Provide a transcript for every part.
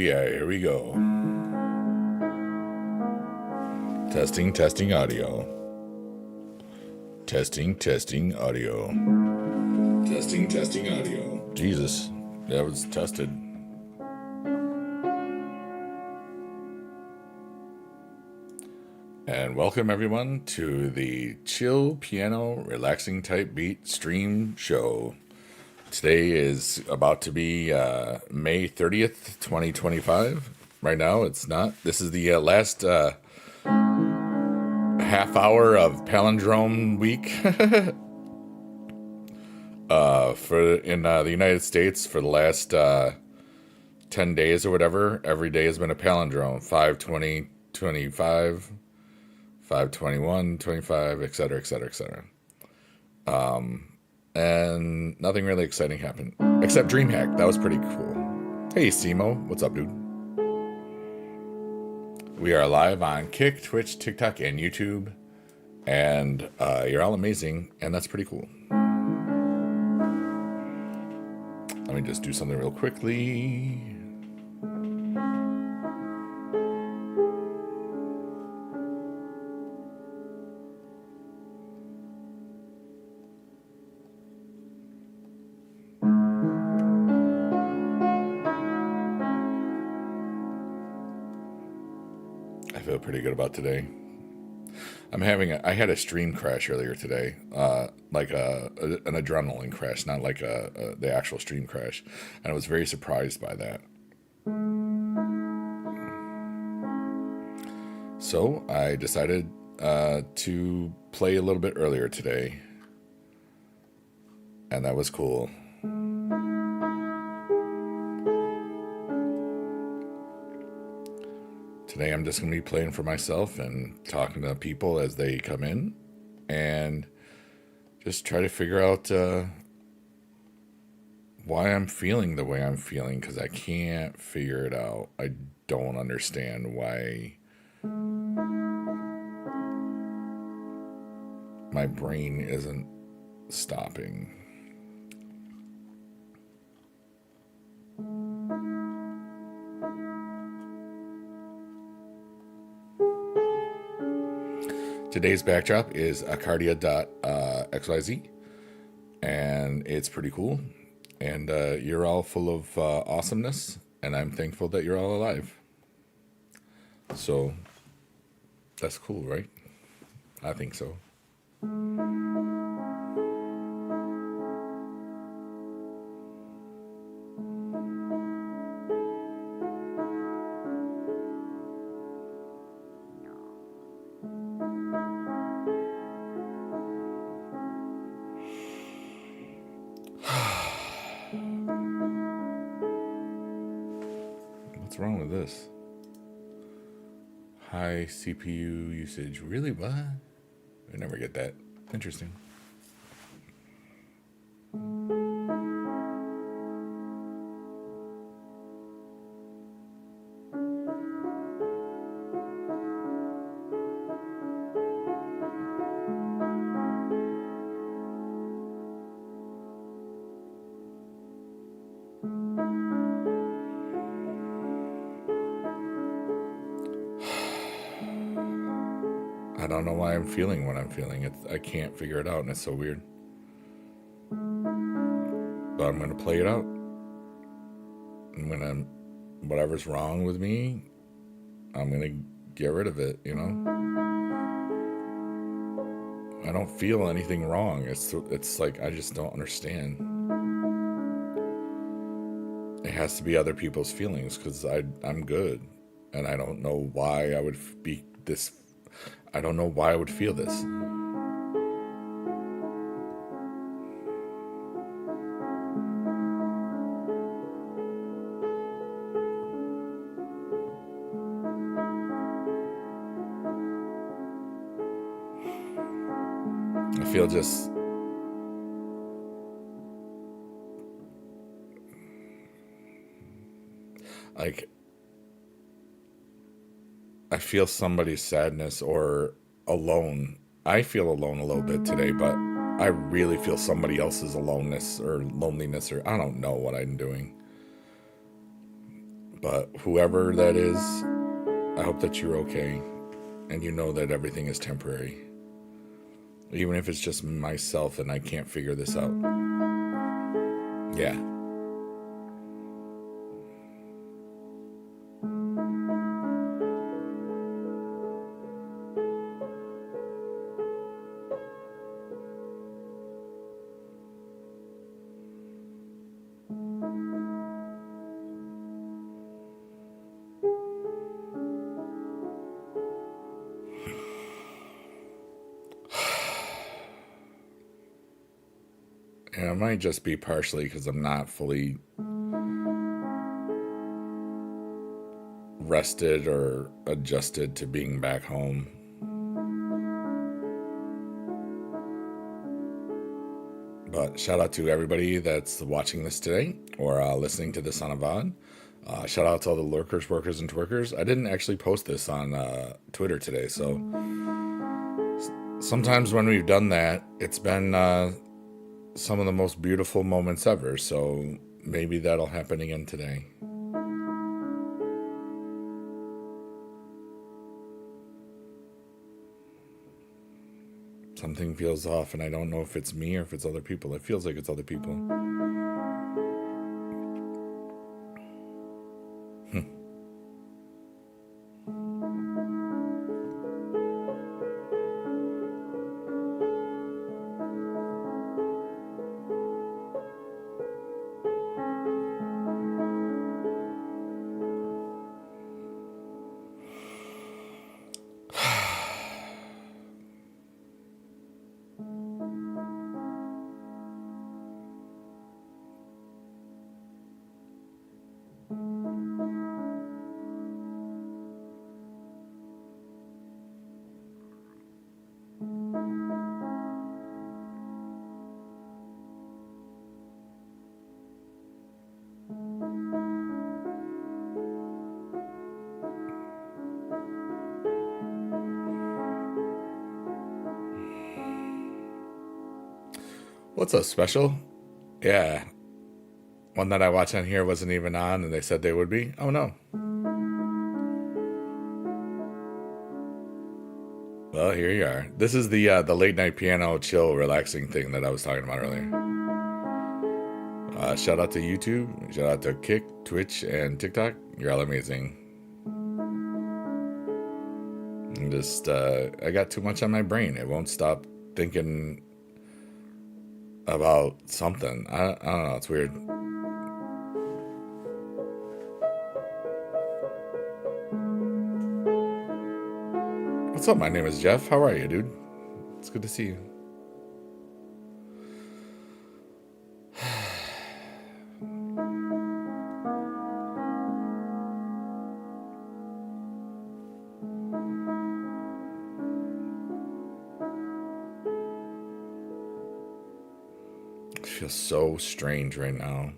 yeah, here we go. Testing audio. Testing audio. Testing audio. Jesus, that was tested. And welcome everyone to the chill piano relaxing type beat stream show. Today is about to be May 30th, 2025. Right now it's not. This is the last half hour of palindrome week for in the United States for the last 10 days or whatever. Every day has been a palindrome. 5/20, 25, 5/21, 25, etc., etc., etc. And nothing really exciting happened except DreamHack. That was pretty cool. Hey Simo, what's up, dude? We are live on Kick, Twitch, TikTok, and YouTube, and you're all amazing, and that's pretty cool. Let me just do something real quickly. I feel pretty good about today. I had a stream crash earlier today, like an adrenaline crash, not like the actual stream crash, and I was very surprised by that. So I decided to play a little bit earlier today, and that was cool. Today I'm just going to be playing for myself and talking to people as they come in and just try to figure out why I'm feeling the way I'm feeling, because I can't figure it out. I don't understand why my brain isn't stopping. Today's backdrop is Acardia.xyz, and it's pretty cool. And you're all full of awesomeness, and I'm thankful that you're all alive. So that's cool, right? I think so. What's wrong with this? High CPU usage. Really? What? I never get that. Interesting. I don't know why I'm feeling what I'm feeling. I can't figure it out, and it's so weird. But I'm going to play it out. And whatever's wrong with me, I'm going to get rid of it, you know? I don't feel anything wrong. It's like I just don't understand. It has to be other people's feelings, because I'm good. And I don't know why I would be this. I don't know why I would feel this. I feel just like I feel somebody's sadness or alone. I feel alone a little bit today, but I really feel somebody else's aloneness or loneliness, or I don't know what I'm doing. But whoever that is, I hope that you're okay. And you know that everything is temporary. Even if it's just myself and I can't figure this out. Yeah. And it might just be partially because I'm not fully rested or adjusted to being back home. But shout out to everybody that's watching this today or listening to this on a VOD. Shout out to all the lurkers, workers, and twerkers. I didn't actually post this on Twitter today, so sometimes when we've done that, it's been some of the most beautiful moments ever, so maybe that'll happen again today. Something feels off, and I don't know if it's me or if it's other people. It feels like it's other people. What's up, special? Yeah. One that I watched on here wasn't even on, and they said they would be. Oh, no. Well, here you are. This is the late night piano chill relaxing thing that I was talking about earlier. Shout out to YouTube. Shout out to Kick, Twitch, and TikTok. You're all amazing. And just, I got too much on my brain. It won't stop thinking about something. I don't know. It's weird. What's up? My name is Jeff. How are you, dude? It's good to see you. It feels so strange right now.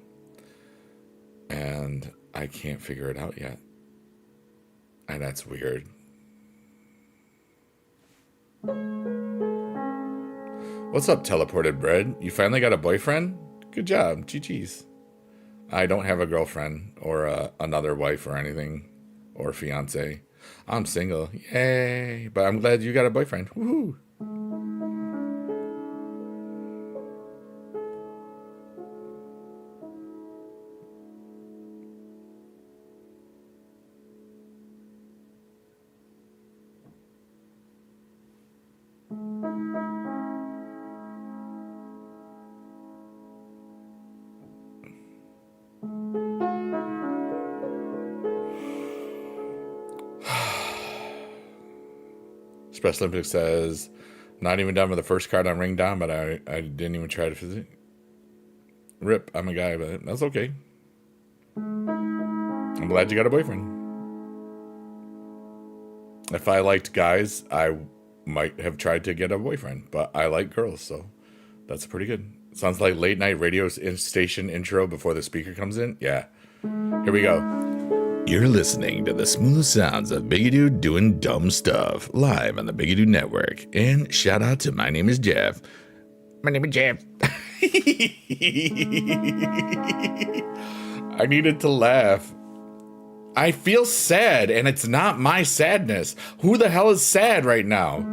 And I can't figure it out yet. And that's weird. What's up, teleported bread? You finally got a boyfriend? Good job. GG's. I don't have a girlfriend or another wife or anything or fiance. I'm single. Yay. But I'm glad you got a boyfriend. Woohoo. Express Olympics says, not even done with the first card on Ring Down, but I didn't even try to visit. Rip, I'm a guy, but that's okay. I'm glad you got a boyfriend. If I liked guys, I might have tried to get a boyfriend, but I like girls, so that's pretty good. Sounds like late night radio station intro before the speaker comes in. Yeah. Here we go. You're listening to the smooth sounds of Biggie Dude doing dumb stuff live on the Biggie Dude Network. And shout out to My Name is Jeff. My name is Jeff. I needed to laugh I feel sad, and it's not my sadness. Who the hell is sad right now?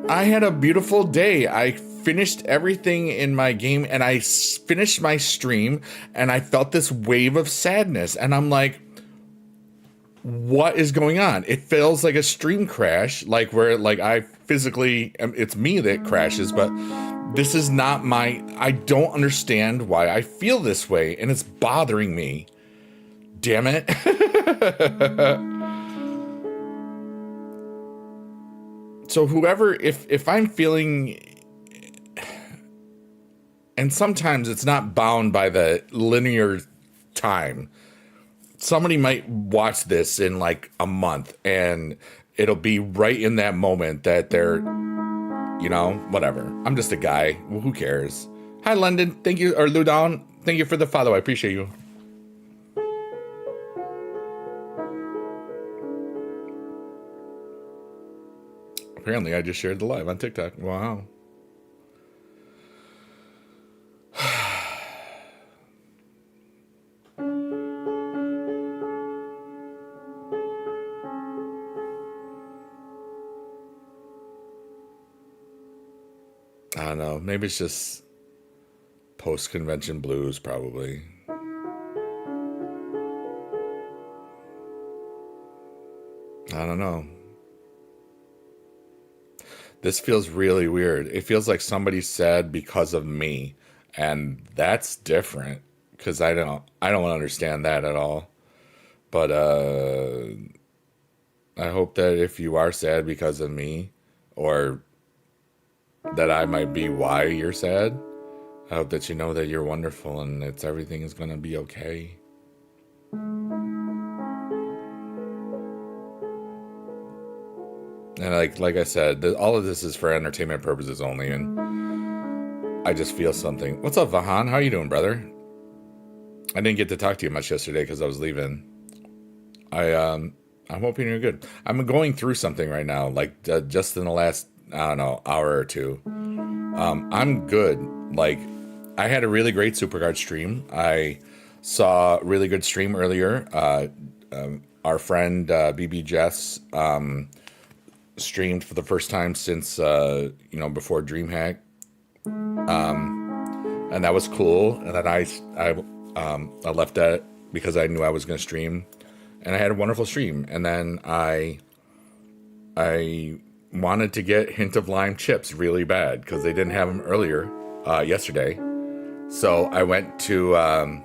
I had a beautiful day. I finished everything in my game, and I finished my stream, and I felt this wave of sadness, and I'm like, what is going on? It feels like a stream crash, like where like I physically, it's me that crashes, but this is not my, I don't understand why I feel this way, and it's bothering me. Damn it. So whoever, if I'm feeling, and sometimes it's not bound by the linear time. Somebody might watch this in like a month, and it'll be right in that moment that they're, you know, whatever. I'm just a guy. Well, who cares? Hi, London. Thank you. Or Ludon. Thank you for the follow. I appreciate you. Apparently, I just shared the live on TikTok. Wow. I don't know. Maybe it's just post-convention blues, probably. I don't know. This feels really weird. It feels like somebody's sad because of me, and that's different because I don't understand that at all. But I hope that if you are sad because of me, or that I might be why you're sad, I hope that you know that you're wonderful and it's everything is gonna be okay. And like I said, all of this is for entertainment purposes only, and I just feel something. What's up, Vahan? How you doing, brother? I didn't get to talk to you much yesterday because I was leaving. I'm hoping you're good. I'm going through something right now, like just in the last, I don't know, hour or two. I'm good. Like, I had a really great Superguard stream. I saw a really good stream earlier. Our friend BB Jess streamed for the first time since before DreamHack, and that was cool. And then I left that because I knew I was going to stream, and I had a wonderful stream. And then I wanted to get Hint of Lime chips really bad because they didn't have them earlier yesterday. So I went to a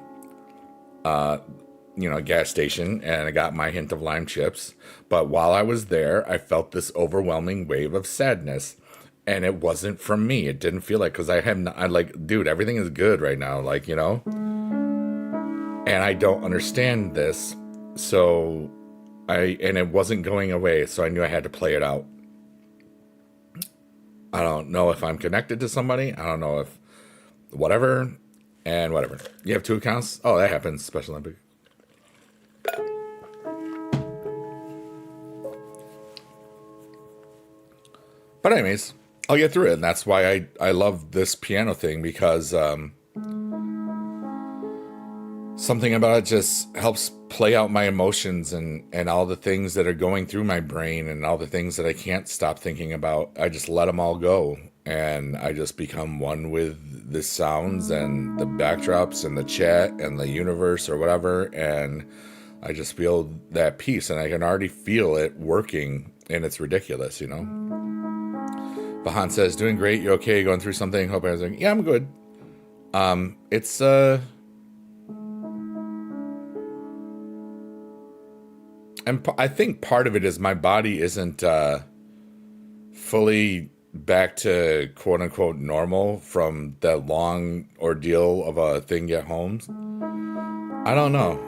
gas station, and I got my Hint of Lime chips. But while I was there, I felt this overwhelming wave of sadness, and it wasn't from me. It didn't feel like, because I like, dude, everything is good right now, like, and I don't understand this. So and it wasn't going away, so I knew I had to play it out. I don't know if I'm connected to somebody. I don't know if whatever. You have 2 accounts? Oh, that happens. Special Olympic. But anyways, I'll get through it. And that's why I love this piano thing, because something about it just helps play out my emotions and all the things that are going through my brain and all the things that I can't stop thinking about. I just let them all go, and I just become one with the sounds and the backdrops and the chat and the universe or whatever, and I just feel that peace, and I can already feel it working, and it's ridiculous, Bahan says, doing great, you okay, going through something? Hope everything's, yeah, I'm good. It's and I think part of it is my body isn't fully back to quote unquote normal from that long ordeal of a thing at home. I don't know.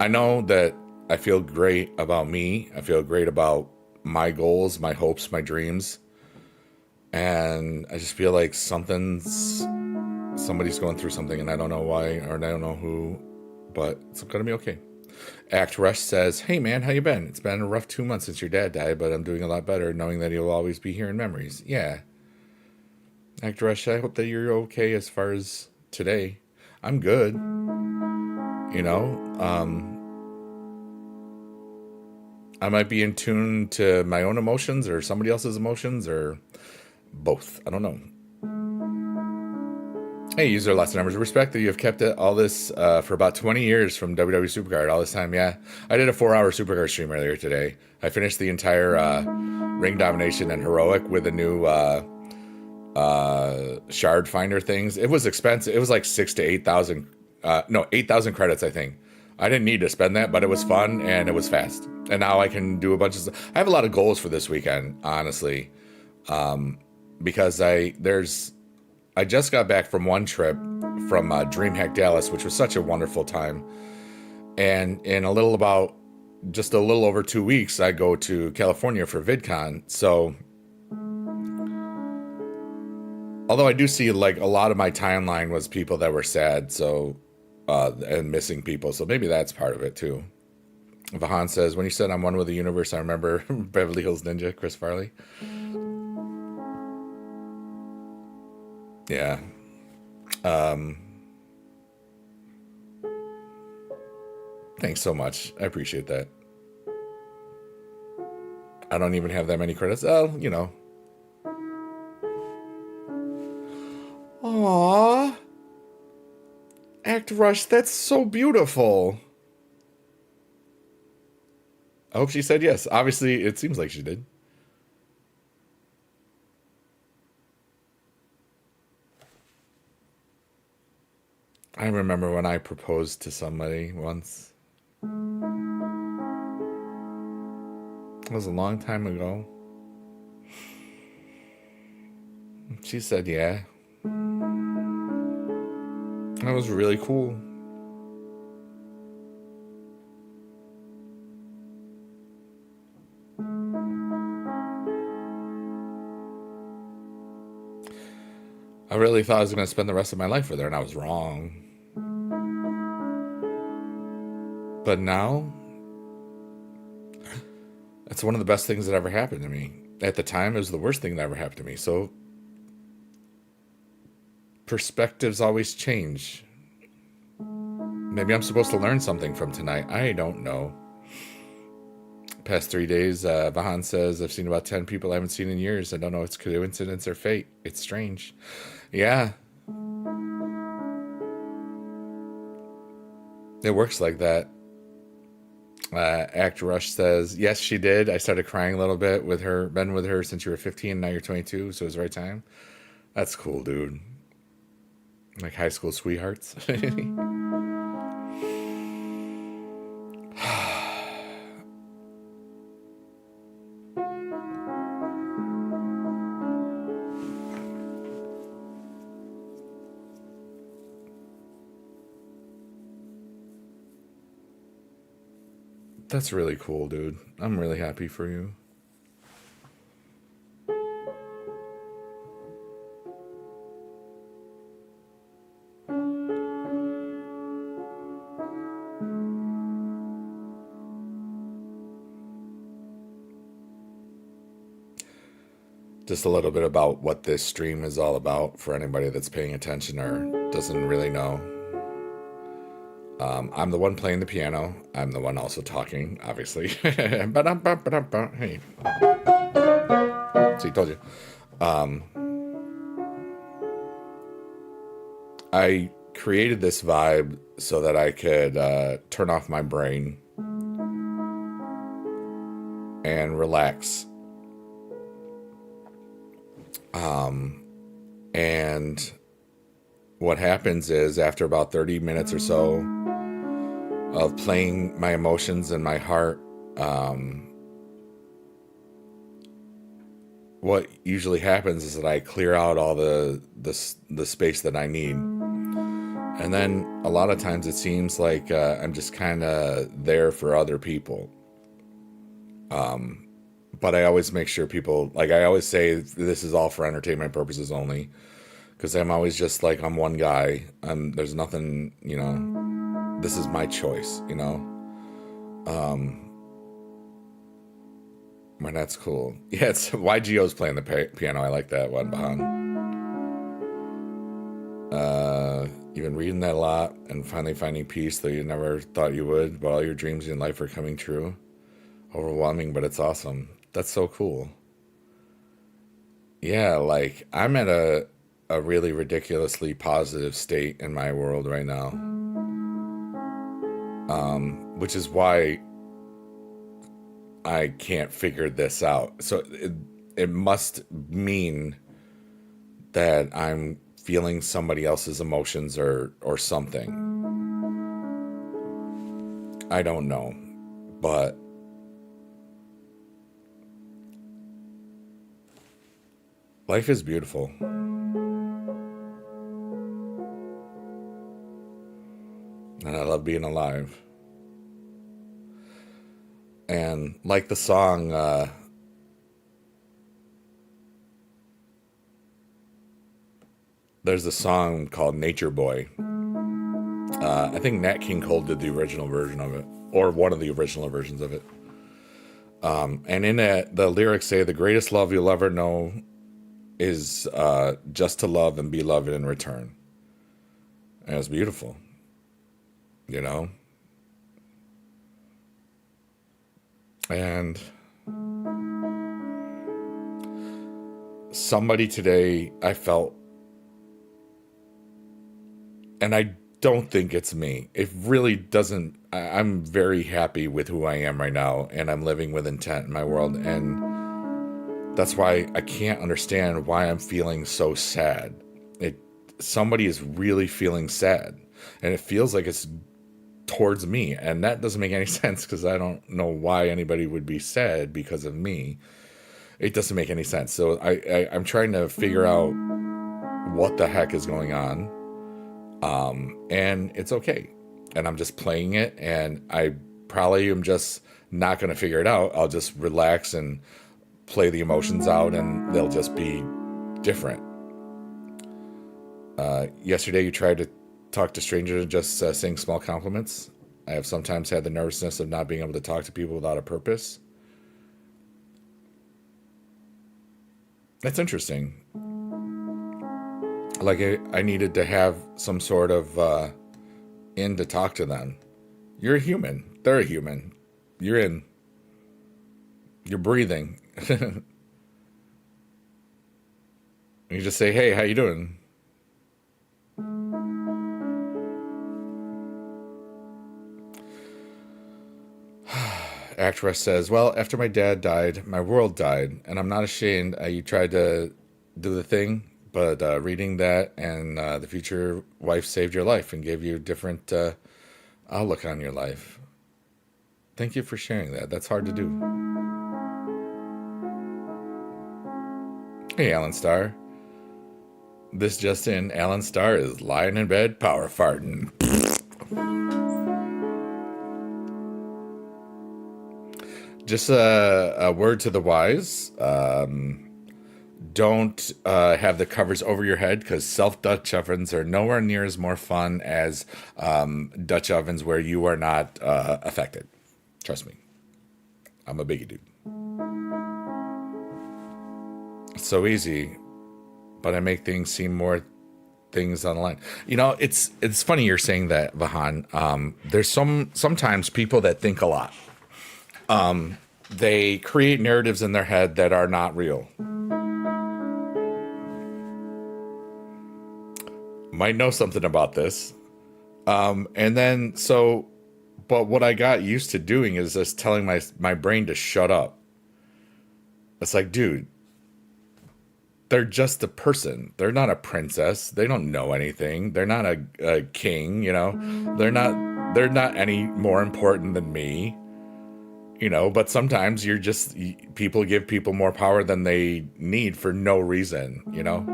I know that I feel great about me. I feel great about my goals, my hopes, my dreams. And I just feel like somebody's going through something, and I don't know why, or I don't know who, but it's going to be okay. Act Rush says, hey man, how you been? It's been a rough 2 months since your dad died, but I'm doing a lot better knowing that he'll always be here in memories. Yeah. Act Rush, I hope that you're okay as far as today. I'm good. I might be in tune to my own emotions or somebody else's emotions or both. I don't know. Hey, user lots of numbers. Respect that you have kept it all this for about 20 years from WWE Supercard all this time. Yeah, I did a 4-hour Supercard stream earlier today. I finished the entire Ring Domination and Heroic with a new shard finder things. It was expensive. It was like 6,000 to 8,000. No, 8,000 credits, I think. I didn't need to spend that, but it was fun and it was fast. And now I can do a bunch of stuff. I have a lot of goals for this weekend, honestly, because I just got back from one trip from DreamHack Dallas, which was such a wonderful time. And in just a little over 2 weeks, I go to California for VidCon. So, although I do see like a lot of my timeline was people that were sad, so and missing people. So maybe that's part of it too. Vahan says, when you said I'm one with the universe, I remember Beverly Hills Ninja, Chris Farley. Yeah. Thanks so much. I appreciate that. I don't even have that many credits. Oh, you know. Aww. Act Rush, that's so beautiful. I hope she said yes. Obviously, it seems like she did. I remember when I proposed to somebody once. It was a long time ago. She said yeah. That was really cool. I really thought I was going to spend the rest of my life with her, and I was wrong. But now, that's one of the best things that ever happened to me. At the time, it was the worst thing that ever happened to me. So, perspectives always change. Maybe I'm supposed to learn something from tonight. I don't know. Past 3 days, Vahan says, I've seen about 10 people I haven't seen in years. I don't know if it's coincidence or fate. It's strange. Yeah. It works like that. Act Rush says, yes, she did. I started crying a little bit with her. Been with her since you were 15, now you're 22, so it was the right time. That's cool, dude. Like high school sweethearts. That's really cool, dude. I'm really happy for you. Just a little bit about what this stream is all about for anybody that's paying attention or doesn't really know. I'm the one playing the piano. I'm the one also talking, obviously. Hey. See, told you. I created this vibe so that I could turn off my brain and relax. And what happens is after about 30 minutes or so of playing my emotions and my heart, what usually happens is that I clear out all the space that I need. And then a lot of times it seems like I'm just kind of there for other people. But I always make sure people, like I always say, this is all for entertainment purposes only. Because I'm always just like, I'm one guy. There's nothing, you know, this is my choice, you know. Well, that's cool. Yeah, it's YGO's playing the piano. I like that one, Bahan. You've been reading that a lot and finally finding peace, though you never thought you would, but all your dreams in life are coming true. Overwhelming, but it's awesome. That's so cool. Yeah, like I'm at a really ridiculously positive state in my world right now, which is why I can't figure this out. So it must mean that I'm feeling somebody else's emotions or something. I don't know, but life is beautiful, and I love being alive. And like the song, there's a song called Nature Boy. I think Nat King Cole did the original version of it, or one of the original versions of it. And in it, the lyrics say, "The greatest love you'll ever know is just to love and be loved in return." And it's beautiful, you know? And somebody today, I felt, and I don't think it's me. It really doesn't. I'm very happy with who I am right now, and I'm living with intent in my world. And that's why I can't understand why I'm feeling so sad. Somebody is really feeling sad, and it feels like it's towards me, and that doesn't make any sense because I don't know why anybody would be sad because of me. It doesn't make any sense. So I'm trying to figure out what the heck is going on, and it's okay, and I'm just playing it, and I probably am just not going to figure it out. I'll just relax and play the emotions out, and they'll just be different. Yesterday you tried to talk to strangers and just saying small compliments. I have sometimes had the nervousness of not being able to talk to people without a purpose. That's interesting. Like I needed to have some sort of in to talk to them. You're a human. They're a human. You're in. You're breathing. You just say, "Hey, how you doing?" Actress says, "Well, after my dad died, my world died, and I'm not ashamed. You tried to do the thing, but reading that and the future wife saved your life and gave you a different outlook on your life. Thank you for sharing that. That's hard to do." Hey, Alan Starr. This just in, Alan Starr is lying in bed power farting. Just a word to the wise. Don't have the covers over your head, because self-Dutch ovens are nowhere near as more fun as Dutch ovens where you are not affected. Trust me. I'm a biggie dude. It's so easy, but I make things seem more things online. You know, it's funny you're saying that, Vahan. There's sometimes people that think a lot. They create narratives in their head that are not real. Might know something about this. And then, but what I got used to doing is just telling my brain to shut up. It's like, dude, they're just a person. They're not a princess. They don't know anything. They're not a king, you know. They're not any more important than me. You know, but sometimes people give people more power than they need for no reason, you know?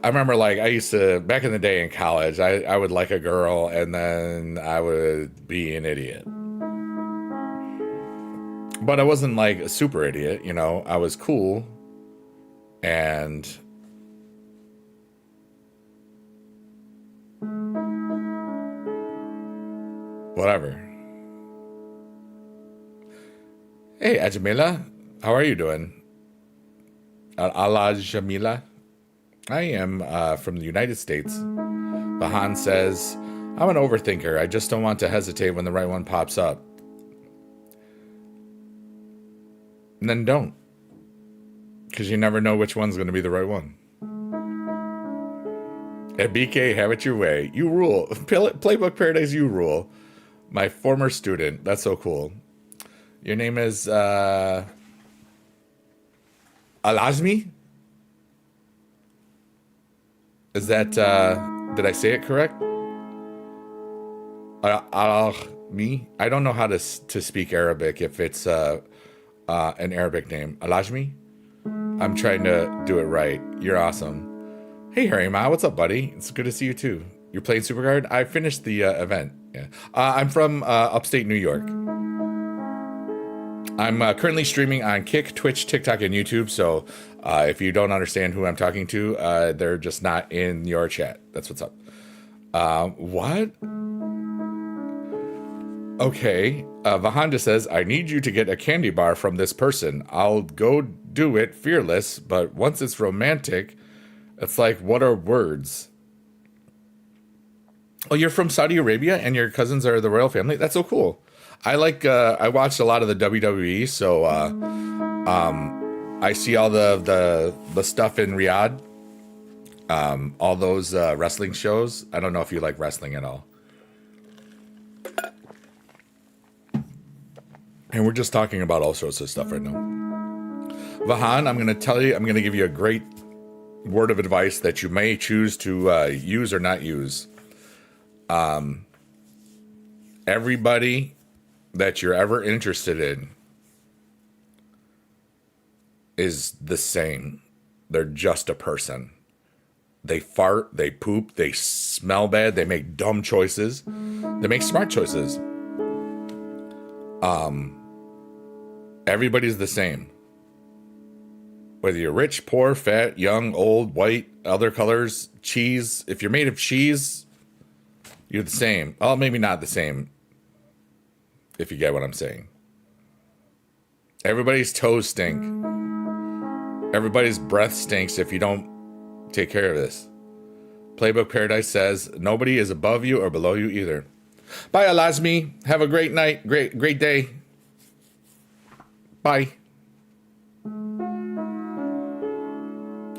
I remember, like, I used to, back in the day in college, I would like a girl and then I would be an idiot. But I wasn't like a super idiot, you know? I was cool and whatever. Hey, Ajamila, how are you doing? Ala Jamila. I am from the United States. Vahan says, "I'm an overthinker. I just don't want to hesitate when the right one pops up. And then don't. Because you never know which one's going to be the right one. At BK, have it your way. You rule. Playbook Paradise, you rule. My former student. That's so cool. Your name is Alazmi? Is that, did I say it correct? Me? I don't know how to speak Arabic if it's an Arabic name. Alajmi? I'm trying to do it right. You're awesome. Hey, Harry Ma, what's up, buddy? It's good to see you too. You're playing Supercard? I finished the event. Yeah. I'm from upstate New York. I'm currently streaming on Kick, Twitch, TikTok, and YouTube. So if you don't understand who I'm talking to, they're just not in your chat. That's what's up. What? Okay. Vahanda says, I need you to get a candy bar from this person. I'll go do it fearless, but once it's romantic, it's like, what are words? Oh, you're from Saudi Arabia and your cousins are the royal family? That's so cool. I watched a lot of the WWE, so I see all the stuff in Riyadh, all those wrestling shows. I don't know if you like wrestling at all. And we're just talking about all sorts of stuff right now. Vahan, I'm going to give you a great word of advice that you may choose to use or not use. Everybody that you're ever interested in is the same. They're just a person. They fart, they poop, they smell bad, they make dumb choices, they make smart choices. Everybody's the same. Whether you're rich, poor, fat, young, old, white, other colors, cheese. If you're made of cheese, you're the same. Well, maybe not the same, if you get what I'm saying. Everybody's toes stink. Everybody's breath stinks if you don't take care of this. Playbook Paradise says, nobody is above you or below you either. Bye, Alazmi. Have a great night. Great day. Bye.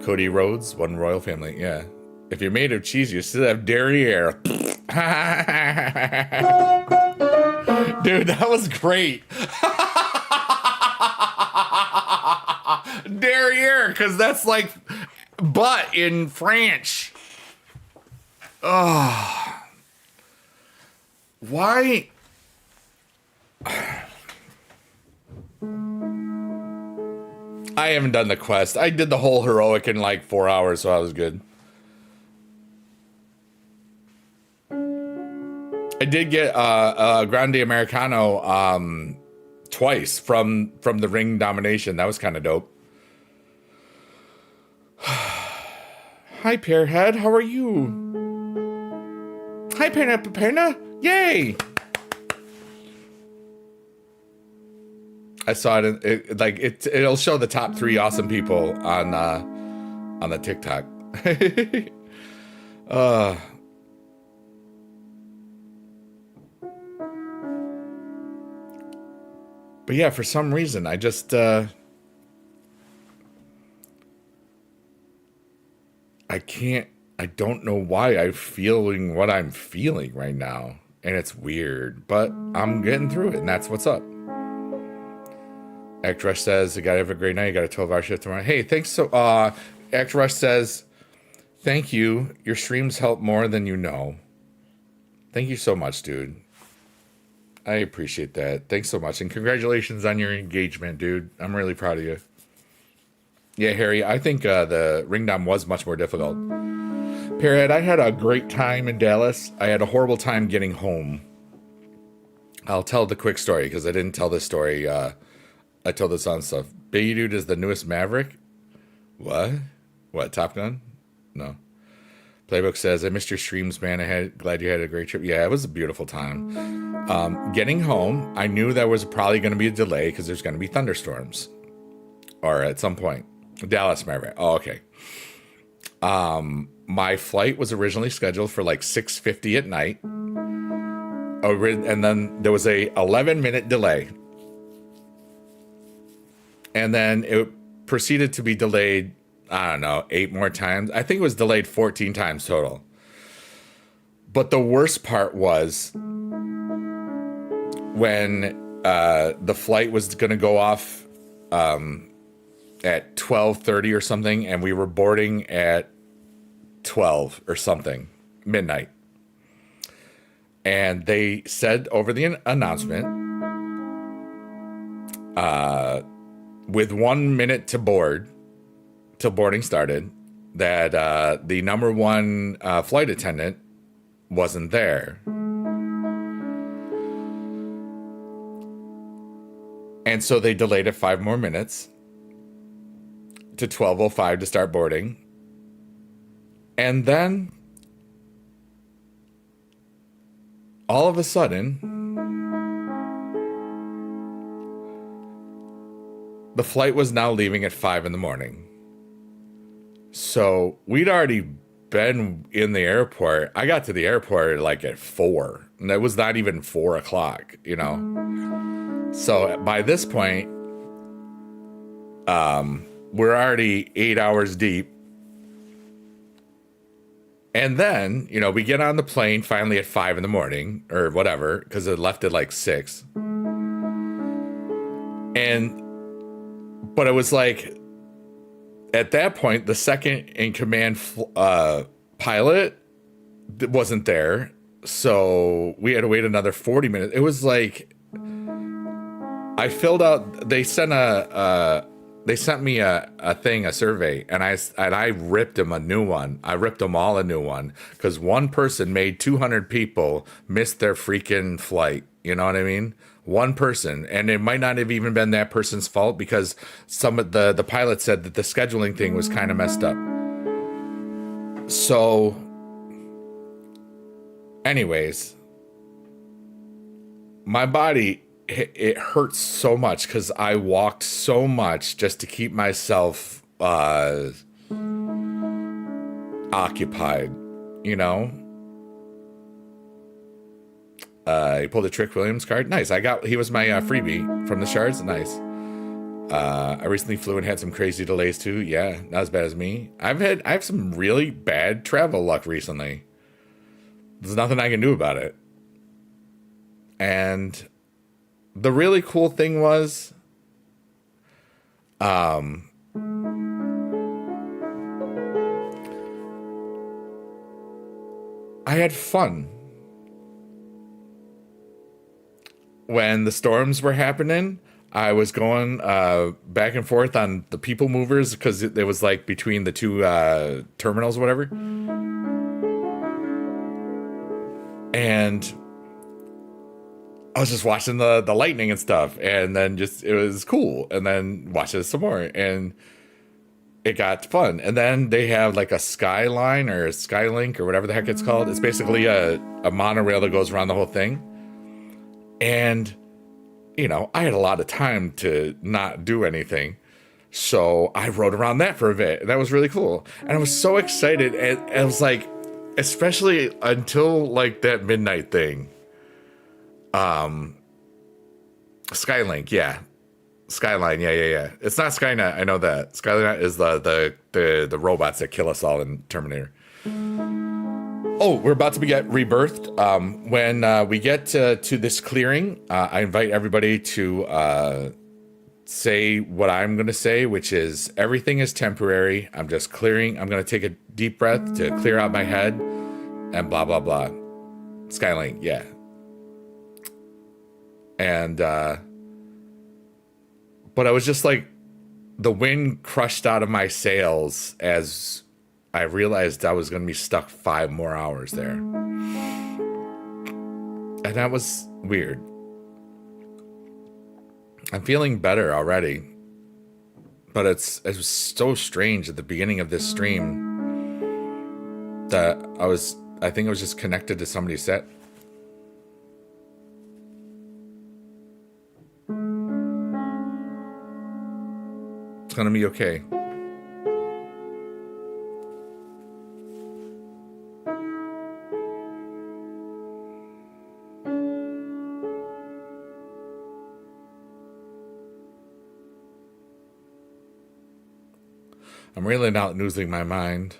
Cody Rhodes, one royal family. Yeah. If you're made of cheese, you still have derriere. Dude, that was great. Derriere, because that's like butt in French. Oh. Why? I haven't done the quest. I did the whole heroic in like 4 hours, so I was good. I did get a Grande Americano twice from the ring domination. That was kind of dope. Hi, Pearhead. How are you? Hi, Perna. Yay! I saw it. It'll show the top 3 awesome people on the TikTok. But yeah, for some reason, I just I can't. I don't know why I'm feeling what I'm feeling right now, and it's weird. But I'm getting through it, and that's what's up. Act Rush says, you gotta have a great night. You got a 12-hour shift tomorrow. Hey, thanks. So, Act Rush says, thank you. Your streams help more than you know. Thank you so much, dude. I appreciate that. Thanks so much. And congratulations on your engagement, dude. I'm really proud of you. Yeah, Harry, I think the ring dom was much more difficult. Parrot, I had a great time in Dallas. I had a horrible time getting home. I'll tell the quick story because I didn't tell this story. I told this on stuff. Baby Dude is the newest Maverick. What? Top Gun? No. Playbook says, I missed your streams, man. Glad you had a great trip. Yeah, it was a beautiful time. Getting home, I knew there was probably going to be a delay because there's going to be thunderstorms. Or at some point. Dallas Maverick. Oh, okay. My flight was originally scheduled for like 6:50 at night. And then there was a 11-minute delay. And then it proceeded to be delayed, I don't know, 8 more times. I think it was delayed 14 times total. But the worst part was when the flight was going to go off at 12:30 or something, and we were boarding at 12 or something, midnight. And they said over the announcement, with 1 minute to board, till boarding started, that the number one flight attendant wasn't there. And so they delayed it 5 more minutes to 12:05 to start boarding. And then all of a sudden, the flight was now leaving at 5 in the morning. So we'd already been in the airport. I got to the airport like at 4, and it was not even 4 o'clock, you know? So by this point, we're already 8 hours deep. And then, you know, we get on the plane finally at 5 in the morning or whatever, because it left at like 6. But it was like, at that point, the second in command pilot wasn't there. So we had to wait another 40 minutes. It was like, I filled out, they sent me a survey, and I ripped them a new one. I ripped them all a new one, because one person made 200 people miss their freaking flight. You know what I mean? One person, and it might not have even been that person's fault, because some of the pilot said that the scheduling thing was kind of messed up. So, anyways, my body, it hurts so much because I walked so much just to keep myself occupied, you know? He pulled a Trick Williams card. Nice. He was my freebie from the shards. Nice. I recently flew and had some crazy delays too. Yeah, not as bad as me. I have some really bad travel luck recently. There's nothing I can do about it. And the really cool thing was, I had fun. When the storms were happening, I was going back and forth on the people movers, because it was like between the two terminals or whatever. And I was just watching the lightning and stuff, and then it was cool, and then watching it some more, and it got fun. And then they have like a Skyline or a Skylink or whatever the heck it's called. It's basically a monorail that goes around the whole thing. And, you know, I had a lot of time to not do anything. So I rode around that for a bit. That was really cool. And I was so excited. And I was like, especially until like that midnight thing. Skylink, yeah. Skyline, yeah. It's not Skynet, I know that. Skynet is the robots that kill us all in Terminator. Oh, we're about to get rebirthed. When we get to this clearing, I invite everybody to say what I'm going to say, which is everything is temporary. I'm just clearing. I'm going to take a deep breath to clear out my head and blah, blah, blah. Skylink, yeah. And, but I was just like, the wind crushed out of my sails as I realized I was going to be stuck 5 more hours there. And that was weird. I'm feeling better already. But it was so strange at the beginning of this stream that I think I was just connected to somebody's set. It's going to be okay. I'm really not losing my mind.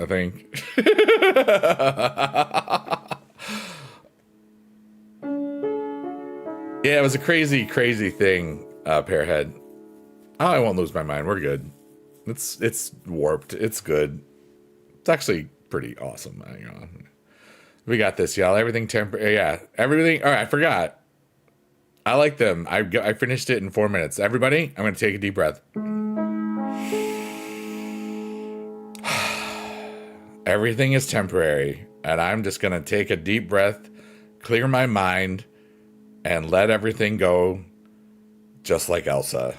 I think. Yeah, it was a crazy, crazy thing, Pearhead. Oh, I won't lose my mind. We're good. It's warped. It's good. It's actually pretty awesome. We got this, y'all. Everything temporary. Yeah, everything. All right, I forgot. I like them. I finished it in 4 minutes. Everybody, I'm going to take a deep breath. Everything is temporary, and I'm just going to take a deep breath, clear my mind, and let everything go just like Elsa.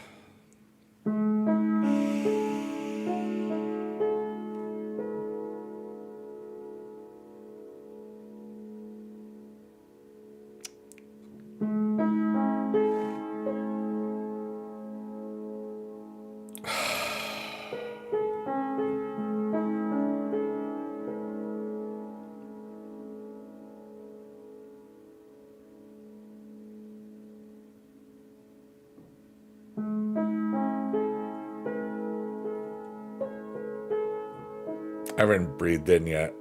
I haven't breathed in yet.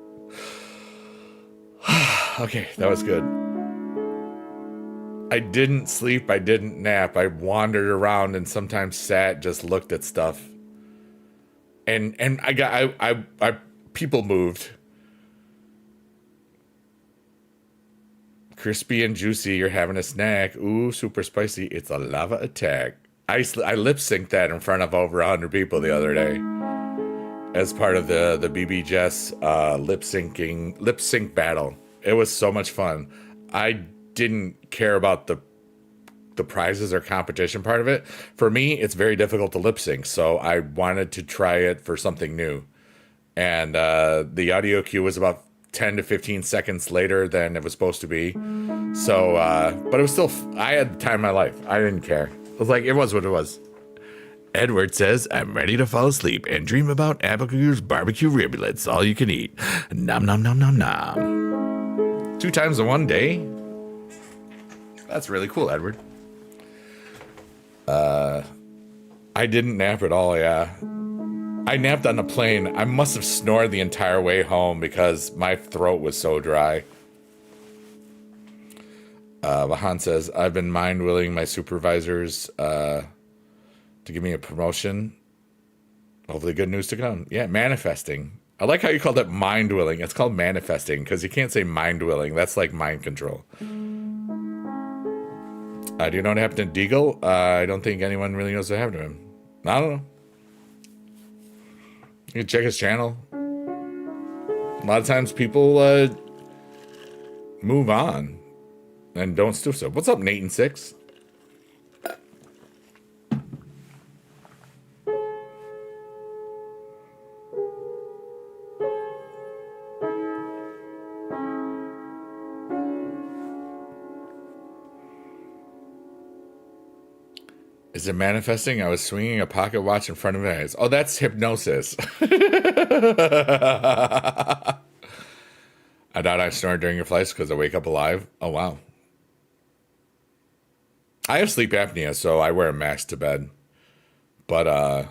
Okay, that was good. I didn't sleep. I didn't nap. I wandered around and sometimes sat, just looked at stuff. And I people moved. Crispy and juicy. You're having a snack. Ooh, super spicy. It's a lava attack. I lip synced that in front of over 100 people the other day, as part of the BB Jess lip sync battle. It was so much fun. I didn't care about the prizes or competition part of it. For me, it's very difficult to lip sync, so I wanted to try it for something new. And the audio cue was about 10 to 15 seconds later than it was supposed to be. So, but it was still, I had the time of my life. I didn't care. It was like, it was what it was. Edward says, I'm ready to fall asleep and dream about Abigail's barbecue riblets, all you can eat. Nom nom nom nom nom. 2 times in one day? That's really cool, Edward. I didn't nap at all, yeah. I napped on the plane. I must have snored the entire way home because my throat was so dry. Vahan says, I've been mind-willing my supervisors to give me a promotion. Hopefully good news to come. Yeah, manifesting. I like how you called it mind-willing. It's called manifesting because you can't say mind-willing. That's like mind control. Do you know what happened to Deagle? I don't think anyone really knows what happened to him. I don't know. You can check his channel. A lot of times people move on and don't do so. What's up, Nate and Six? Is it manifesting? I was swinging a pocket watch in front of my eyes. Oh, that's hypnosis. I thought I snored during your flights because I wake up alive. Oh, wow. I have sleep apnea, so I wear a mask to bed. But,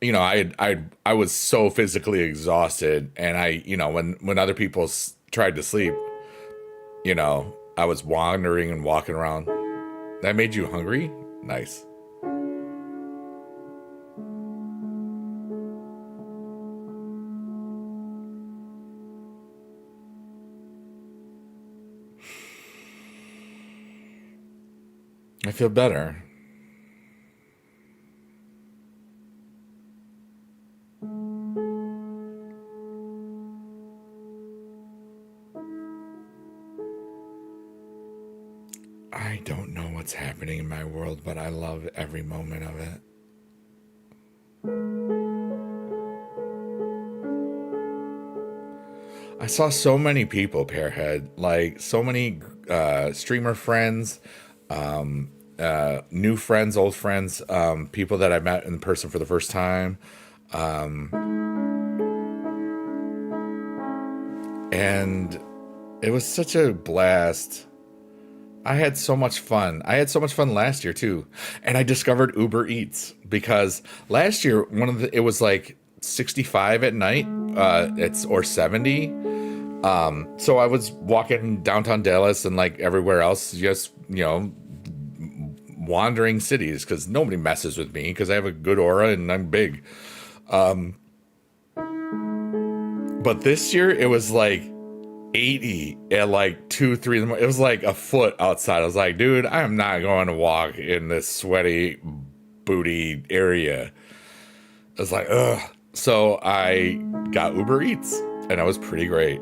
you know, I was so physically exhausted. And when other people tried to sleep, I was wandering and walking around. That made you hungry? Nice. I feel better. I don't know what's happening in my world, but I love every moment of it. I saw so many people, Pearhead, like so many streamer friends, new friends, old friends, people that I met in person for the first time. And And it was such a blast. I had so much fun. I had so much fun last year too. And I discovered Uber Eats because last year it was like 65 at night, it's or 70. So I was walking downtown Dallas and like everywhere else, just, wandering cities because nobody messes with me because I have a good aura and I'm big. But this year it was like 80 at like 2, 3 in the morning. It was like a foot outside. I was like, dude, I'm not going to walk in this sweaty booty area. I was like, ugh. So I got Uber Eats and that was pretty great.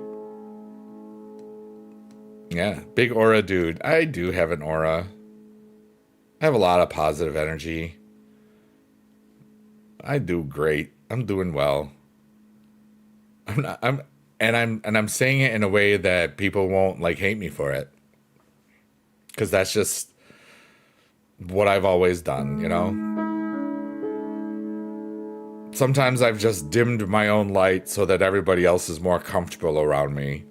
Yeah, big aura dude. I do have an aura. I have a lot of positive energy. I do great. I'm doing well. I'm not, I'm saying it in a way that people won't like hate me for it. Cause that's just what I've always done, you know? Sometimes I've just dimmed my own light so that everybody else is more comfortable around me.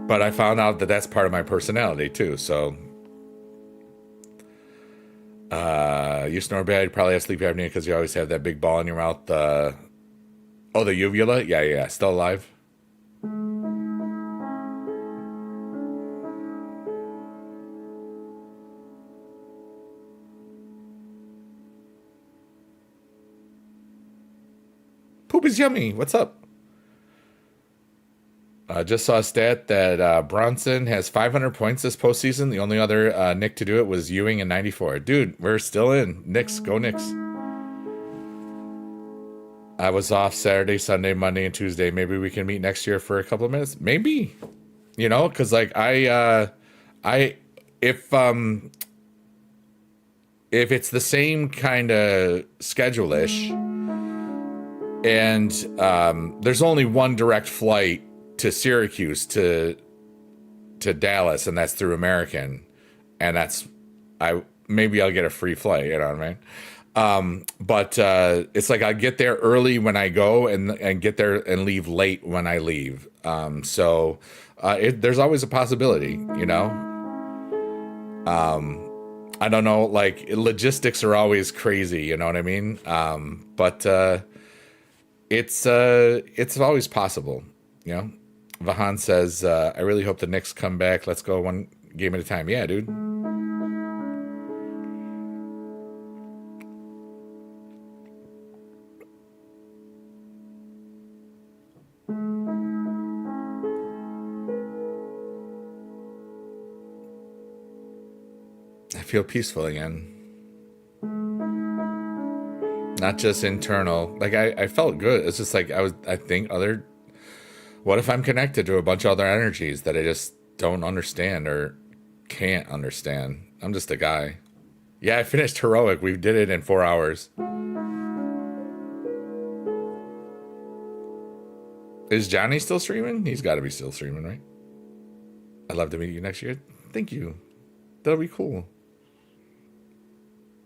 But I found out that that's part of my personality too, so you snore bad, you probably have sleep apnea because you always have that big ball in your mouth. Oh, the uvula? Yeah. Still alive? Poop is yummy. What's up? Just saw a stat that Bronson has 500 points this postseason. The only other Nick to do it was Ewing in 94. Dude, we're still in. Knicks, go Knicks. I was off Saturday, Sunday, Monday, and Tuesday. Maybe we can meet next year for a couple of minutes. Maybe, because like I, if it's the same kind of schedule-ish, and there's only one direct flight to Syracuse to Dallas, and that's through American, and maybe I'll get a free flight, you know what I mean? But it's like I get there early when I go and get there and leave late when I leave. So there's always a possibility, you know. I don't know, like logistics are always crazy, you know what I mean? But it's always possible, you know. Vahan says, I really hope the Knicks come back. Let's go one game at a time. Yeah, dude. I feel peaceful again. Not just internal. Like I felt good. It's just like what if I'm connected to a bunch of other energies that I just don't understand or can't understand? I'm just a guy. Yeah, I finished Heroic. We did it in 4 hours. Is Johnny still streaming? He's got to be still streaming, right? I'd love to meet you next year. Thank you. That'll be cool.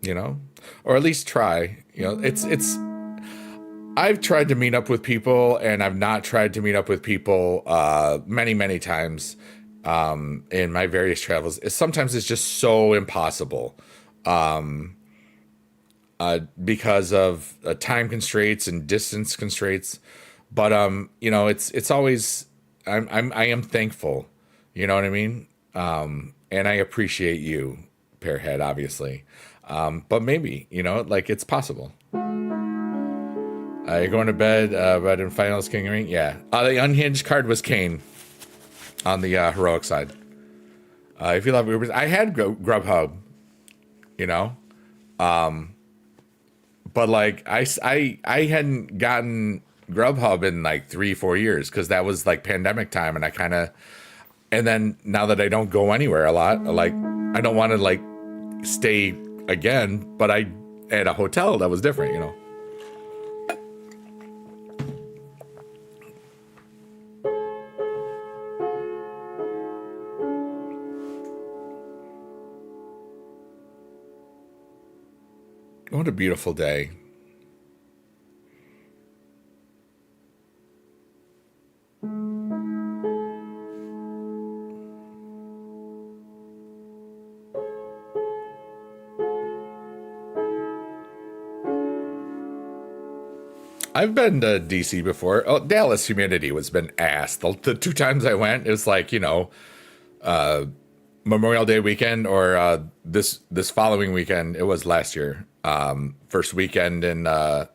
You know? Or at least try. You know, it's I've tried to meet up with people and I've not tried to meet up with people many, many times in my various travels. Sometimes it's just so impossible because of time constraints and distance constraints. But it's always I am thankful. You know what I mean? And I appreciate you, Pearhead, obviously. But maybe, like it's possible. You're going to bed, but in finals, King Ring? Yeah. The unhinged card was Kane on the heroic side. If you love Ubers, I had Grubhub, you know? But like, I hadn't gotten Grubhub in like 3-4 years because that was like pandemic time. And then now that I don't go anywhere a lot, like, I don't want to like stay again, but I at a hotel that was different, you know? What a beautiful day. I've been to DC before. Oh, Dallas humidity was been ass. The two times I went, it was like, Memorial Day weekend or this following weekend. It was last year. First weekend in it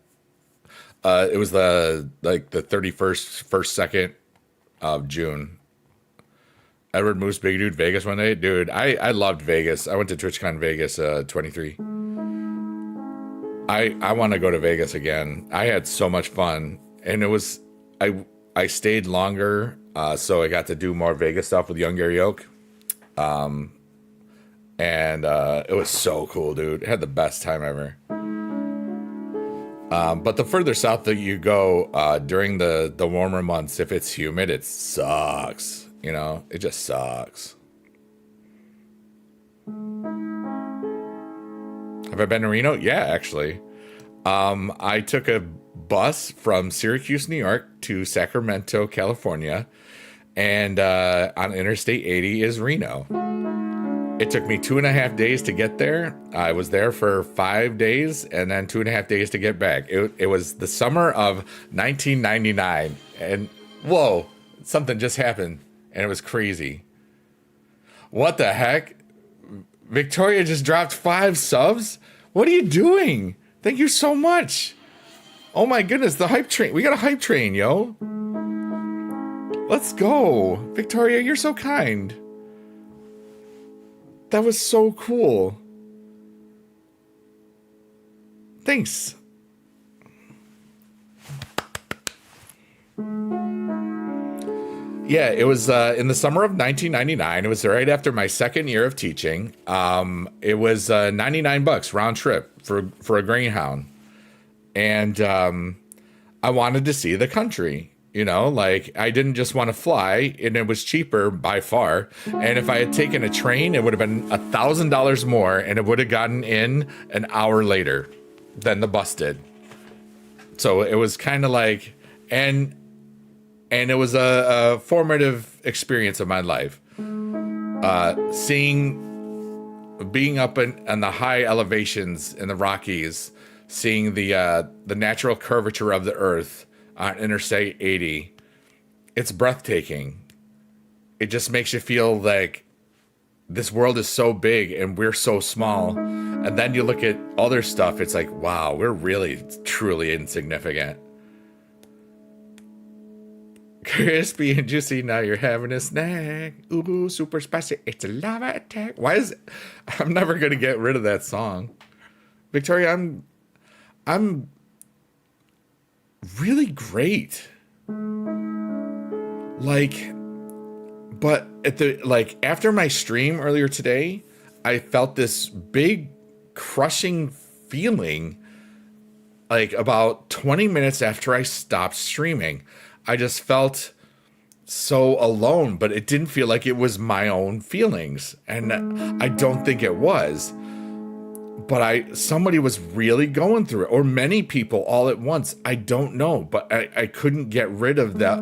was the 31st, first, second of June. Edward Moose, big dude, Vegas one day. Dude, I loved Vegas. I went to TwitchCon Vegas 23. I want to go to Vegas again. I had so much fun, and it was I stayed longer, so I got to do more Vegas stuff with young Gary Oak, and it was so cool, dude. Had the best time ever. But the further south that you go during the warmer months, if it's humid, it sucks. It just sucks. Have I been to Reno? Yeah, actually. I took a bus from Syracuse, New York to Sacramento, California. And on Interstate 80 is Reno. It took me 2.5 days to get there. I was there for 5 days and then 2.5 days to get back. It was the summer of 1999. And whoa, something just happened. And it was crazy. What the heck? Victoria just dropped 5 subs? What are you doing? Thank you so much. Oh my goodness, the hype train. We got a hype train, yo. Let's go. Victoria, you're so kind. That was so cool. Thanks. Yeah, it was in the summer of 1999. It was right after my second year of teaching. It was $99 round trip for a Greyhound, and I wanted to see the country. I didn't just want to fly, and it was cheaper by far. And if I had taken a train, it would have been $1,000 more, and it would have gotten in an hour later than the bus did. So it was kind of like, and it was a formative experience of my life. Being up on the high elevations in the Rockies, seeing the natural curvature of the earth on Interstate 80, it's breathtaking. It just makes you feel like this world is so big and we're so small. And then you look at other stuff, it's like, wow, we're really, truly insignificant. Crispy and juicy, now you're having a snack. Ooh, super spicy, it's a lava attack. I'm never going to get rid of that song. Victoria, I'm really great. But after my stream earlier today, I felt this big crushing feeling about 20 minutes after I stopped streaming. I just felt so alone, but it didn't feel like it was my own feelings. And I don't think it was. But somebody was really going through it, or many people all at once. I don't know, but I couldn't get rid of that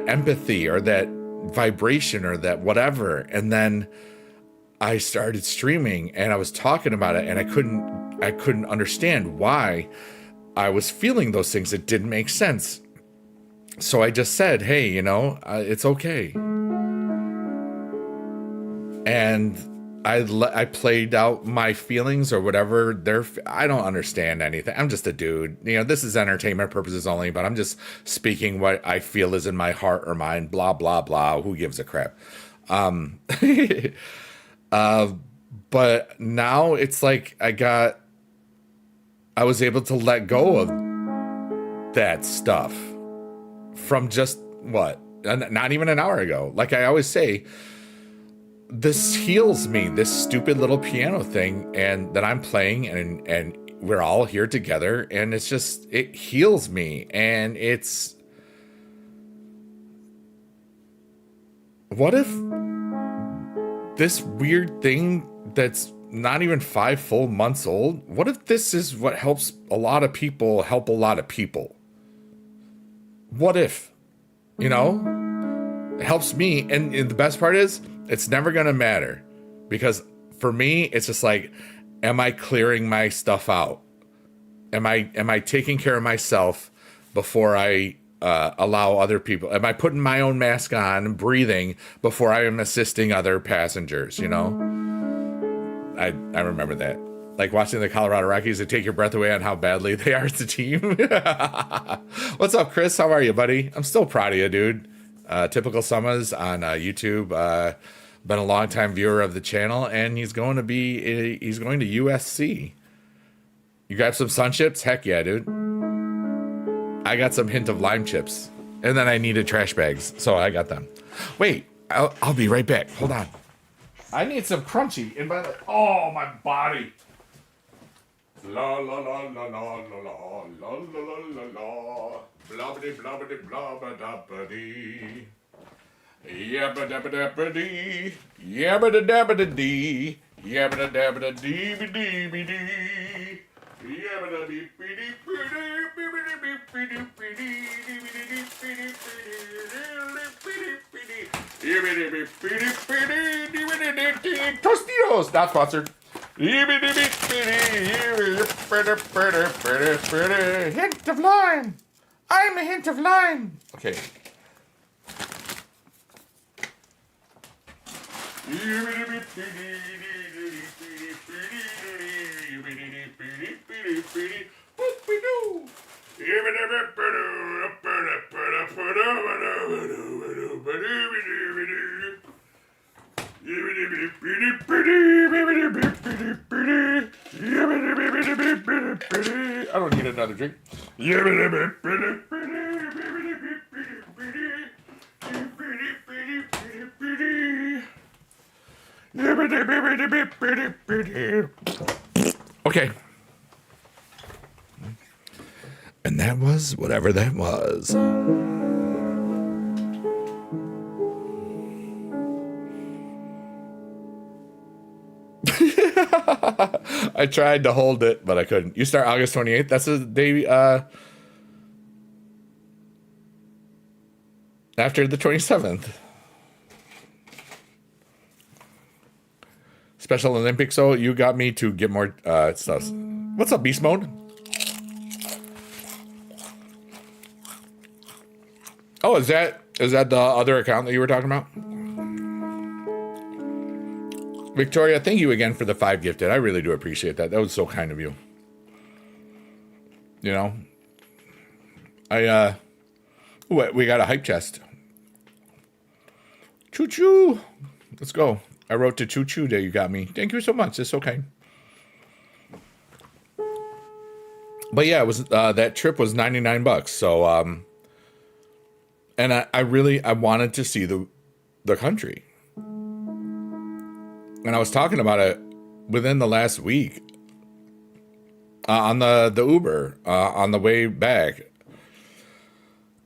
empathy or that vibration or that whatever. And then I started streaming and I was talking about it, and I couldn't understand why I was feeling those things. It didn't make sense. So I just said, hey, it's okay. And I played out my feelings or whatever. I don't understand anything. I'm just a dude. This is entertainment purposes only, but I'm just speaking what I feel is in my heart or mind, blah, blah, blah. Who gives a crap? But now it's like I was able to let go of that stuff from just not even an hour ago. Like I always say, this heals me, this stupid little piano thing and that I'm playing and we're all here together, and it heals me. And what if this weird thing that's not even 5 full months old, what if this is what helps a lot of people help a lot of people? What if, it helps me. And the best part is, it's never going to matter, because for me, it's just like, am I clearing my stuff out? Am I taking care of myself before I allow other people? Am I putting my own mask on and breathing before I am assisting other passengers? I remember that. Like watching the Colorado Rockies, they take your breath away on how badly they are as a team. What's up, Chris? How are you, buddy? I'm still proud of you, dude. Typical Summers on YouTube. Been a long time viewer of the channel, and he's going to USC. You got some sun chips? Heck yeah, dude. I got some hint of lime chips, and then I needed trash bags, so I got them. Wait, I'll be right back. Hold on. I need some crunchy. And by the my body. La la la la la la la la la la la. Blobbity blobbity blobba dabba dee. Yabba dabba dabba dee. Yabba da dabba da dee. Yabba da dabba da dee be dee be dee. Yabba da dee be dee be dee be dee be dee be dee Tostitos, not sponsored. Hint of lime. I'm a hint of lime. Okay. I don't need another drink. Okay. And that was whatever that was. I tried to hold it, but I couldn't. You start August 28th. That's the day after the 27th. Special Olympics. So you got me to get more stuff. What's up, Beast Mode? Oh, is that the other account that you were talking about? Victoria, thank you again for the 5 gifted. I really do appreciate that. That was so kind of you. You know, we got a hype chest. Choo choo. Let's go. I wrote to choo choo that you got me. Thank you so much. It's okay. But yeah, it was that trip was $99. So and I wanted to see the country. And I was talking about it within the last week on the Uber on the way back.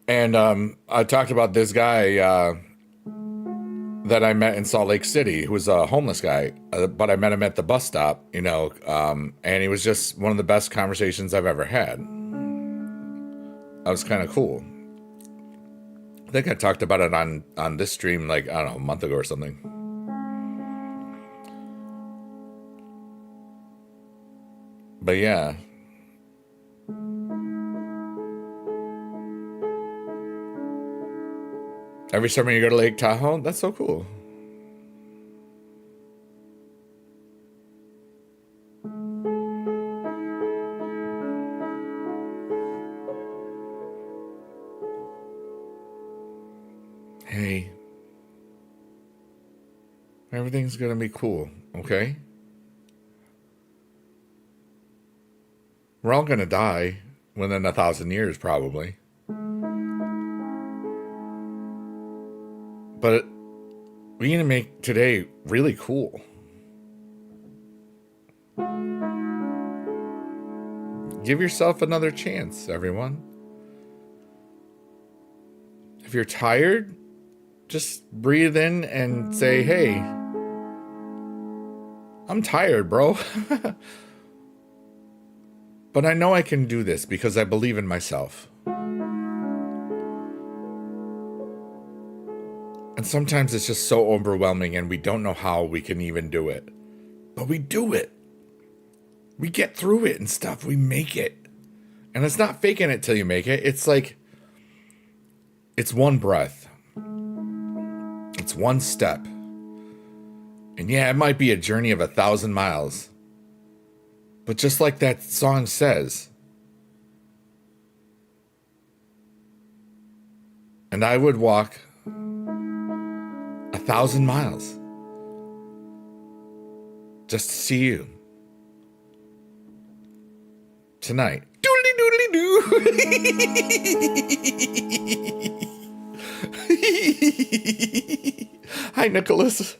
And I talked about this guy that I met in Salt Lake City, who was a homeless guy, but I met him at the bus stop, and he was just one of the best conversations I've ever had. That was kind of cool. I think I talked about it on this stream, like, I don't know, a month ago or something. But yeah. Every summer you go to Lake Tahoe? That's so cool. Hey. Everything's gonna be cool, okay? We're all gonna die within 1,000 years, probably. But we're gonna make today really cool. Give yourself another chance, everyone. If you're tired, just breathe in and say, hey, I'm tired, bro. But I know I can do this because I believe in myself. And sometimes it's just so overwhelming and we don't know how we can even do it. But we do it. We get through it and stuff. We make it. And it's not faking it till you make it. It's like, it's one breath. It's one step. And yeah, it might be a journey of 1,000 miles. But just like that song says, and I would walk 1,000 miles just to see you tonight. Doodly doodly doo. Hi, Nicholas.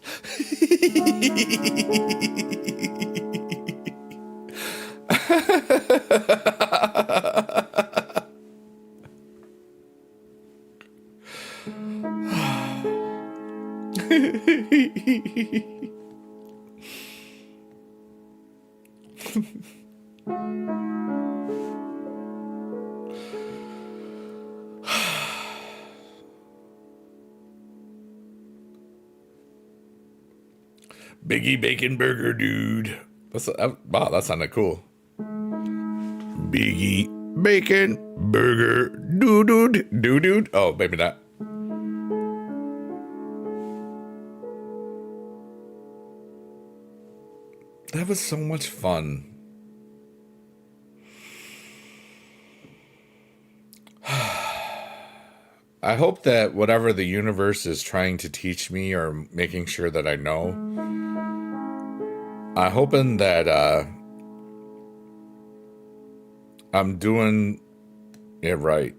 Biggie Bacon Burger, dude. Wow, that sounded cool. Biggie Bacon Burger, dude. Oh, maybe not. That was so much fun. I hope that whatever the universe is trying to teach me or making sure that I know, I'm hoping that I'm doing it right.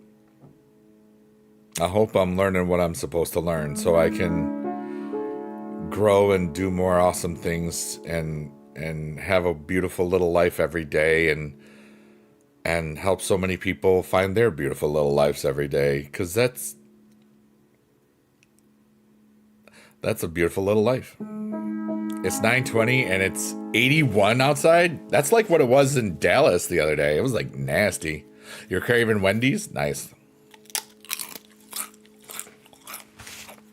I hope I'm learning what I'm supposed to learn so I can grow and do more awesome things and have a beautiful little life every day and help so many people find their beautiful little lives every day, because that's a beautiful little life. It's 9:20 and it's 81 outside. That's like what it was in Dallas the other day. It was like nasty. You're craving Wendy's? Nice.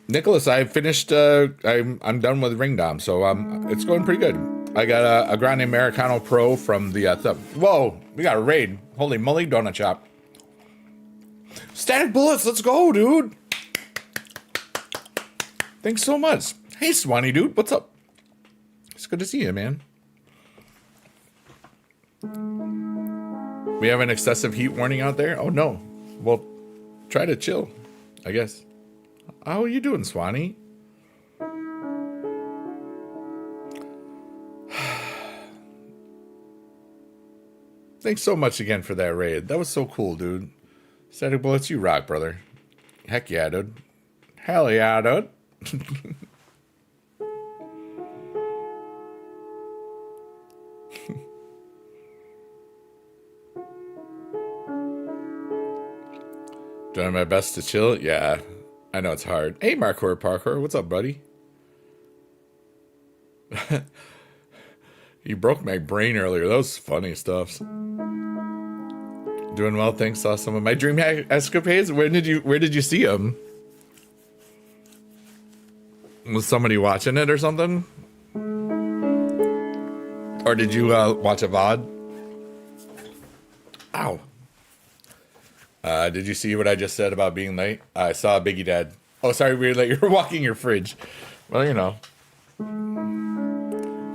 Nicholas, I finished, I'm done with Ring Dom, so it's going pretty good. I got a Grande Americano Pro from the, whoa, we got a raid. Holy moly, donut shop. Static Bullets, let's go, dude. Thanks so much. Hey, Swanee, dude, what's up? It's good to see you, man. We have an excessive heat warning out there? Oh, no. Well, try to chill, I guess. How are you doing, Swanee? Thanks so much again for that raid. That was so cool, dude. Static Bullets, you rock, brother. Heck yeah, dude. Hell yeah, dude. Doing my best to chill? Yeah, I know it's hard. Hey, Parkour, what's up, buddy? You broke my brain earlier. That was funny stuff. Doing well, thanks. Saw some of my dream escapades. Where did you see them? Was somebody watching it or something? Or did you watch a VOD? Ow. Did you see what I just said about being late? I saw Biggie Dad. Oh, sorry, we were late. You're walking your fridge. Well, you know.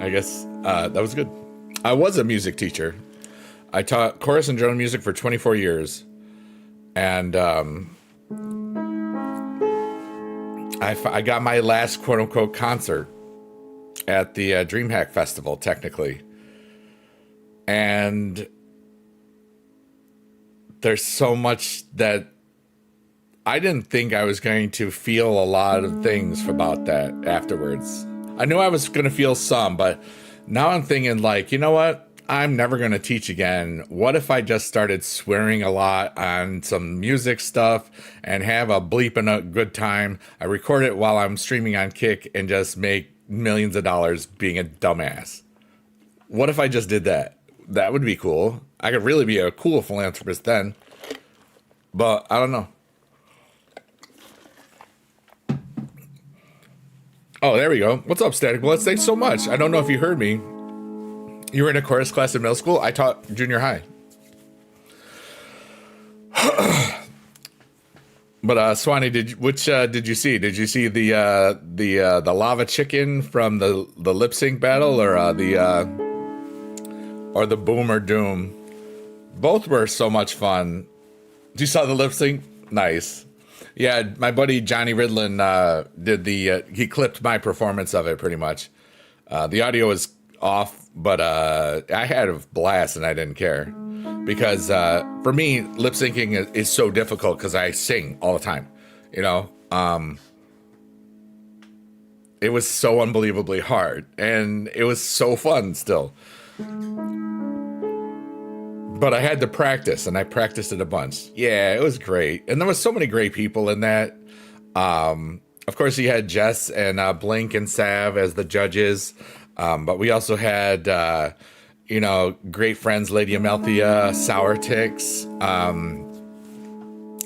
I guess that was good. I was a music teacher. I taught chorus and general music for 24 years. And I got my last quote-unquote concert at the DreamHack Festival, technically. And there's so much that I didn't think I was going to feel a lot of things about that afterwards. I knew I was going to feel some, but now I'm thinking like, you know what? I'm never going to teach again. What if I just started swearing a lot on some music stuff and have a bleeping a good time? I record it while I'm streaming on Kick and just make millions of dollars being a dumbass. What if I just did that? That would be cool. I could really be a cool philanthropist then. But I don't know. Oh, there we go. What's up, Static Bullets? Thanks so much. I don't know if you heard me. You were in a chorus class in middle school. I taught junior high. But Swanee, did you see? Did you see the lava chicken from the lip sync battle, or the boom or doom? Both were so much fun. You saw the lip sync? Nice. Yeah, my buddy Johnny Ridlin did he clipped my performance of it pretty much. The audio was off, but I had a blast and I didn't care. Because for me, lip syncing is so difficult because I sing all the time. You know, it was so unbelievably hard and it was so fun still. But I had to practice, and I practiced it a bunch. Yeah, it was great. And there was so many great people in that. Of course, you had Jess and Blink and Sav as the judges. But we also had, great friends, Lady Amelthea, Sour Ticks,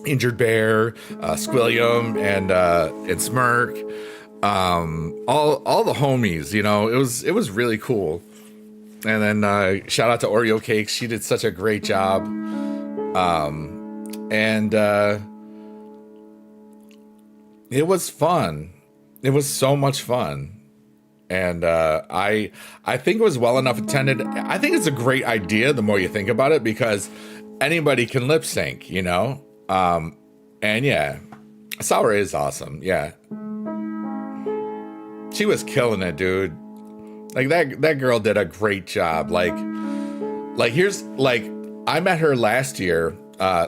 Injured Bear, Squilliam, and Smirk. All the homies, it was really cool. And then shout out to Oreo Cakes. She did such a great job. And it was fun. It was so much fun. And I think it was well enough attended. I think it's a great idea the more you think about it, because anybody can lip sync, and yeah, Sour is awesome. Yeah. She was killing it, dude. Like that girl did a great job. Like I met her last year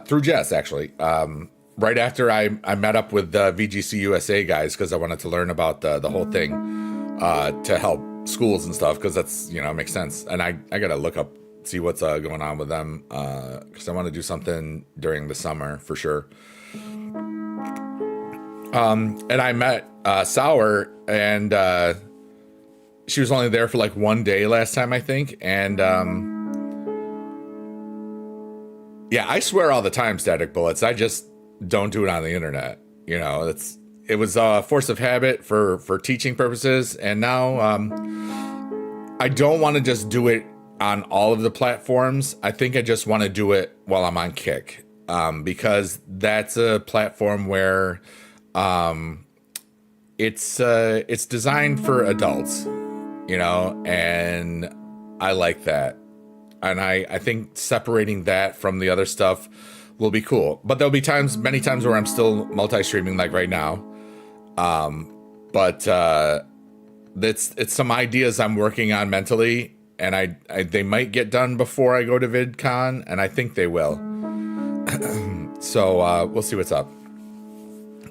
through Jess, actually. Right after I met up with the VGC USA guys, because I wanted to learn about the whole thing to help schools and stuff, because that's makes sense. And I gotta look up, see what's going on with them, because I want to do something during the summer for sure. And I met Sour, and she was only there for like one day last time, I think. And yeah, I swear all the time, Static Bullets. I just don't do it on the internet. It was a force of habit for teaching purposes. And now I don't want to just do it on all of the platforms. I think I just want to do it while I'm on Kick, because that's a platform where it's designed for adults. And I like that. And I think separating that from the other stuff will be cool. But there'll be many times where I'm still multi-streaming, like right now. But it's some ideas I'm working on mentally, and they might get done before I go to VidCon, and I think they will. So we'll see what's up.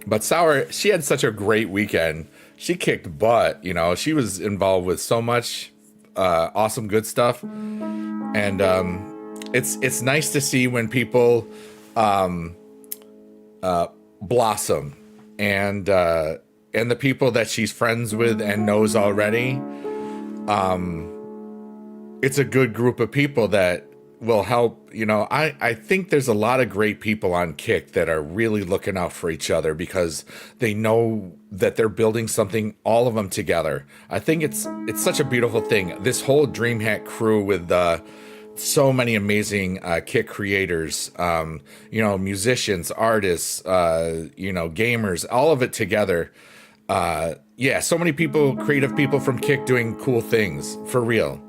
But Sour, she had such a great weekend. She kicked butt, she was involved with so much awesome, good stuff. And it's nice to see when people blossom, and the people that she's friends with and knows already. It's a good group of people that will help. I think there's a lot of great people on Kick that are really looking out for each other, because they know that they're building something, all of them together. I think it's such a beautiful thing. This whole DreamHack crew with so many amazing Kick creators, musicians, artists, gamers, all of it together. Yeah, so many people, creative people from Kick doing cool things for real.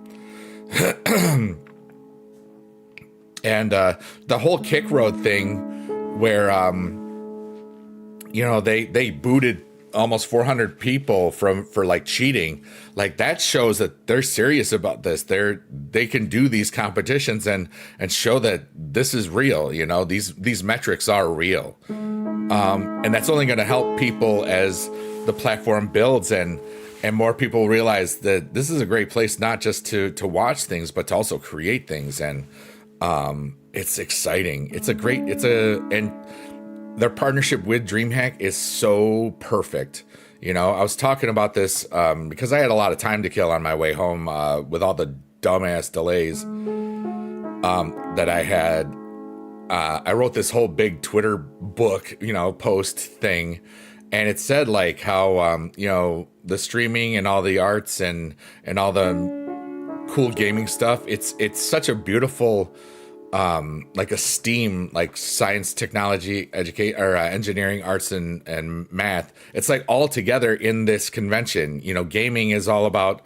And the whole Kick Road thing, where they booted almost 400 people for like cheating, like that shows that they're serious about this. They can do these competitions and show that this is real. These metrics are real, and that's only going to help people as the platform builds and more people realize that this is a great place, not just to watch things, but to also create things. And it's exciting. And their partnership with DreamHack is so perfect. I was talking about this because I had a lot of time to kill on my way home with all the dumbass delays that I had. I wrote this whole big Twitter book, post thing, and it said like how the streaming and all the arts and all the cool gaming stuff. It's such a beautiful like a STEAM, like science, technology, educate or engineering, arts, and math. It's like all together in this convention. You know, gaming is all about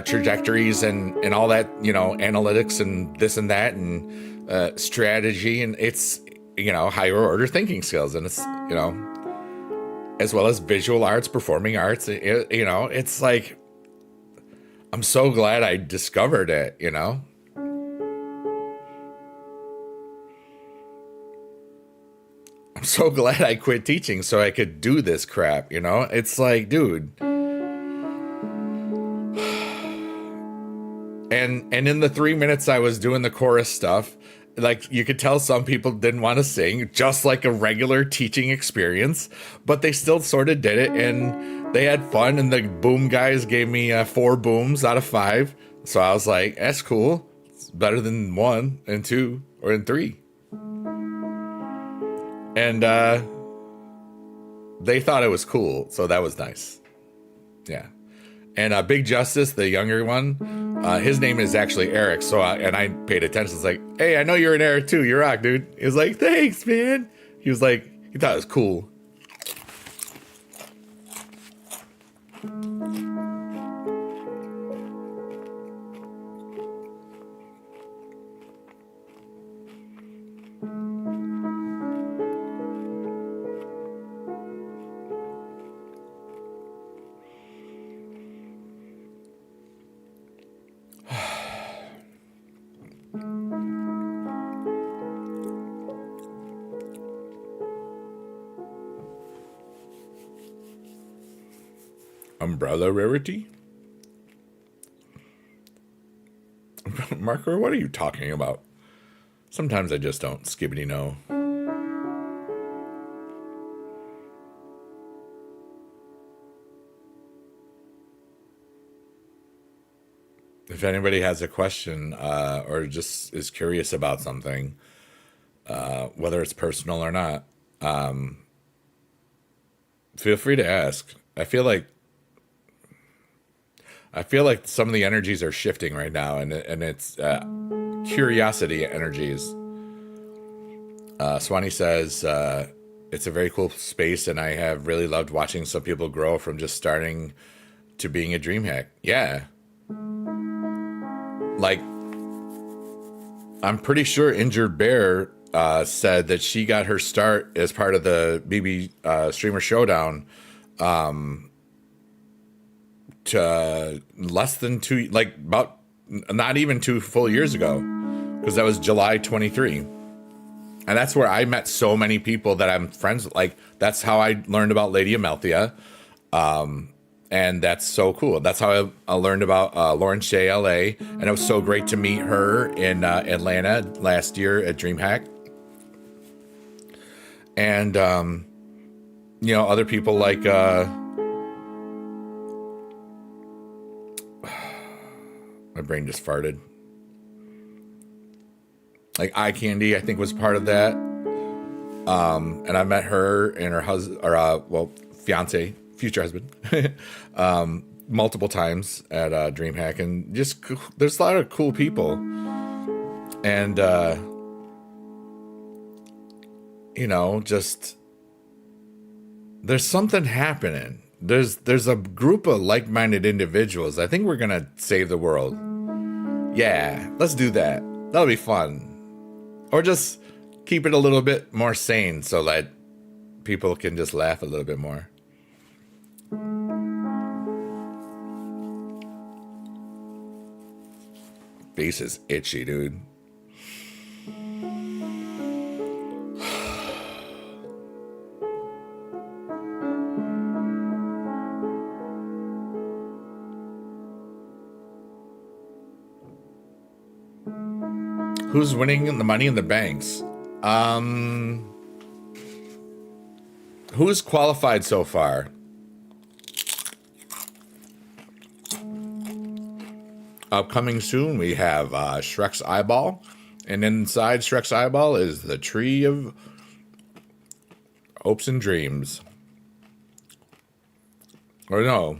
trajectories and all that. You know, analytics and this and that and strategy, and it's higher order thinking skills, and it's as well as visual arts, performing arts. It's like I'm so glad I discovered it. I'm so glad I quit teaching so I could do this crap, It's like, dude. And in the 3 minutes I was doing the chorus stuff, like you could tell some people didn't want to sing, just like a regular teaching experience, but they still sort of did it and they had fun. And the boom guys gave me 4 booms out of 5. So I was like, that's cool. It's better than 1 and 2 or in 3. And they thought it was cool, so that was nice. Yeah. And Big Justice, the younger one, his name is actually Eric. So I paid attention. It's like, hey, I know you're an Eric too. You rock, dude. He was like, thanks, man. He was like, he thought it was cool. Umbrella rarity? Marker, what are you talking about? Sometimes I just don't skibbity know. If anybody has a question or just is curious about something, whether it's personal or not, feel free to ask. I feel like some of the energies are shifting right now, and it's curiosity energies. Swanee says it's a very cool space, and I have really loved watching some people grow from just starting to being a dream hack. Yeah, like I'm pretty sure Injured Bear said that she got her start as part of the BB Streamer Showdown. To less than 2, like about not even 2 full years ago, because that was July 23. And that's where I met so many people that I'm friends with. Like, that's how I learned about Lady Amalthea. And that's so cool. That's how I learned about Lauren Shea LA. And it was so great to meet her in Atlanta last year at DreamHack. And, other people like... my brain just farted. Like Eye Candy, I think was part of that. And I met her and her husband, or fiance, future husband, multiple times at DreamHack, and just there's a lot of cool people, and just there's something happening. There's a group of like-minded individuals. I think we're gonna save the world. Yeah, let's do that. That'll be fun. Or just keep it a little bit more sane so that people can just laugh a little bit more. Face is itchy, dude. Who's winning the Money in the Banks? Who's qualified so far? Upcoming soon, we have Shrek's Eyeball. And inside Shrek's Eyeball is the Tree of Hopes and Dreams. Or no.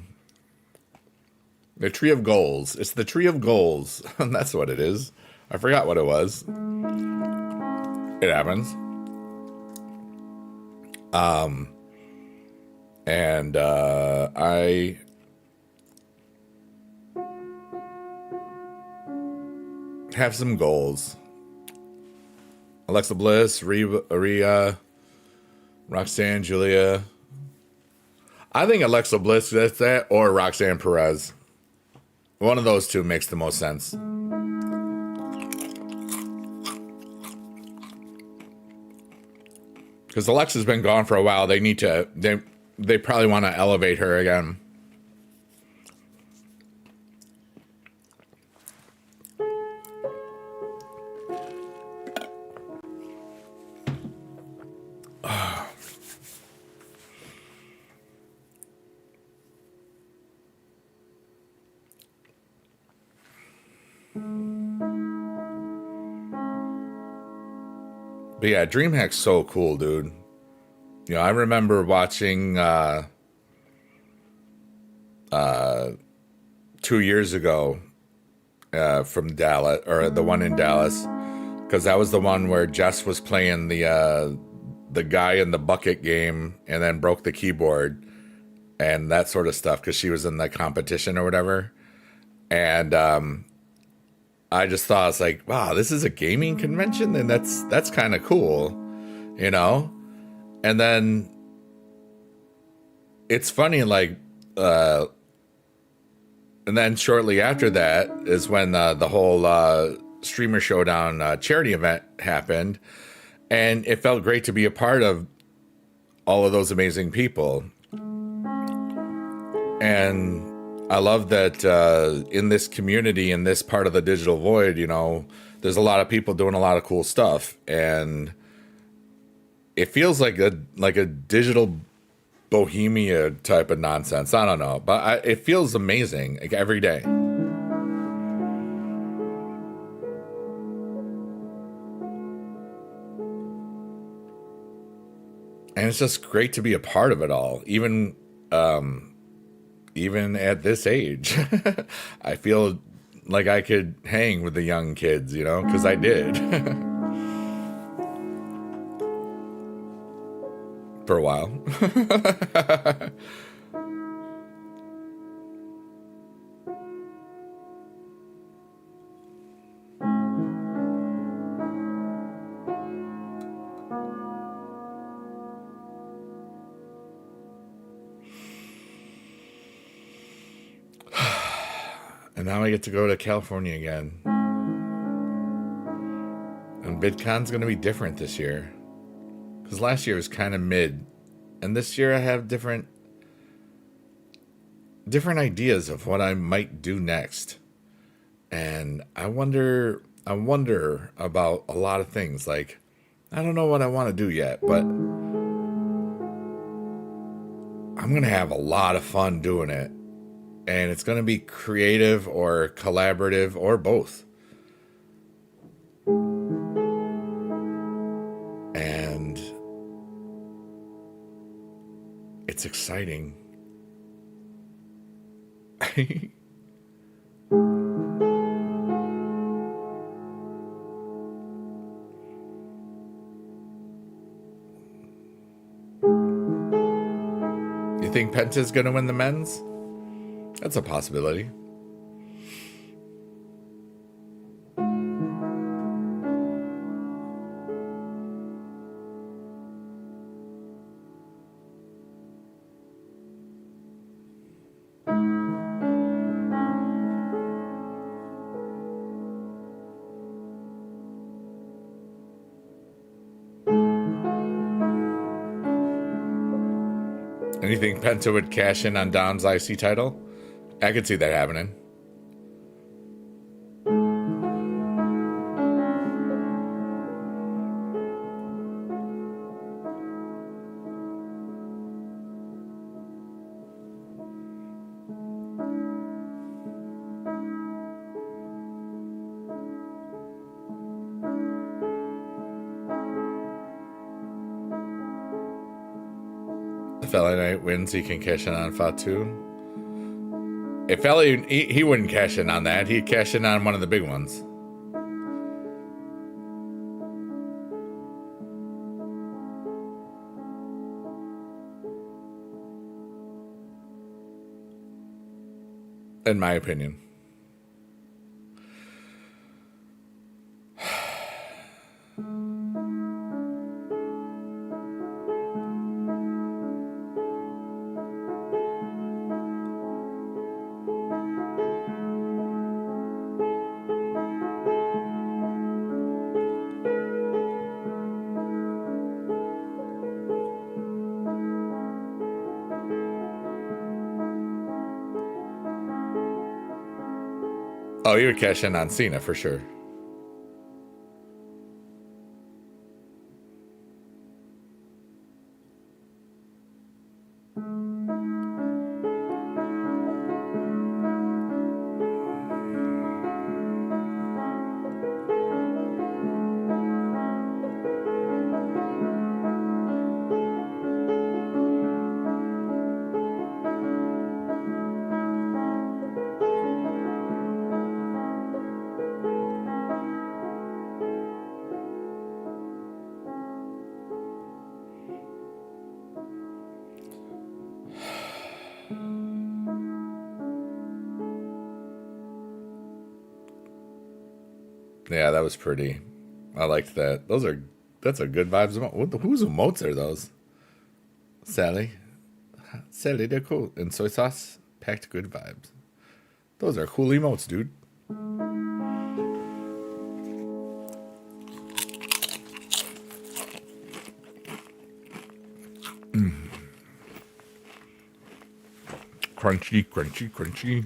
The Tree of Goals. It's the Tree of Goals. That's what it is. I forgot what it was. It happens. And I have some goals. Alexa Bliss, Rhea, Roxanne, Julia. I think Alexa Bliss gets that, or Roxanne Perez. One of those two makes the most sense. Because Alexa's been gone for a while. They need to. They probably want to elevate her again. But yeah, DreamHack's so cool, dude. You know, I remember watching 2 years ago from Dallas, or the one in Dallas, because that was the one where Jess was playing the guy in the bucket game and then broke the keyboard and that sort of stuff because she was in the competition or whatever. And I just thought, it's like, wow, this is a gaming convention, and that's kind of cool, you know. And then it's funny, like, and then shortly after that is when the whole Streamer Showdown charity event happened, and it felt great to be a part of all of those amazing people. And I love that in this community, in this part of the digital void, you know, there's a lot of people doing a lot of cool stuff, and it feels like a digital bohemia type of nonsense. I don't know, but it feels amazing, like, every day. And it's just great to be a part of it all, even at this age. I feel like I could hang with the young kids, you know, because I did. For a while. And now I get to go to California again. And VidCon's going to be different this year. Because last year was kind of mid. And this year I have different ideas of what I might do next. And I wonder about a lot of things. Like, I don't know what I want to do yet, but I'm going to have a lot of fun doing it. And it's going to be creative or collaborative or both. And it's exciting. You think Penta's going to win the men's? That's a possibility. And you think Penta would cash in on Dom's IC title? I could see that happening. If LA Knight wins, he can cash in on Fatu. If LA, he wouldn't cash in on that. He'd cash in on one of the big ones. in my opinion. Oh, you would cash in on Cena for sure. Yeah, that was pretty. I liked that. That's a good vibes. Whose emotes are those? Sally. Sally, they're cool. And soy sauce, packed good vibes. Those are cool emotes, dude. Crunchy, crunchy, crunchy.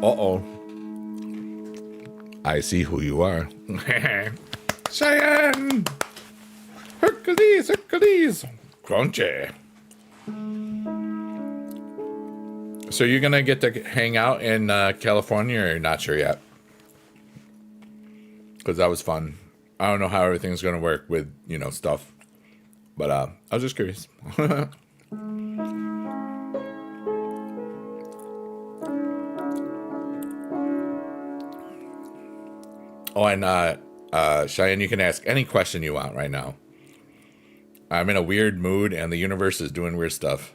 Uh-oh. I see who you are. Cheyenne! Hercules, Hercules! Crunchy. So you're going to get to hang out in California, or you're not sure yet? Because that was fun. I don't know how everything's going to work with, stuff. But I was just curious. Oh, and Cheyenne, you can ask any question you want right now. I'm in a weird mood, and the universe is doing weird stuff.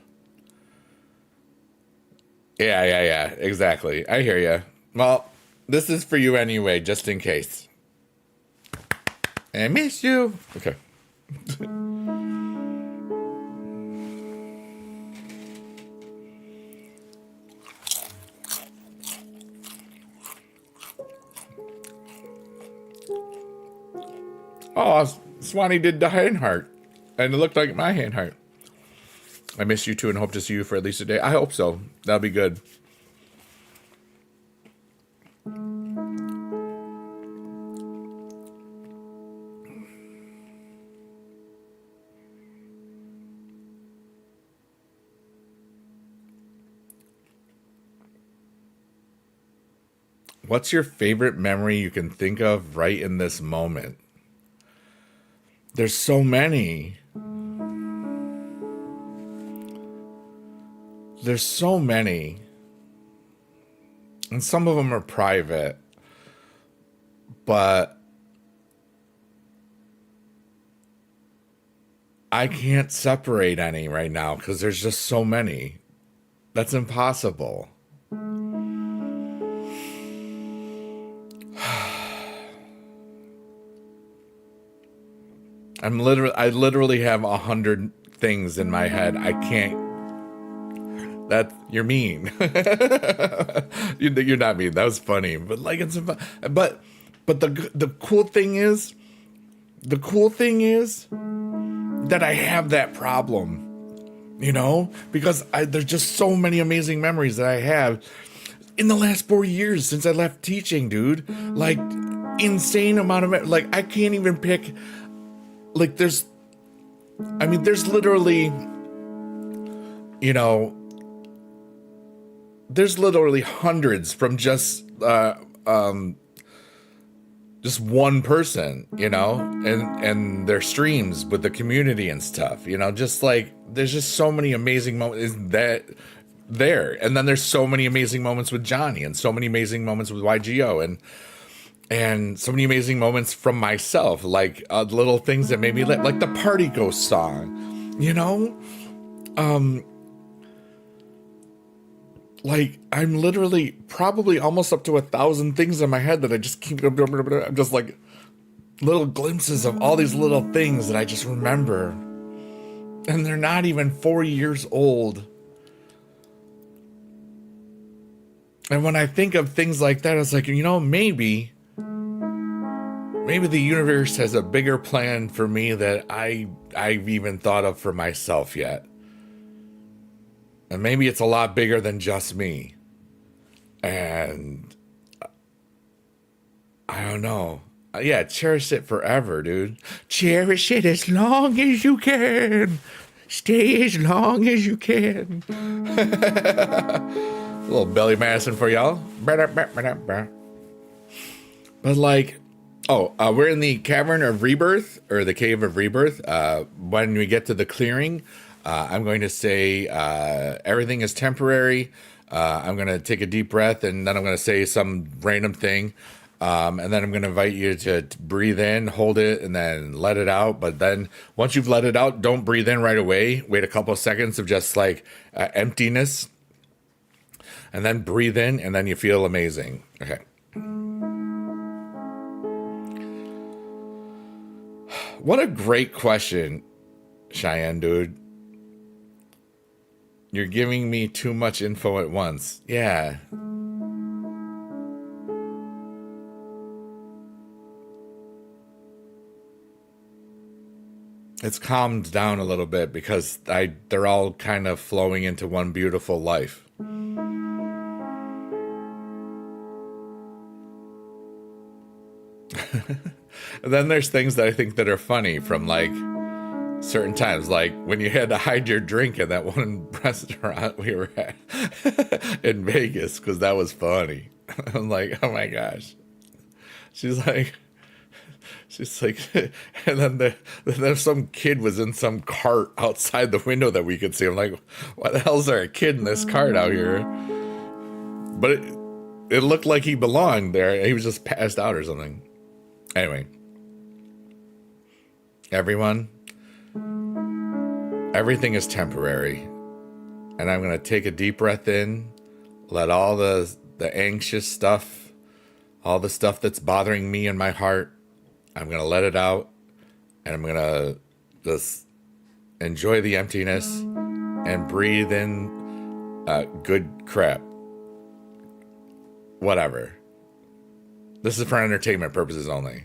Yeah, exactly. I hear you. Well, this is for you anyway, just in case. I miss you. Okay. Oh, Swanee did the hand heart, and it looked like my hand heart. I miss you too, and hope to see you for at least a day. I hope so. That'll be good. What's your favorite memory you can think of right in this moment? There's so many. There's so many. And some of them are private. But I can't separate any right now because there's just so many. That's impossible. I literally have 100 things in my head. I can't. You're mean. You're not mean. That was funny, but but the cool thing is that I have that problem, because there's just so many amazing memories that I have in the last 4 years since I left teaching, dude. Like, insane amount of I can't even pick. Like, there's literally, there's literally hundreds from just one person, and their streams with the community and stuff, just like, there's just so many amazing moments there. And then there's so many amazing moments with Johnny, and so many amazing moments with YGO, and so many amazing moments from myself, like little things that made me like the Party Ghost song, like I'm literally probably almost up to 1,000 things in my head that I just keep. I'm just like little glimpses of all these little things that I just remember, and they're not even 4 years old. And when I think of things like that, it's like, maybe the universe has a bigger plan for me that I've even thought of for myself yet. And maybe it's a lot bigger than just me. And I don't know. Yeah, cherish it forever, dude. Cherish it as long as you can. Stay as long as you can. A little belly Madison for y'all. But like, we're in the Cavern of Rebirth, or the Cave of Rebirth. When we get to the clearing, I'm going to say everything is temporary. I'm going to take a deep breath, and then I'm going to say some random thing. And then I'm going to invite you to breathe in, hold it, and then let it out. But then once you've let it out, don't breathe in right away. Wait a couple of seconds of just like emptiness. And then breathe in, and then you feel amazing. Okay. What a great question, Cheyenne, dude. You're giving me too much info at once. Yeah. It's calmed down a little bit because they're all kind of flowing into one beautiful life. And then there's things that I think that are funny from like certain times, like when you had to hide your drink in that one restaurant we were at in Vegas, because that was funny. I'm like, oh my gosh. She's like, and then some kid was in some cart outside the window that we could see. I'm like, why the hell is there a kid in this cart out here? But it looked like he belonged there. He was just passed out or something. Anyway, everyone, everything is temporary. And I'm going to take a deep breath in, let all the anxious stuff, all the stuff that's bothering me in my heart, I'm going to let it out, and I'm going to just enjoy the emptiness and breathe in good crap. Whatever. This is for entertainment purposes only.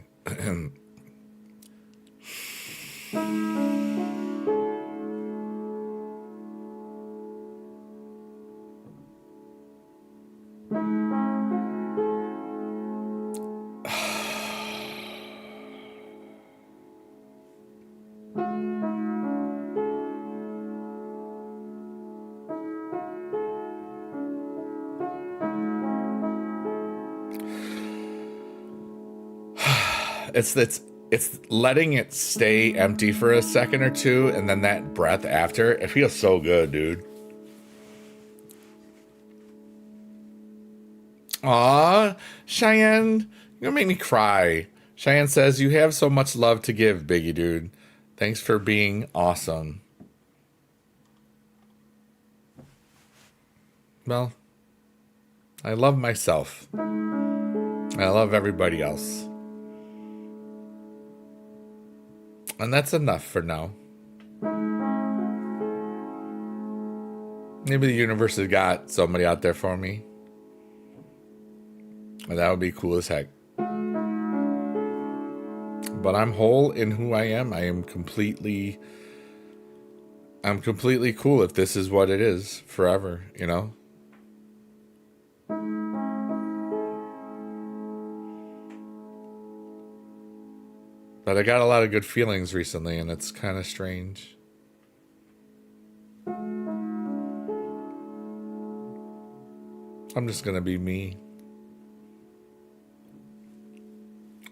It's letting it stay empty for a second or two, and then that breath after, it feels so good, dude. Aw, Cheyenne, you're gonna make me cry. Cheyenne says, you have so much love to give, Biggie dude. Thanks for being awesome. Well, I love myself. I love everybody else. And that's enough for now. Maybe the universe has got somebody out there for me. And that would be cool as heck. But I'm whole in who I am. I'm completely cool if this is what it is forever, you know? But I got a lot of good feelings recently, and it's kind of strange. I'm just going to be me.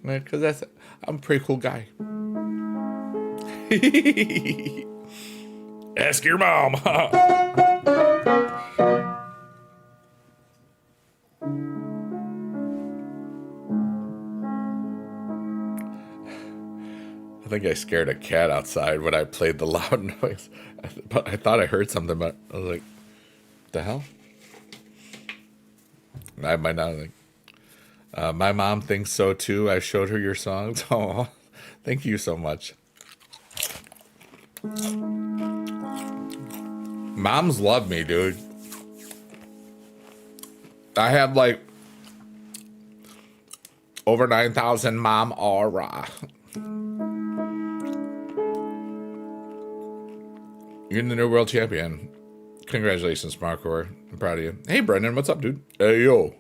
Because I'm a pretty cool guy. Ask your mom. I think I scared a cat outside when I played the loud noise. But I thought I heard something, but I was like, what the hell? I might not think. My mom thinks so too. I showed her your songs. Oh, thank you so much. Moms love me, dude. I have like over 9,000 mom aura. You're the new world champion. Congratulations, Markor. I'm proud of you. Hey, Brendan, what's up, dude? Hey, yo.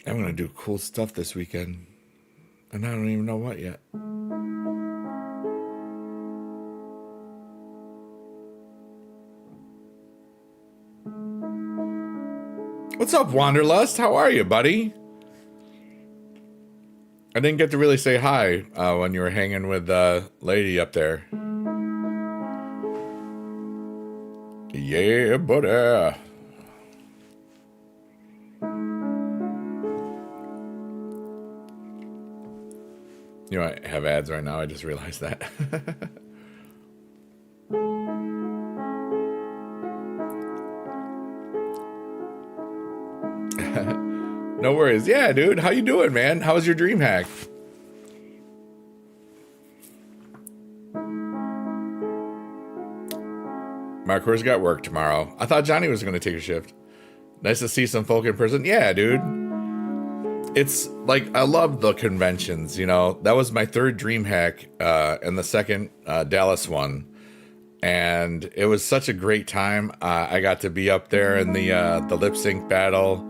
I'm going to do cool stuff this weekend. And I don't even know what yet. What's up, Wanderlust? How are you, buddy? I didn't get to really say hi when you were hanging with Lady up there. Yeah, buddy. You might have ads right now. I just realized that. No worries. Yeah, dude. How you doing, man? How was your dream hack? Marco's got work tomorrow. I thought Johnny was going to take a shift. Nice to see some folk in person. Yeah, dude. It's like, I love the conventions, you know. That was my third dream hack and the second Dallas one. And it was such a great time. I got to be up there in the lip sync battle.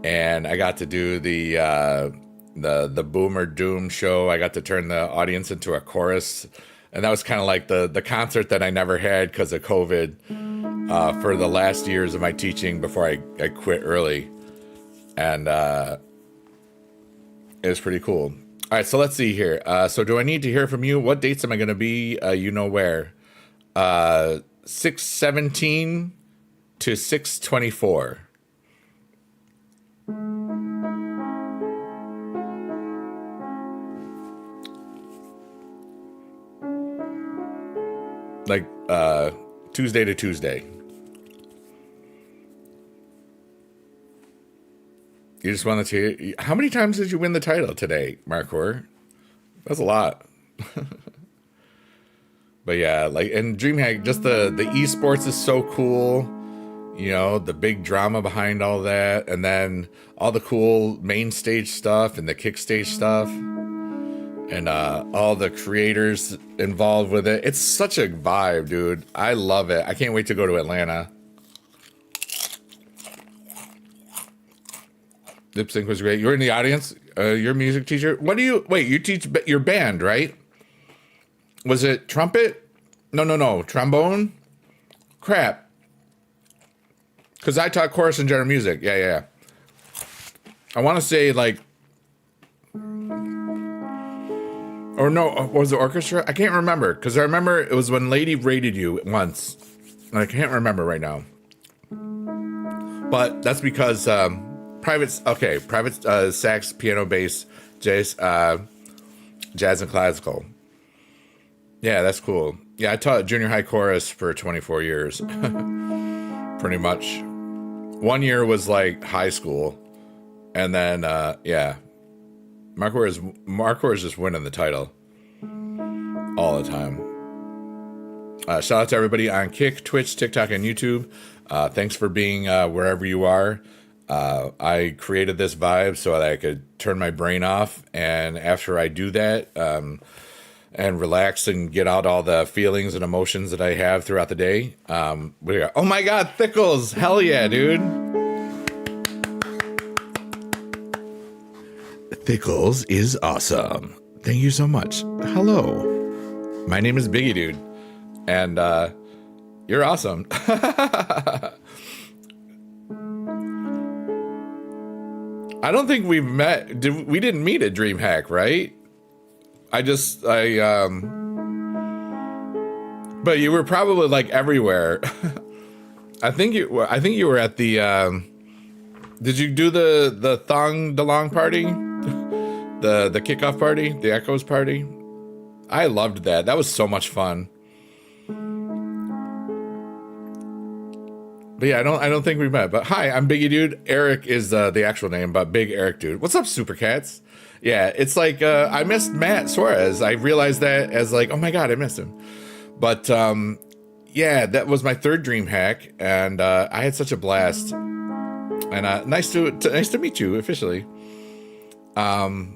And I got to do the Boomer Doom show. I got to turn the audience into a chorus. And that was kind of like the concert that I never had because of COVID for the last years of my teaching before I quit early. And it was pretty cool. All right, so let's see here. So do I need to hear from you? What dates am I going to be? You know where? 6/17 to 6/24. Like Tuesday to Tuesday. You just wanted to. How many times did you win the title today, Markor? That's a lot. But yeah, like, and DreamHack, just the esports is so cool. You know, the big drama behind all that, and then all the cool main stage stuff and the kick stage stuff. And all the creators involved with it. It's such a vibe, dude. I love it. I can't wait to go to Atlanta. Lip sync was great. You're in the audience. You're a music teacher. What do you... Wait, you teach your band, right? Was it trumpet? No. Trombone? Crap. Because I taught chorus and general music. Yeah. I want to say, like... Or no, what was the orchestra? I can't remember, because I remember it was when Lady rated you once. I can't remember right now. But that's because private sax, piano, bass, jazz and classical. Yeah, that's cool. Yeah, I taught junior high chorus for 24 years. Pretty much. 1 year was like high school. And then, yeah. Markor is just winning the title all the time. Shout out to everybody on Kick, Twitch, TikTok, and YouTube. Thanks for being wherever you are. I created this vibe so that I could turn my brain off, and after I do that and relax and get out all the feelings and emotions that I have throughout the day, we got, oh my God, Thickles! Hell yeah, dude! Thickles is awesome. Thank you so much. Hello. My name is Biggie Dude. And you're awesome. I don't think we've met. We didn't meet at DreamHack, right? But you were probably like everywhere. I think you were at the. Did you do the Thong Dalong party, the kickoff party, the Echoes party? I loved that. That was so much fun. But yeah, I don't think we met. But hi, I'm Biggie Dude. Eric is the actual name, but Big Eric Dude. What's up, Super Cats? Yeah, it's like I missed Matt Suarez. I realized that as like, oh my god, I missed him. But yeah, that was my third dream hack, and I had such a blast. And nice to meet you officially. But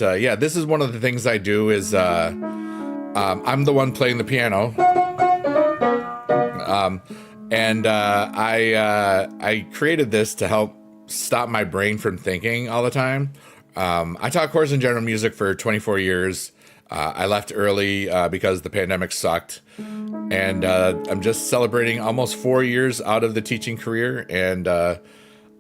yeah, this is one of the things I do is I'm the one playing the piano. And I created this to help stop my brain from thinking all the time. I taught course in general music for 24 years. I left early because the pandemic sucked. And I'm just celebrating almost 4 years out of the teaching career, and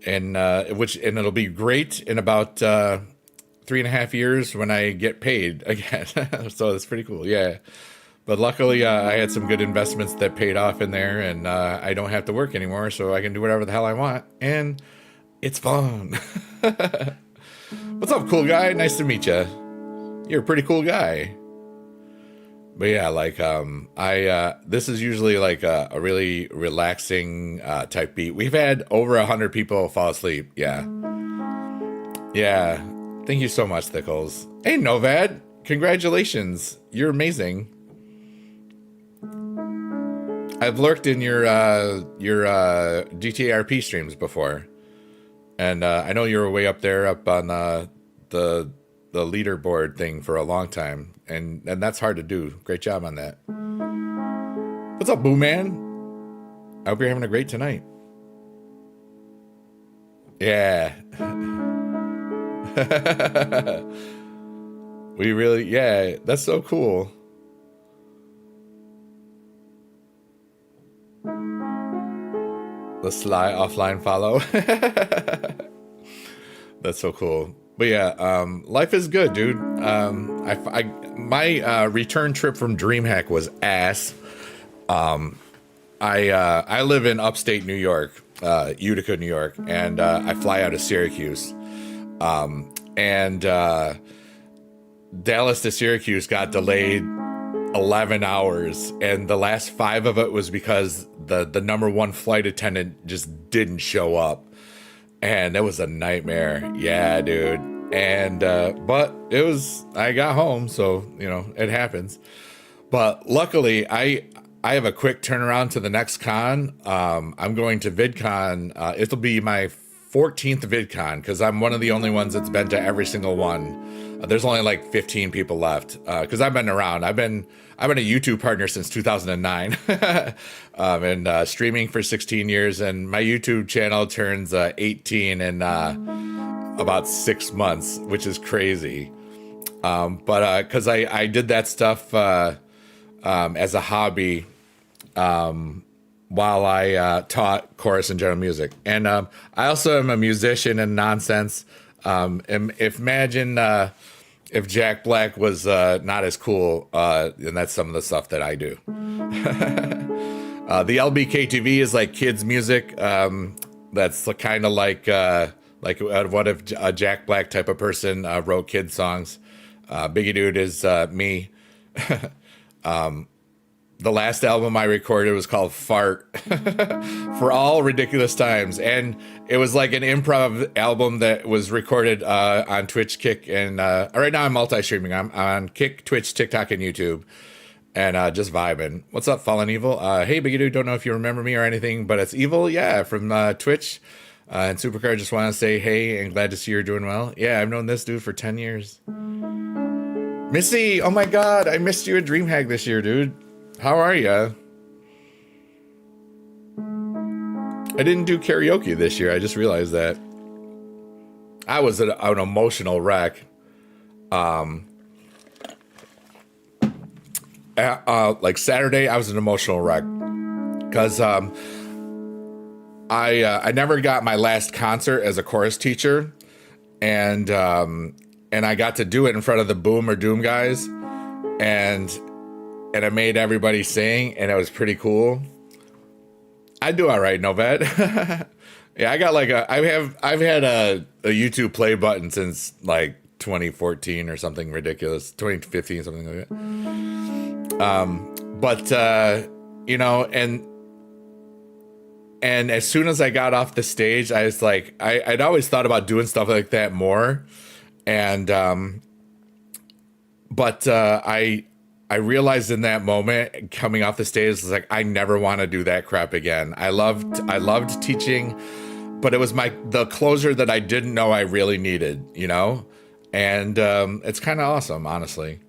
it'll be great in about 3.5 years when I get paid again. So that's pretty cool. Yeah. But luckily, I had some good investments that paid off in there, and I don't have to work anymore, so I can do whatever the hell I want, and it's fun. What's up, cool guy? Nice to meet you. You're a pretty cool guy. But yeah, like this is usually like a really relaxing type beat. We've had over 100 people fall asleep. Yeah. Thank you so much, Thickles. Hey, Novad, congratulations. You're amazing. I've lurked in your GTRP streams before, and I know you were way up there, up on the leaderboard thing for a long time, and that's hard to do. Great job on that. What's up, Boo Man? I hope you're having a great tonight. Yeah. Yeah, that's so cool. The sly offline follow. That's so cool. But yeah, life is good, dude. My return trip from DreamHack was ass. I live in upstate New York, Utica, New York, and I fly out of Syracuse. And Dallas to Syracuse got delayed 11 hours, and the last 5 of it was because the number one flight attendant just didn't show up, and it was a nightmare. Yeah, dude. And but I got home, so you know it happens. But luckily I have a quick turnaround to the next con. I'm going to VidCon. It'll be my 14th VidCon, because I'm one of the only ones that's been to every single one. There's only like 15 people left, because I've been around. I've been a YouTube partner since 2009, and streaming for 16 years. And my YouTube channel turns 18 in about 6 months, which is crazy. But because I did that stuff as a hobby. While I taught chorus and general music. And I also am a musician and nonsense. Imagine if Jack Black was not as cool, and that's some of the stuff that I do. The LBKTV is like kids music. That's kind of like what if a Jack Black type of person wrote kids songs. Biggie Dude is me. The last album I recorded was called Fart for all ridiculous times. And it was like an improv album that was recorded on Twitch, Kick, and right now I'm multi-streaming. I'm on Kick, Twitch, TikTok, and YouTube, and just vibing. What's up, Fallen Evil? Hey, Biggie Dude, don't know if you remember me or anything, but it's Evil, yeah, from Twitch. And Supercar, just want to say hey and glad to see you're doing well. Yeah, I've known this dude for 10 years. Missy, oh my god, I missed you at DreamHack this year, dude. How are ya? I didn't do karaoke this year. I just realized that. I was an emotional wreck. Like Saturday, I was an emotional wreck because I never got my last concert as a chorus teacher, and I got to do it in front of the Boom or Doom guys, and and I made everybody sing, and it was pretty cool. I do all right, no bad. Yeah, I got like I've had a YouTube play button since like 2014 or something ridiculous, 2015, something like that. But you know, and as soon as I got off the stage, I was like, I'd always thought about doing stuff like that more, and but I realized in that moment coming off the stage, it's like I never want to do that crap again. I loved teaching, but it was the closer that I didn't know I really needed, you know, and it's kind of awesome, honestly.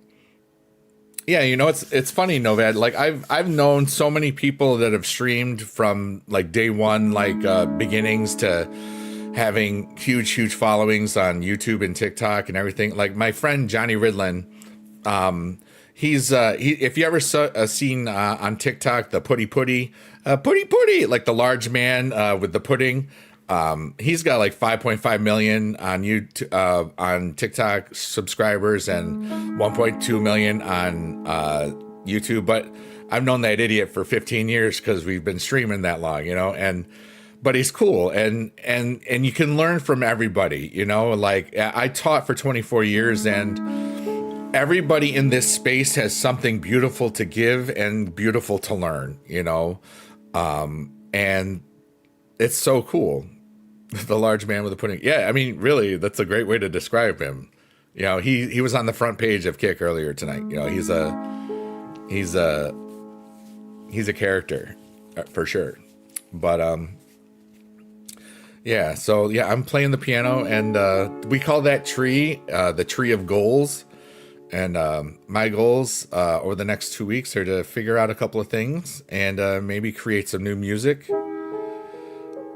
Yeah, you know, it's funny, Novad. Like I've known so many people that have streamed from like day one, like beginnings to having huge followings on YouTube and TikTok and everything. Like my friend Johnny Ridlin, if you ever seen on TikTok the putty, like the large man with the pudding. He's got like 5.5 million on YouTube, on TikTok subscribers and 1.2 million on YouTube. But I've known that idiot for 15 years because we've been streaming that long, you know. But he's cool, and you can learn from everybody, you know. Like I taught for 24 years, and everybody in this space has something beautiful to give and beautiful to learn, you know. And it's so cool. The large man with the pudding. Yeah, I mean, really, that's a great way to describe him. You know, he was on the front page of Kick earlier tonight. You know, he's a character for sure. But yeah. So yeah, I'm playing the piano, and we call that tree the tree of goals. And my goals over the next 2 weeks are to figure out a couple of things and maybe create some new music.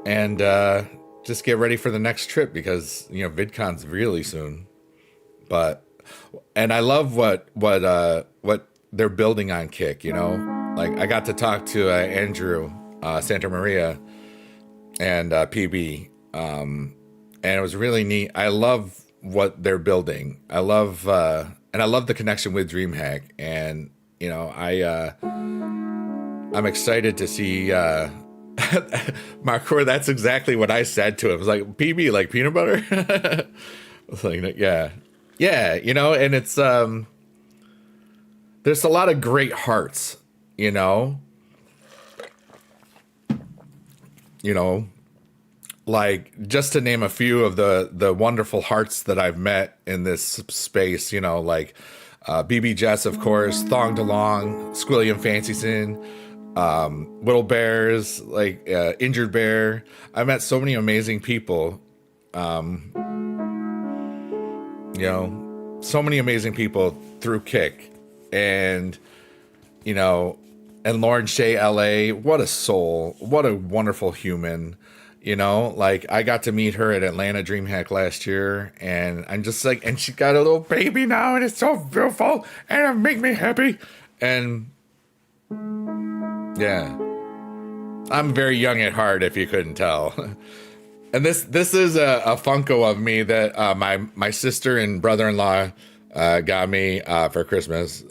And just get ready for the next trip because, you know, VidCon's really soon. And I love what they're building on Kick, you know? Like I got to talk to Andrew Santa Maria and PB, and it was really neat. I love what they're building. I love the connection with DreamHack, and you know, I'm excited to see Marcor. That's exactly what I said to him. It was like, PB, like peanut butter. I was like, yeah, you know, and it's there's a lot of great hearts, you know, like just to name a few of the wonderful hearts that I've met in this space, you know, like BB Jess, of course, Thong DeLong, Squilliam Fancy Sin, Little Bears, like Injured Bear. I met so many amazing people, you know, so many amazing people through Kick, and you know, and Lauren Shea LA, what a soul, what a wonderful human. You know, like I got to meet her at Atlanta DreamHack last year, and I'm just like, and she got a little baby now, and it's so beautiful, and it makes me happy. And yeah, I'm very young at heart, if you couldn't tell. And this is a Funko of me that my sister and brother-in-law got me for Christmas.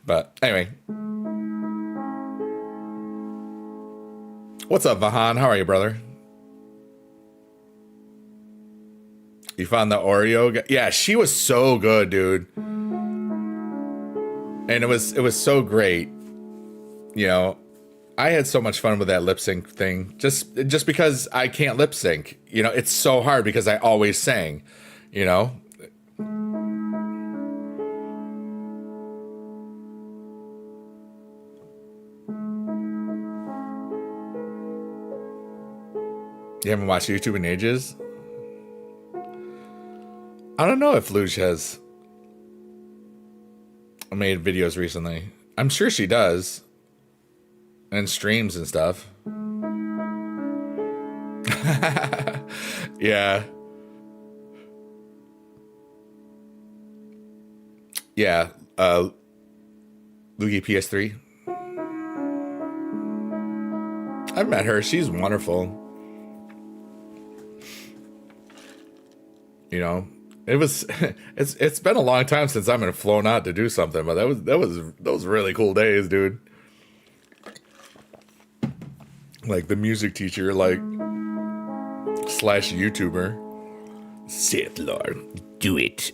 But anyway. What's up, Vahan? How are you, brother? You found the Oreo? Yeah, she was so good, dude. And it was so great. You know, I had so much fun with that lip sync thing. Just because I can't lip sync. You know, it's so hard because I always sang, you know? You haven't watched YouTube in ages? I don't know if Luge has made videos recently. I'm sure she does. And streams and stuff. Yeah. Yeah. Lugie PS3. I've met her. She's wonderful. You know, It was it's been a long time since I've been flown out to do something, but those really cool days, dude. Like the music teacher, like slash YouTuber, Sith Lord, do it.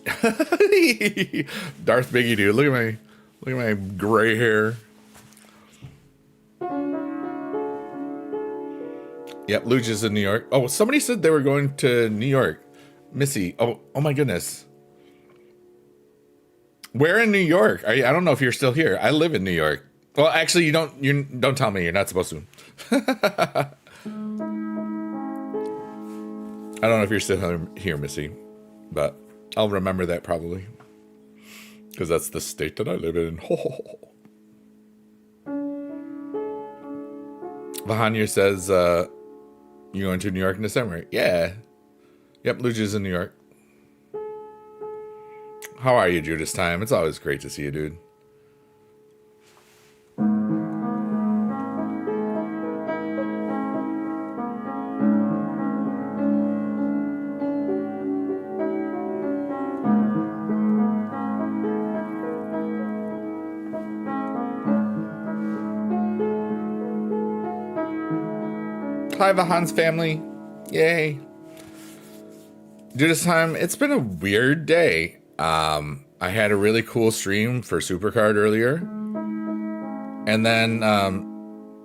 Darth Biggie, dude. Look at my gray hair. Yep, Luge's in New York. Oh, somebody said they were going to New York. Missy. Oh my goodness. Where in New York? I don't know if you're still here. I live in New York. Well, actually, you don't tell me. You're not supposed to. I don't know if you're still here, Missy, but I'll remember that probably because that's the state that I live in. Vahanya says, "You going to New York in December?" Yeah. Yep, Luge's in New York. How are you, Judas Time? It's always great to see you, dude. Hi, Vahan's family. Yay. Judas Time, it's been a weird day. I had a really cool stream for Supercard earlier. And then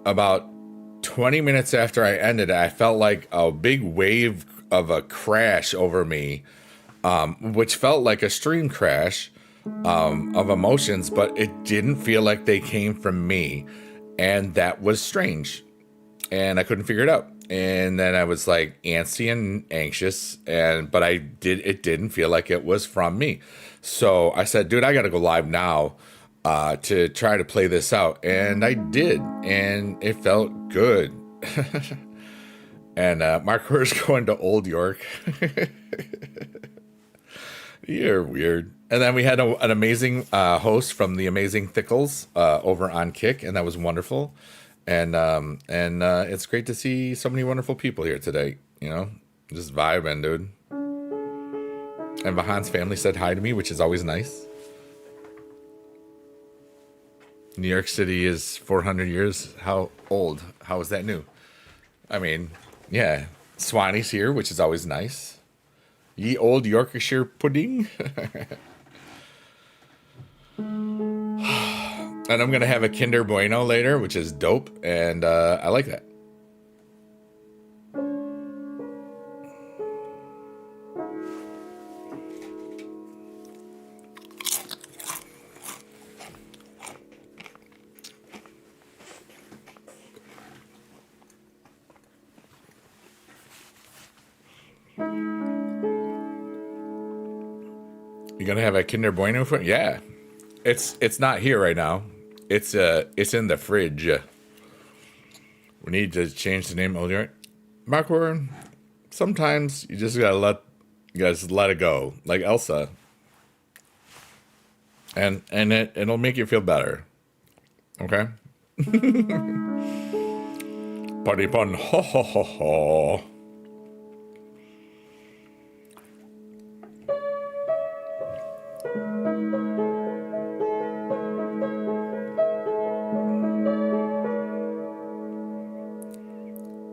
about 20 minutes after I ended, I felt like a big wave of a crash over me, which felt like a stream crash of emotions, but it didn't feel like they came from me. And that was strange. And I couldn't figure it out. And then I was like antsy and anxious, but it didn't feel like it was from me. So I said, dude, I got to go live now to try to play this out. And I did. And it felt good. And Mark was going to Old York. You're weird. And then we had an amazing host from the Amazing Thickles over on Kick. And that was wonderful. And it's great to see so many wonderful people here today, you know, just vibing, dude. And Vahan's family said hi to me, which is always nice. New York City is 400 years. How old? How is that new? I mean, yeah, Swanee's here, which is always nice. Ye old Yorkshire pudding. And I'm going to have a Kinder Bueno later, which is dope. And I like that. You going to have a Kinder Bueno for? Yeah. It's not here right now. It's in the fridge. We need to change the name of the Markward. Sometimes you just gotta let it go, like Elsa, and it'll make you feel better. Okay. Party pun, ho ho ho ho.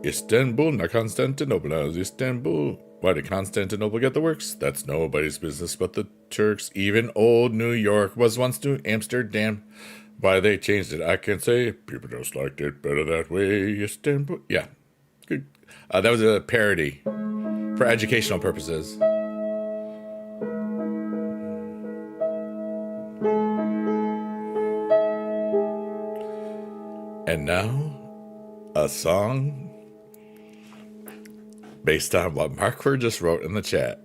Istanbul, not Constantinople. Now Istanbul. Why did Constantinople get the works? That's nobody's business but the Turks. Even old New York was once New Amsterdam. Why they changed it, I can't say. People just liked it better that way. Istanbul. Yeah. Good. That was a parody for educational purposes. And now, a song based on what Markward just wrote in the chat.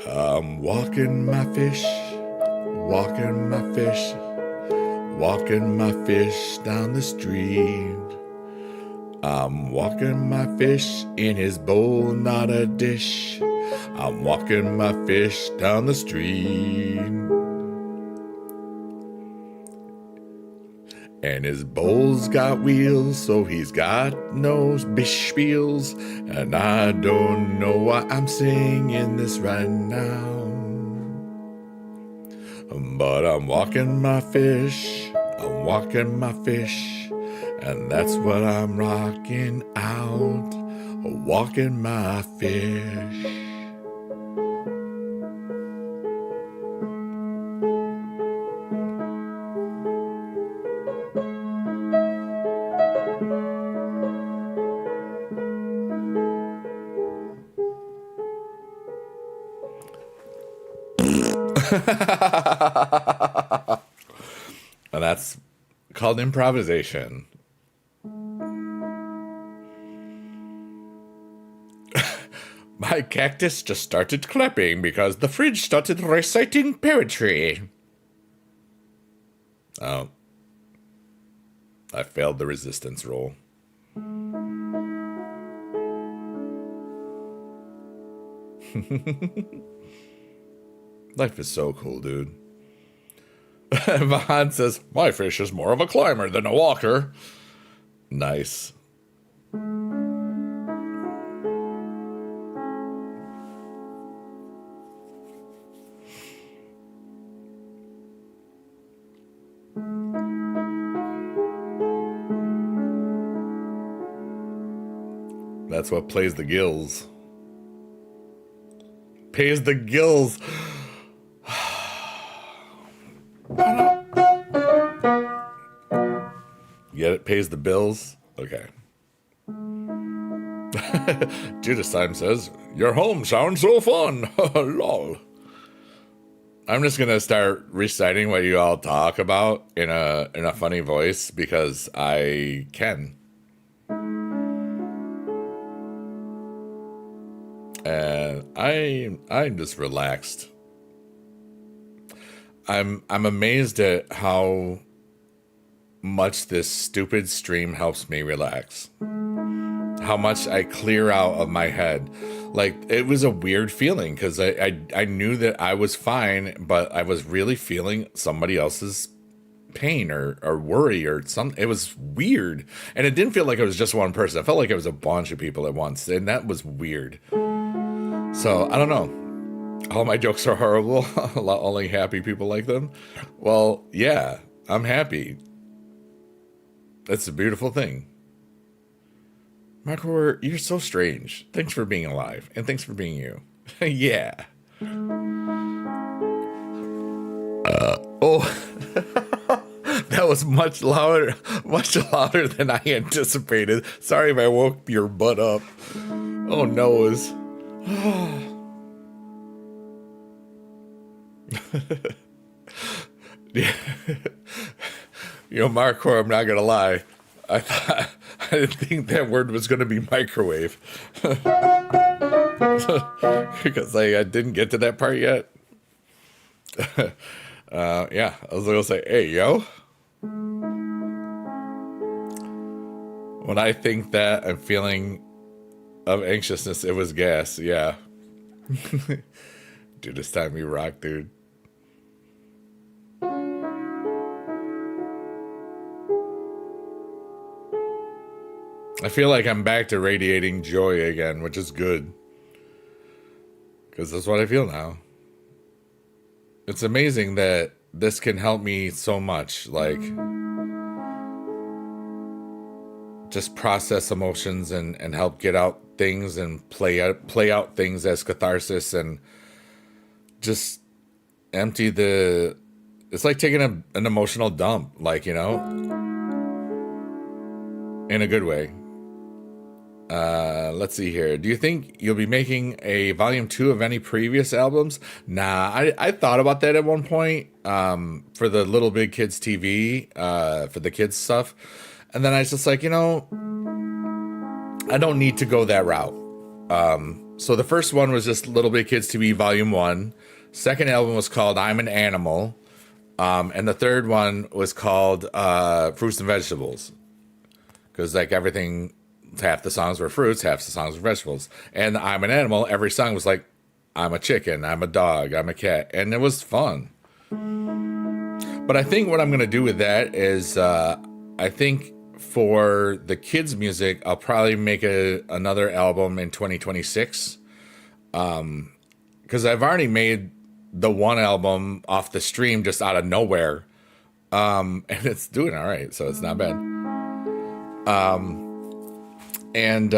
I'm walking my fish, walking my fish, walking my fish down the street. I'm walking my fish in his bowl, not a dish. I'm walking my fish down the street. And his bowl's got wheels, so he's got no spiels. And I don't know why I'm singing this right now. But I'm walking my fish, and that's what I'm rocking out, walking my fish. And that's called improvisation. My cactus just started clapping because the fridge started reciting poetry. Oh. I failed the resistance roll. Life is so cool, dude. Vahan says, my fish is more of a climber than a walker. Nice. That's what plays the gills. Pays the gills. Get it? Pays the bills? Okay. Judas Time says, your home sounds so fun. Lol. I'm just gonna start reciting what you all talk about in a funny voice because I can. And I'm just relaxed. I'm amazed at how much this stupid stream helps me relax. How much I clear out of my head. Like, it was a weird feeling because I knew that I was fine, but I was really feeling somebody else's pain or worry or something. It was weird. And it didn't feel like it was just one person. It felt like it was a bunch of people at once. And that was weird. So, I don't know. All my jokes are horrible. Only happy people like them. Well, yeah, I'm happy. That's a beautiful thing. Marco, you're so strange. Thanks for being alive. And thanks for being you. Yeah. Oh. That was much louder than I anticipated. Sorry if I woke your butt up. Oh, noes. Yeah. You know, Marco, I'm not gonna lie. I didn't think that word was gonna be microwave. Because I didn't get to that part yet. Yeah, I was gonna say, hey, yo. When I think that I'm feeling of anxiousness, it was gas, yeah. Dude, this time you rock, dude. I feel like I'm back to radiating joy again, which is good. Because that's what I feel now. It's amazing that this can help me so much. Like, just process emotions and help get out things and play out things as catharsis and just empty the... It's like taking an emotional dump, like, you know? In a good way. Let's see here. Do you think you'll be making a volume 2 of any previous albums? Nah, I thought about that at one point, for the Little Big Kids TV, for the kids stuff. And then I was just like, you know, I don't need to go that route. So the first one was just Little Big Kids TV volume 1. Second album was called I'm an Animal. And the third one was called, Fruits and Vegetables. Cause like everything, half the songs were fruits, half the songs were vegetables. And I'm an Animal, every song was like, I'm a chicken, I'm a dog, I'm a cat. And it was fun. But I think what I'm going to do with that is I think for the kids' music, I'll probably make another album in 2026. Because I've already made the one album off the stream just out of nowhere. And it's doing all right, so it's not bad. And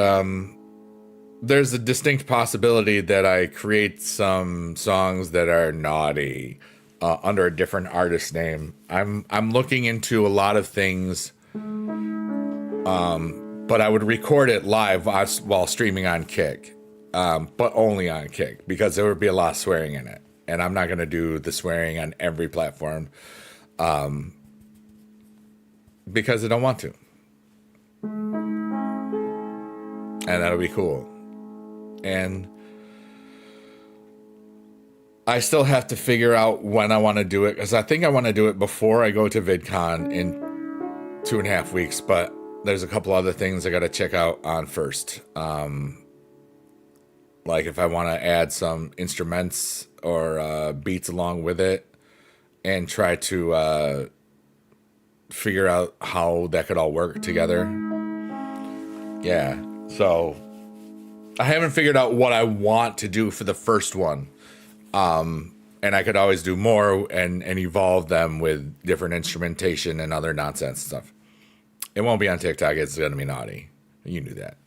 there's a distinct possibility that I create some songs that are naughty under a different artist name. I'm looking into a lot of things, but I would record it live while streaming on Kick, but only on Kick, because there would be a lot of swearing in it, and I'm not going to do the swearing on every platform, because I don't want to, and that'll be cool. And I still have to figure out when I want to do it, because I think I want to do it before I go to VidCon in 2.5 weeks, but there's a couple other things I got to check out on first. Like if I want to add some instruments or beats along with it, and try to figure out how that could all work together. Yeah, so I haven't figured out what I want to do for the first one. And I could always do more and evolve them with different instrumentation and other nonsense stuff. It won't be on TikTok. It's going to be naughty. You knew that.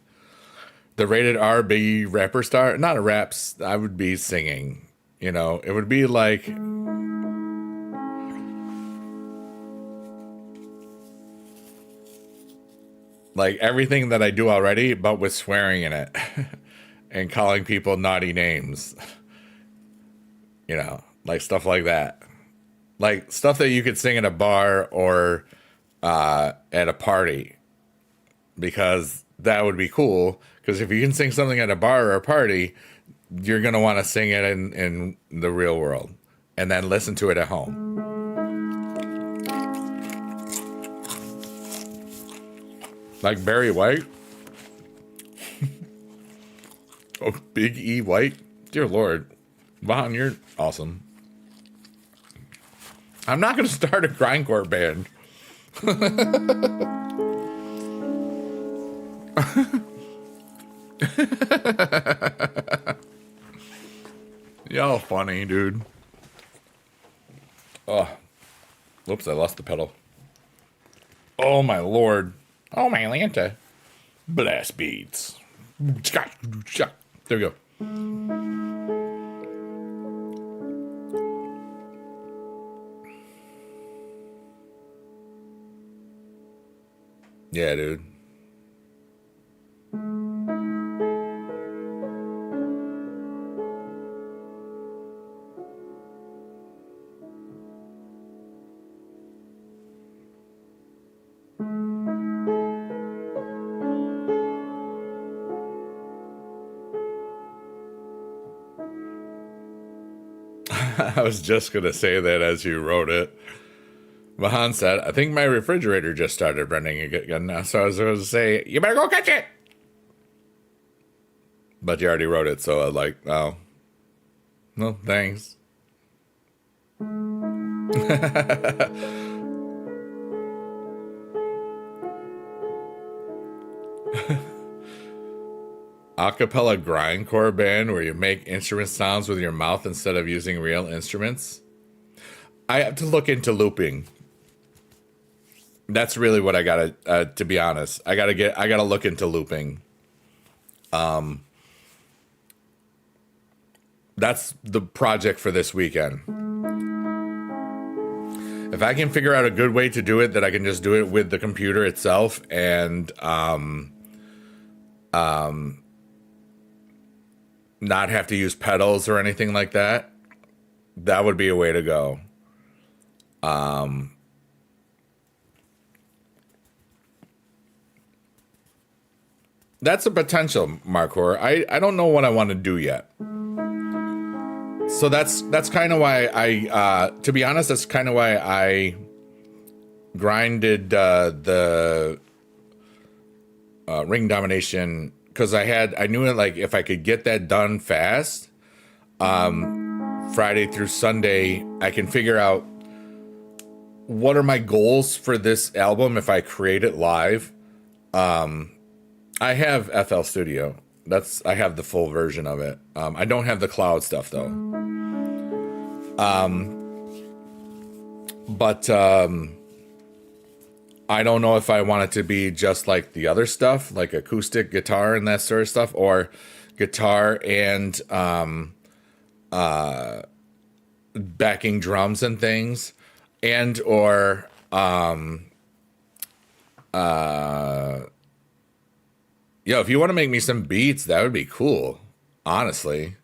The rated R be rapper star? Not a raps. I would be singing. You know, it would be like everything that I do already, but with swearing in it and calling people naughty names. You know, like stuff like that. Like stuff that you could sing at a bar or at a party. Because that would be cool. Because if you can sing something at a bar or a party, you're going to want to sing it in the real world. And then listen to it at home. Like Barry White. Oh, Big E White. Dear Lord. Vaughn, you're awesome. I'm not going to start a grindcore band. Y'all funny, dude. Oh. Whoops, I lost the pedal. Oh, my Lord. Oh, my Lanta. Blast beats. There we go. Yeah, dude. I was just going to say that as you wrote it. Mahan said, I think my refrigerator just started running again now, so I was going to say, you better go catch it! But you already wrote it, so I was like, oh. No, thanks. Acapella grindcore band where you make instrument sounds with your mouth instead of using real instruments. I have to look into looping. That's really what I gotta, to be honest. I gotta look into looping. That's the project for this weekend. If I can figure out a good way to do it, that I can just do it with the computer itself and not have to use pedals or anything like that, that would be a way to go. That's a potential, Marcor. I don't know what I want to do yet. So that's kind of why I, to be honest, that's kind of why I grinded the ring domination, because I knew it, like if I could get that done fast, Friday through Sunday, I can figure out what are my goals for this album if I create it live? I have FL Studio. I have the full version of it. I don't have the cloud stuff though. But I don't know if I want it to be just like the other stuff, like acoustic guitar and that sort of stuff, or guitar and backing drums and things, and or if you want to make me some beats, that would be cool, honestly.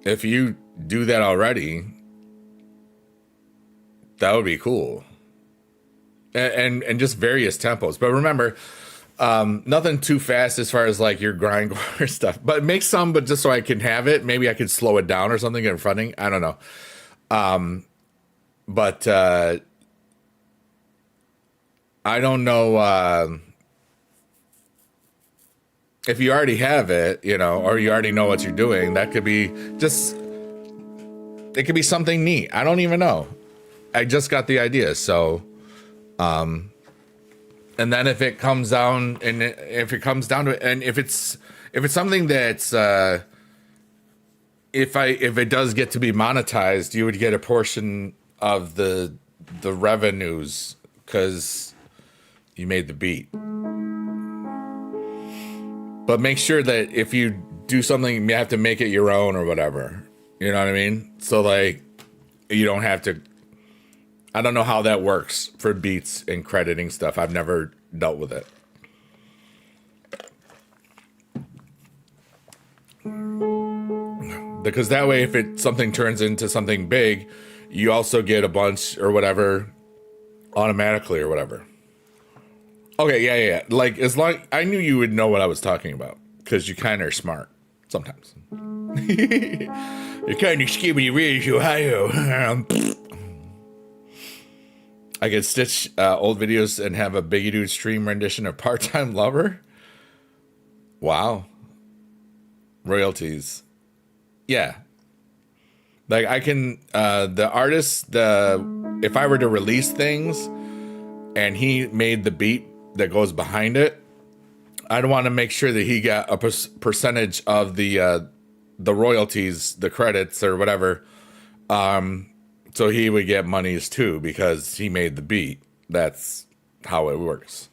If you do that already, that would be cool. And just various tempos. But remember, nothing too fast as far as like your grindcore stuff. But make some, but just so I can have it. Maybe I could slow it down or something in fronting. I don't know. But I don't know if you already have it, or you already know what you're doing. That could be it could be something neat. I don't even know. I just got the idea. So, and then if it comes down to it, and if it's something that's, if it does get to be monetized, you would get a portion of the revenues because you made the beat. But make sure that if you do something, you have to make it your own or whatever. You know what I mean? So like, you don't have to. I don't know how that works for beats and crediting stuff. I've never dealt with it. Because that way, if something turns into something big, you also get a bunch or whatever automatically or whatever. Okay, yeah. Like, as long I knew you would know what I was talking about because you kind of are smart sometimes. You're kind of skibbity rich, Ohio. I could stitch old videos and have a Biggie Dude stream rendition of Part-Time Lover. Wow. Royalties. Yeah. Like I can, the artist, if I were to release things and he made the beat that goes behind it, I'd want to make sure that he got a percentage of the royalties, the credits or whatever. So he would get monies too because he made the beat. That's how it works.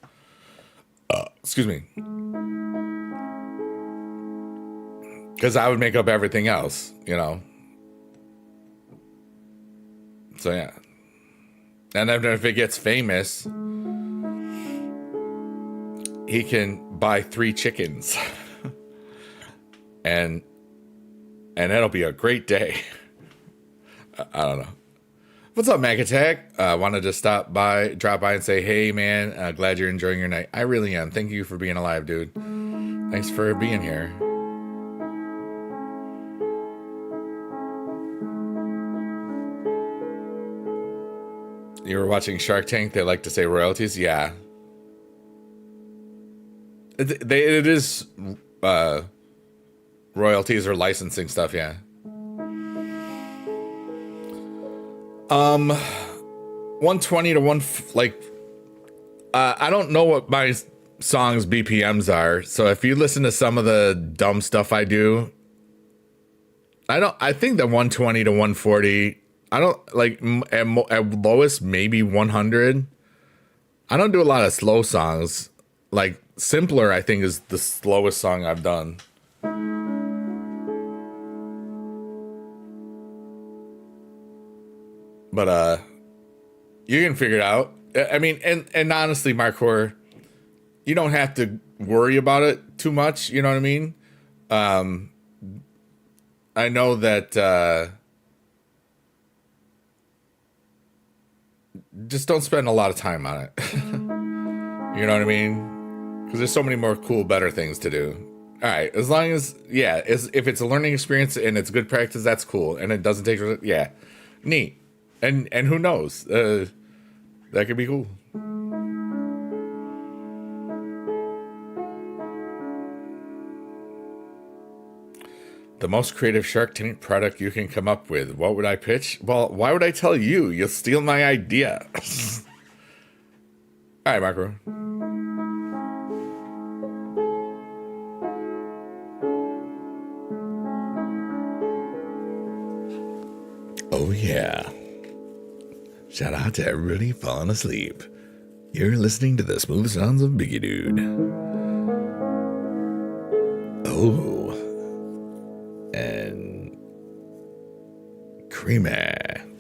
Excuse me. Because I would make up everything else, So yeah. And then if it gets famous, he can buy 3 chickens. and that'll be a great day. I don't know. What's up, Mac Attack? Wanted to drop by and say, hey, man, glad you're enjoying your night. I really am. Thank you for being alive, dude. Thanks for being here. You were watching Shark Tank. They like to say royalties. Yeah. It is royalties or licensing stuff. Yeah. 120 to I don't know what my songs BPMs are. So if you listen to some of the dumb stuff I do, I think that 120 to 140, I don't like at lowest, maybe 100. I don't do a lot of slow songs. Like Simpler, I think is the slowest song I've done. But you can figure it out. I mean, and honestly, Markor, you don't have to worry about it too much. You know what I mean? I know that just don't spend a lot of time on it. You know what I mean? Because there's so many more cool, better things to do. All right, as long as if it's a learning experience and it's good practice, that's cool, and it doesn't take neat. And who knows? That could be cool. The most creative Shark Tank product you can come up with. What would I pitch? Well, why would I tell you? You'll steal my idea. All right, Marco. Oh, yeah. Shout out to everybody falling asleep. You're listening to the smooth sounds of Biggie Dude. Oh. And creamy.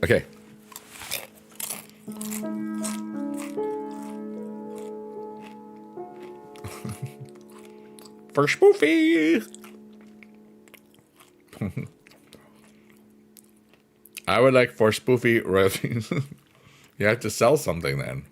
Okay. For spoofy. I would like for spoofy royalties. You have to sell something then.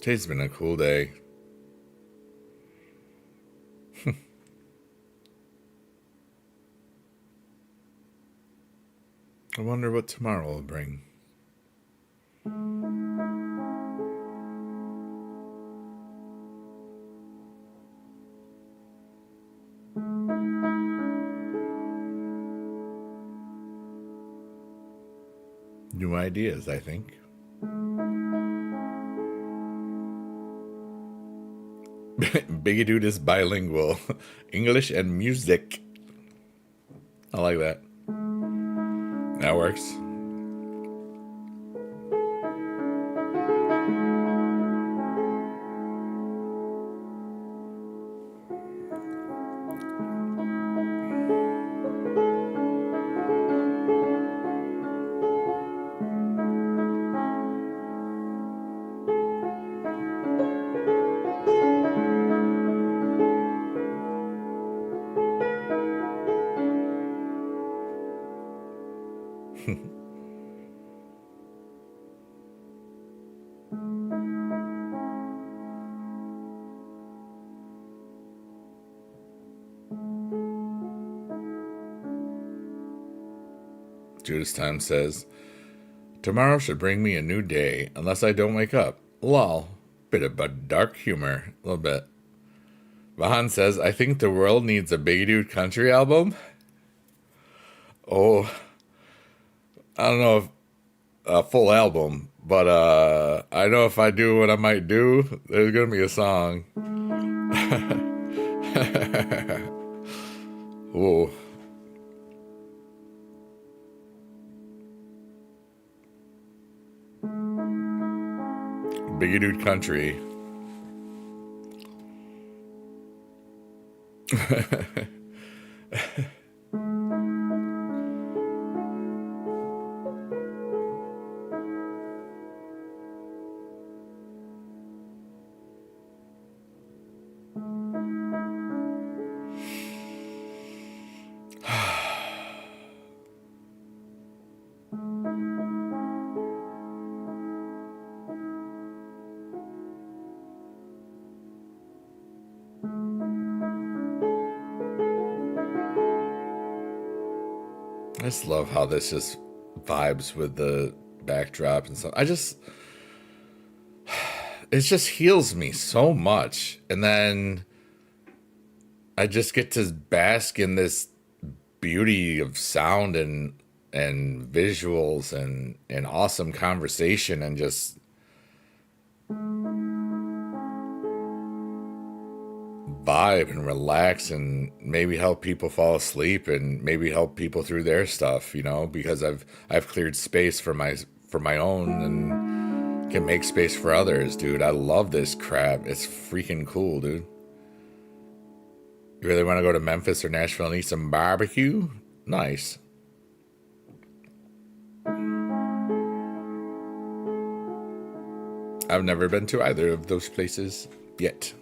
Today's been a cool day. I wonder what tomorrow will bring. New ideas, I think. Biggie Dude is bilingual. English and music. I like that. That works. Judas Time says, tomorrow should bring me a new day, unless I don't wake up. Lol. Bit of a dark humor. A little bit. Vahan says, I think the world needs a Biggie Dude country album. Oh, I don't know if a full album, but I know if I do what I might do, there's going to be a song. Whoa. Biggie Dude country. I just love how this just vibes with the backdrop and stuff. It just heals me so much. And then I just get to bask in this beauty of sound and visuals and awesome conversation and just vibe and relax and maybe help people fall asleep and maybe help people through their stuff, because I've cleared space for my own and can make space for others, dude. I love this crap. It's freaking cool, dude. You really want to go to Memphis or Nashville and eat some barbecue? Nice. I've never been to either of those places yet.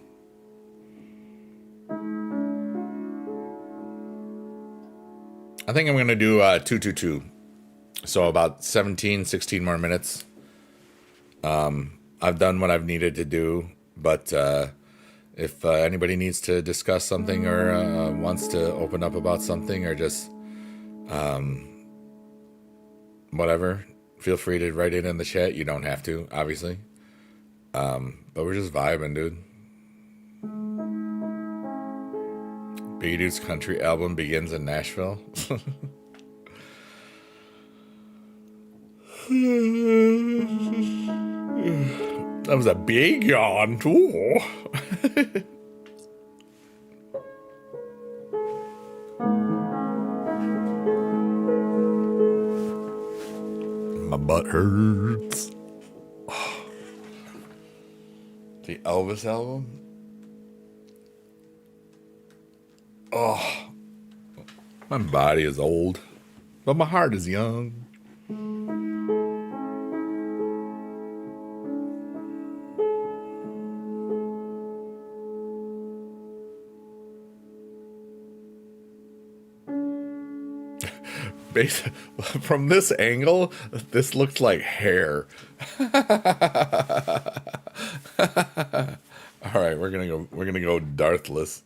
I think I'm going to do 222. So about 17, 16 more minutes. I've done what I've needed to do, but if anybody needs to discuss something or wants to open up about something or just whatever, feel free to write it in the chat. You don't have to, obviously. But we're just vibing, dude. Biggie Dude's country album begins in Nashville. That was a big yawn, too. My butt hurts. The Elvis album? Oh, my body is old, but my heart is young. From this angle, this looks like hair. All right, we're gonna go Darthless.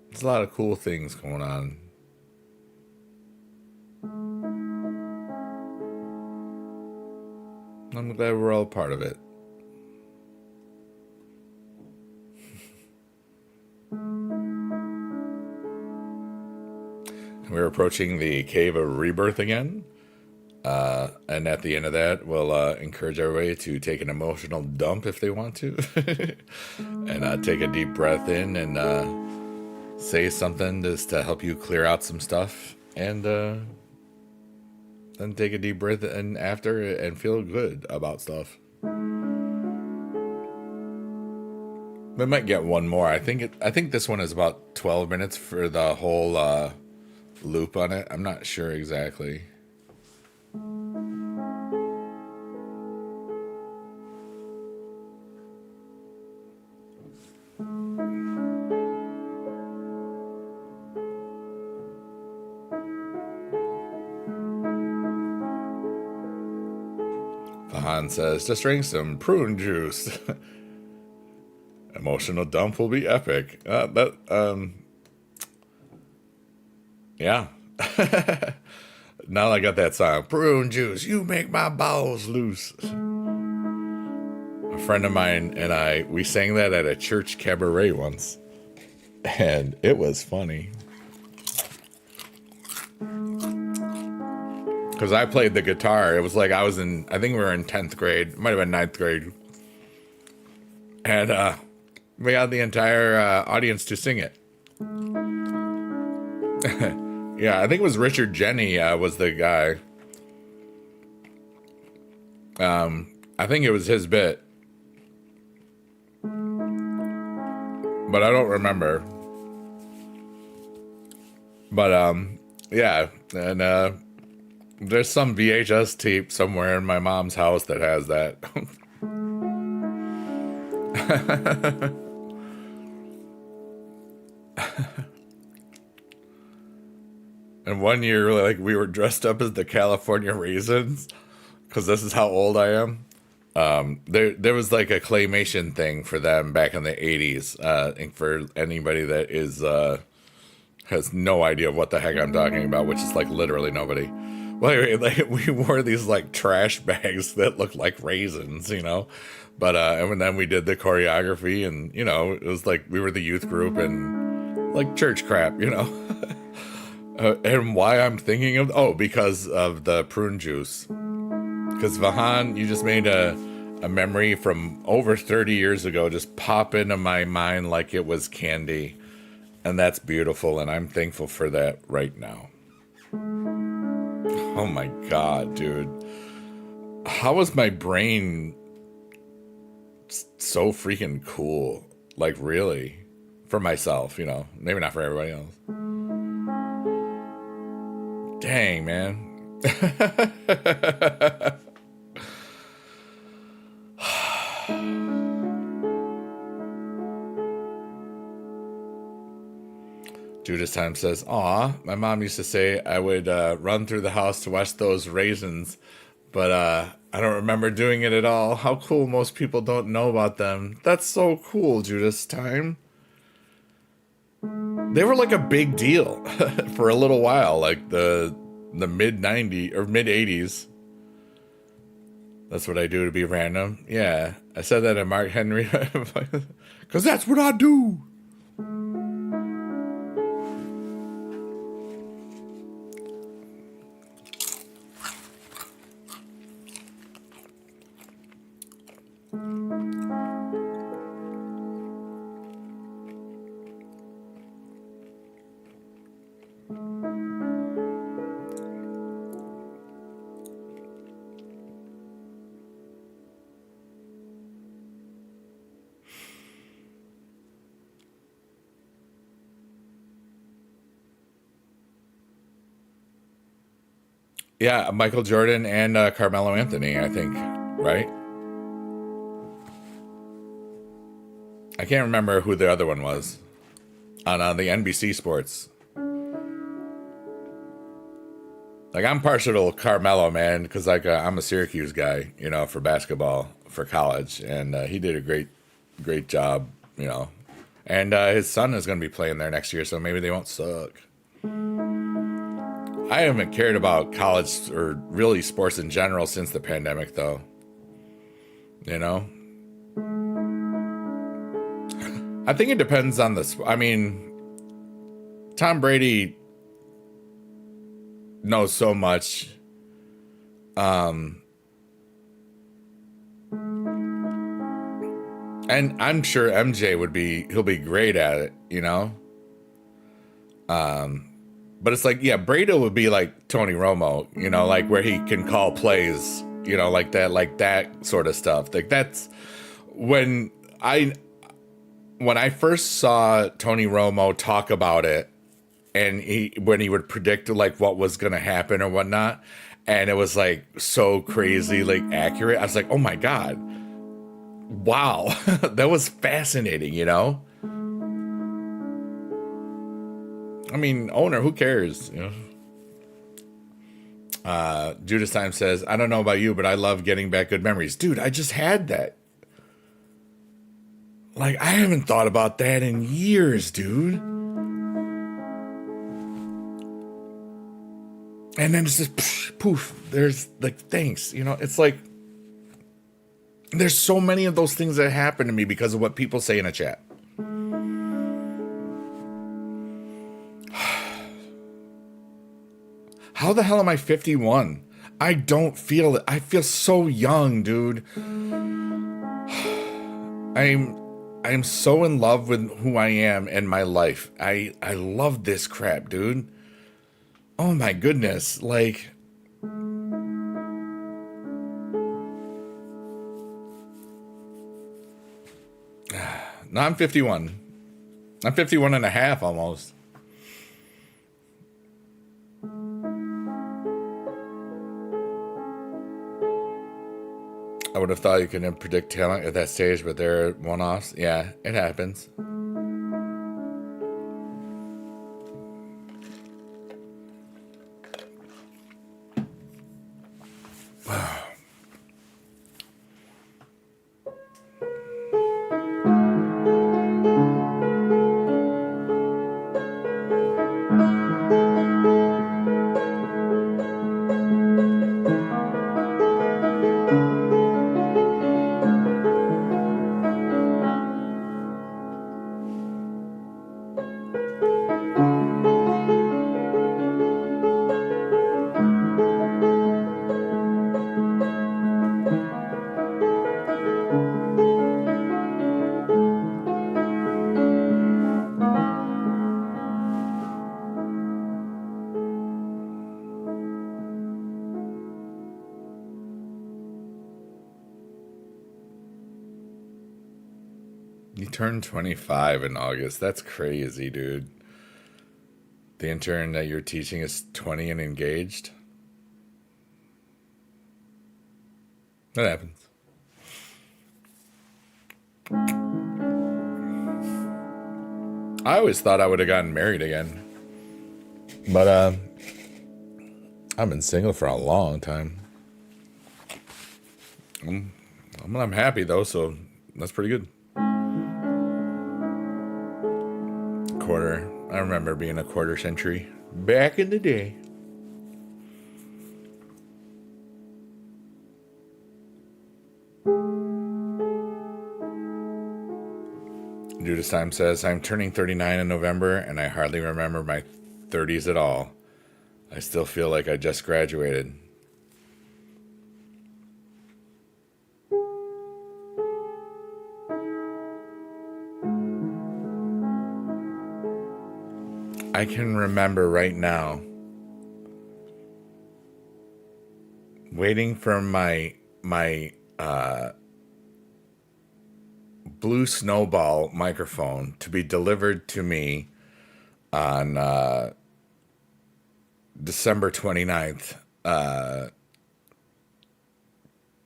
There's a lot of cool things going on. I'm glad we're all part of it. We're approaching the Cave of Rebirth again. And at the end of that, we'll encourage everybody to take an emotional dump if they want to. And take a deep breath in and say something just to help you clear out some stuff. And then take a deep breath in after and feel good about stuff. We might get one more. I think this one is about 12 minutes for the whole loop on it. I'm not sure exactly. Fahan says, just drink some prune juice. Emotional dump will be epic. Yeah. Now I got that song, prune juice, you make my balls loose. A friend of mine and we sang that at a church cabaret once. And it was funny. Because I played the guitar. It was like I think we were in 10th grade. It might have been 9th grade. And we got the entire audience to sing it. Yeah, I think it was Richard Jenny was the guy. I think it was his bit. But I don't remember. But, yeah. And, there's some VHS tape somewhere in my mom's house that has that. And one year, like, we were dressed up as the California Raisins, because this is how old I am. There was like a claymation thing for them back in the 80s. And for anybody that is has no idea what the heck I'm talking about, which is like literally nobody. like we wore these like trash bags that looked like raisins, you know. But and then we did the choreography, and you know, it was like we were the youth group and like church crap, you know. And why I'm thinking of because of the prune juice. Because Vahan, you just made a memory from over 30 years ago just pop into my mind like it was candy. And that's beautiful, and I'm thankful for that right now. Oh my god, dude. How was my brain so freaking cool? Like, really? For myself, you know. Maybe not for everybody else. Dang, man. Judas Time says, aw, my mom used to say I would run through the house to watch those raisins, but I don't remember doing it at all. How cool, most people don't know about them. That's so cool, Judas Time. They were like a big deal for a little while, like the mid 90s or mid 80s. That's what I do to be random. Yeah, I said that in Mark Henry because that's what I do. Yeah, Michael Jordan and Carmelo Anthony, I think, right? I can't remember who the other one was on the NBC Sports. Like, I'm partial to Carmelo, man, because like I'm a Syracuse guy, you know, for basketball for college, and he did a great job, you know. And his son is going to be playing there next year, so maybe they won't suck. I haven't cared about college or really sports in general since the pandemic, though. You know? I think it depends on the. I mean, Tom Brady knows so much. And I'm sure MJ he'll be great at it, you know? But it's like, yeah, Brady would be like Tony Romo, you know, like where he can call plays, you know, like that sort of stuff. Like that's when I first saw Tony Romo talk about it, and when he would predict like what was gonna happen or whatnot, and it was like so crazy, like accurate. I was like, oh my god, wow, that was fascinating, you know. I mean, owner, who cares? You know? Judas Time says, I don't know about you, but I love getting back good memories. Dude, I just had that. Like, I haven't thought about that in years, dude. And then it's just poof, there's like, thanks. You know, it's like, there's so many of those things that happen to me because of what people say in a chat. How the hell am I 51? I don't feel it. I feel so young, dude. I'm so in love with who I am and my life. I love this crap, dude. Oh my goodness. Like, no, I'm 51. I'm 51 and a half almost. I would have thought you couldn't predict talent at that stage, but they're one-offs. Yeah, it happens. You turned 25 in August. That's crazy, dude. The intern that you're teaching is 20 and engaged. That happens. I always thought I would have gotten married again. But I've been single for a long time. I'm happy though, so that's pretty good. Quarter. I remember being a quarter century back in the day. Judas Time says, I'm turning 39 in November, and I hardly remember my 30s at all. I still feel like I just graduated. I can remember right now waiting for my blue snowball microphone to be delivered to me on December 29th,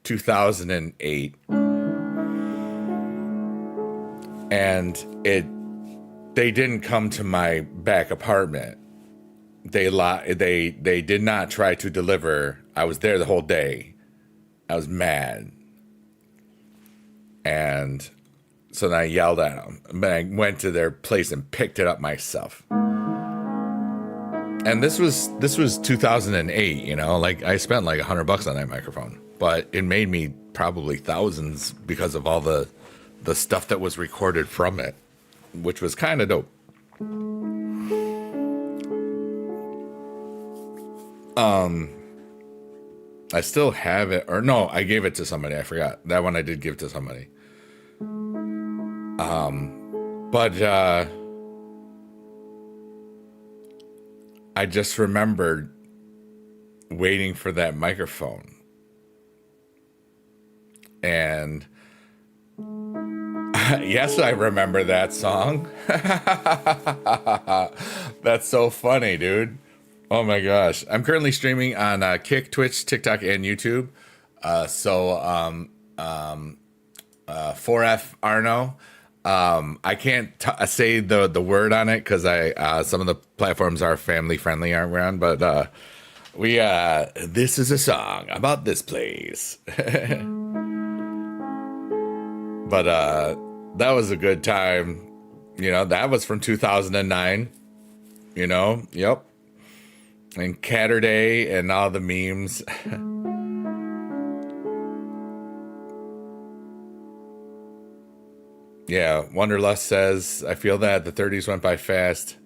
2008. And they didn't come to my back apartment. They did not try to deliver. I was there the whole day. I was mad. And so then I yelled at them. But I went to their place and picked it up myself. And this was 2008, you know, like I spent like $100 on that microphone, but it made me probably thousands because of all the stuff that was recorded from it, which was kind of dope. I still have it, or no, I gave it to somebody. I forgot that one. I did give to somebody. But I just remembered waiting for that microphone. And yes, I remember that song. That's so funny, dude. Oh my gosh. I'm currently streaming on Kick, Twitch, TikTok, and YouTube. 4F Arno. I can't say the word on it because some of the platforms are family friendly around, but this is a song about this place. But that was a good time. You know, that was from 2009. You know, yep. And Catterday and all the memes. Yeah, Wanderlust says, I feel that the 30s went by fast.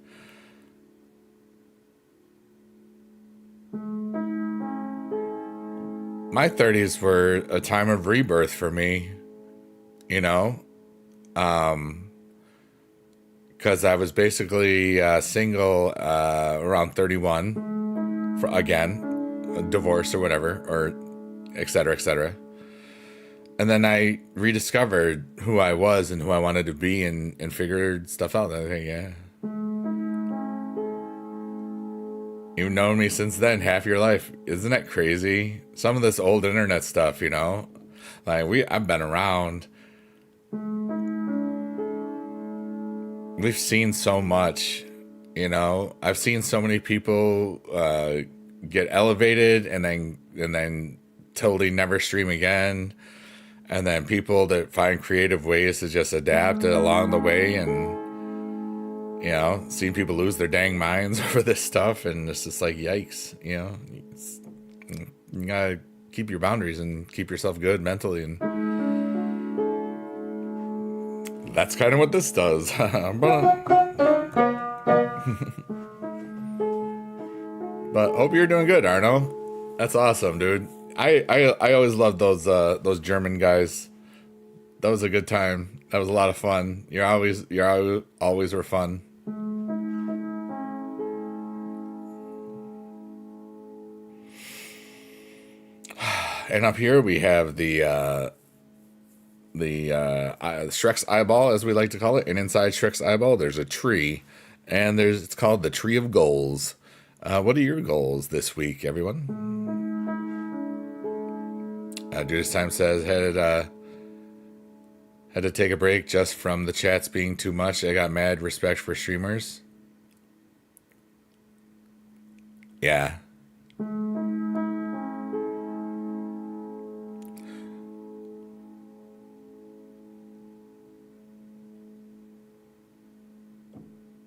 My 30s were a time of rebirth for me, you know, because I was basically single around 31, again, divorced or whatever, or et cetera, et cetera. And then I rediscovered who I was and who I wanted to be and figured stuff out. I think, yeah. You've known me since then, half your life. Isn't that crazy? Some of this old internet stuff, you know? Like, I've been around. We've seen so much, you know? I've seen so many people get elevated and then totally never stream again. And then people that find creative ways to just adapt it along the way, and, you know, seeing people lose their dang minds over this stuff, and it's just like, yikes, you know, you gotta keep your boundaries and keep yourself good mentally, and that's kind of what this does. But hope you're doing good, Arno. That's awesome, dude. I always loved those German guys. That was a good time. That was a lot of fun. You always were fun. And up here we have the Shrek's eyeball, as we like to call it, and inside Shrek's eyeball, there's a tree, and it's called the Tree of Goals. What are your goals this week, everyone? Judas Time says had to take a break just from the chats being too much. I got mad respect for streamers. Yeah.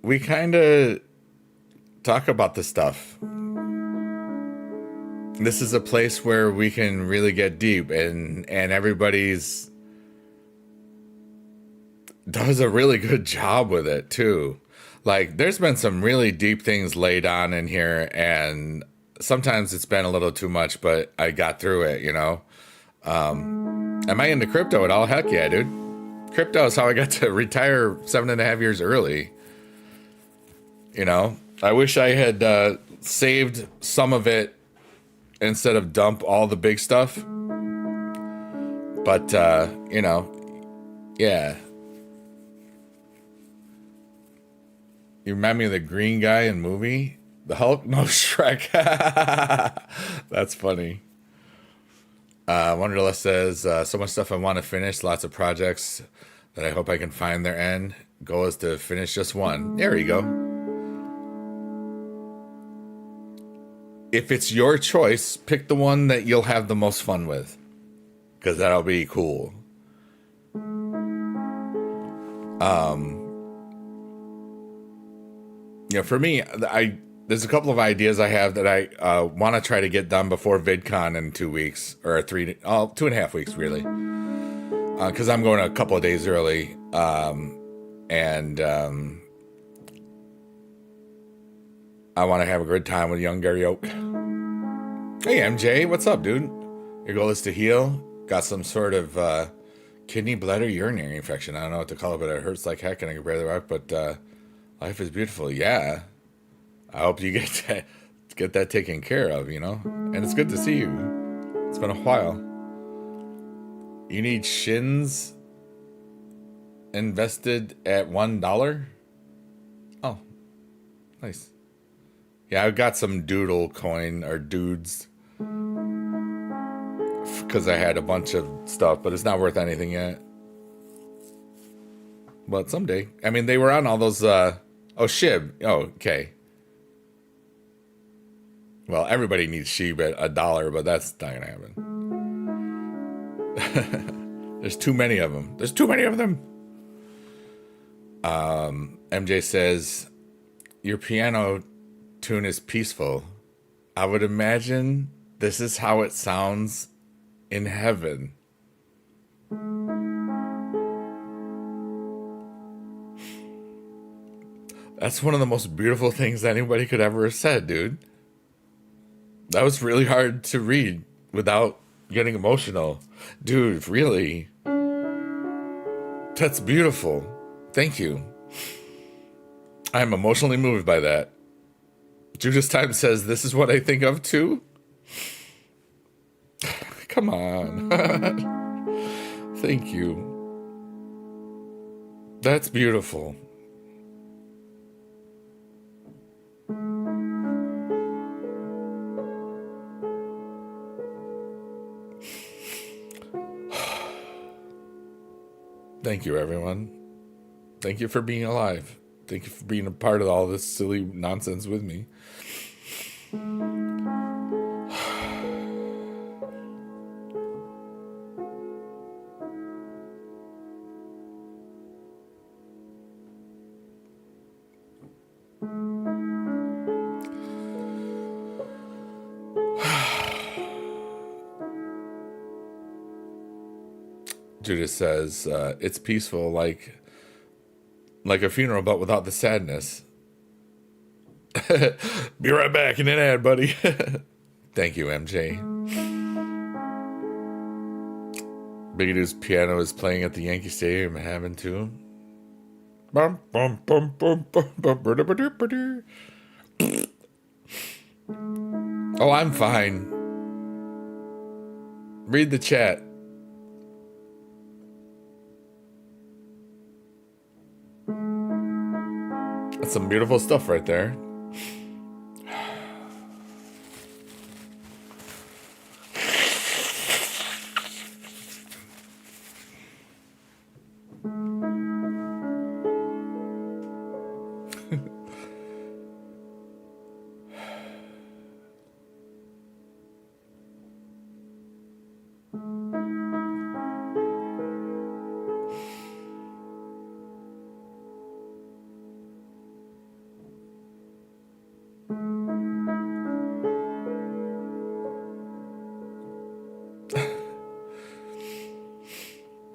We kind of talk about this stuff. This is a place where we can really get deep, and everybody's does a really good job with it too. Like, there's been some really deep things laid on in here, and sometimes it's been a little too much, but I got through it, you know? Am I into crypto at all? Heck yeah, dude. Crypto is how I got to retire 7.5 years early. You know? I wish I had saved some of it instead of dump all the big stuff. But, you know, yeah. You remind me of the green guy in movie? The Hulk? No, Shrek. That's funny. Wonderlust says, so much stuff I want to finish, lots of projects that I hope I can find their end. Goal is to finish just one. There you go. If it's your choice, pick the one that you'll have the most fun with, because that'll be cool. You know, for me, there's a couple of ideas I have that I want to try to get done before VidCon in 2 weeks, or 2.5 weeks, really. Because I'm going a couple of days early, and I want to have a good time with young Gary Oak. Hey, MJ, what's up, dude? Your goal is to heal. Got some sort of kidney, bladder, urinary infection. I don't know what to call it, but it hurts like heck, and I can barely walk. But life is beautiful. Yeah, I hope you get that taken care of. You know, and it's good to see you. It's been a while. You need shins invested at $1. Oh, nice. Yeah, I've got some doodle coin or dudes because I had a bunch of stuff, but it's not worth anything yet. But someday. I mean, they were on all those, SHIB. Oh, okay. Well, everybody needs SHIB at $1, but that's not going to happen. There's too many of them. There's too many of them. MJ says, your piano tune is peaceful. I would imagine this is how it sounds in heaven. That's one of the most beautiful things anybody could ever have said, dude. That was really hard to read without getting emotional. Dude, really? That's beautiful. Thank you. I am emotionally moved by that. Judas Time says, this is what I think of too? Come on. Thank you. That's beautiful. Thank you, everyone. Thank you for being alive. Thank you for being a part of all this silly nonsense with me. Judas says, it's peaceful like a funeral, but without the sadness. Be right back in an ad, buddy. Thank you, MJ. Bigadoo's piano is playing at the Yankee Stadium in Hammond too. Bum, bum, bum, bum, bum, bum, oh, I'm fine. Read the chat. That's some beautiful stuff right there.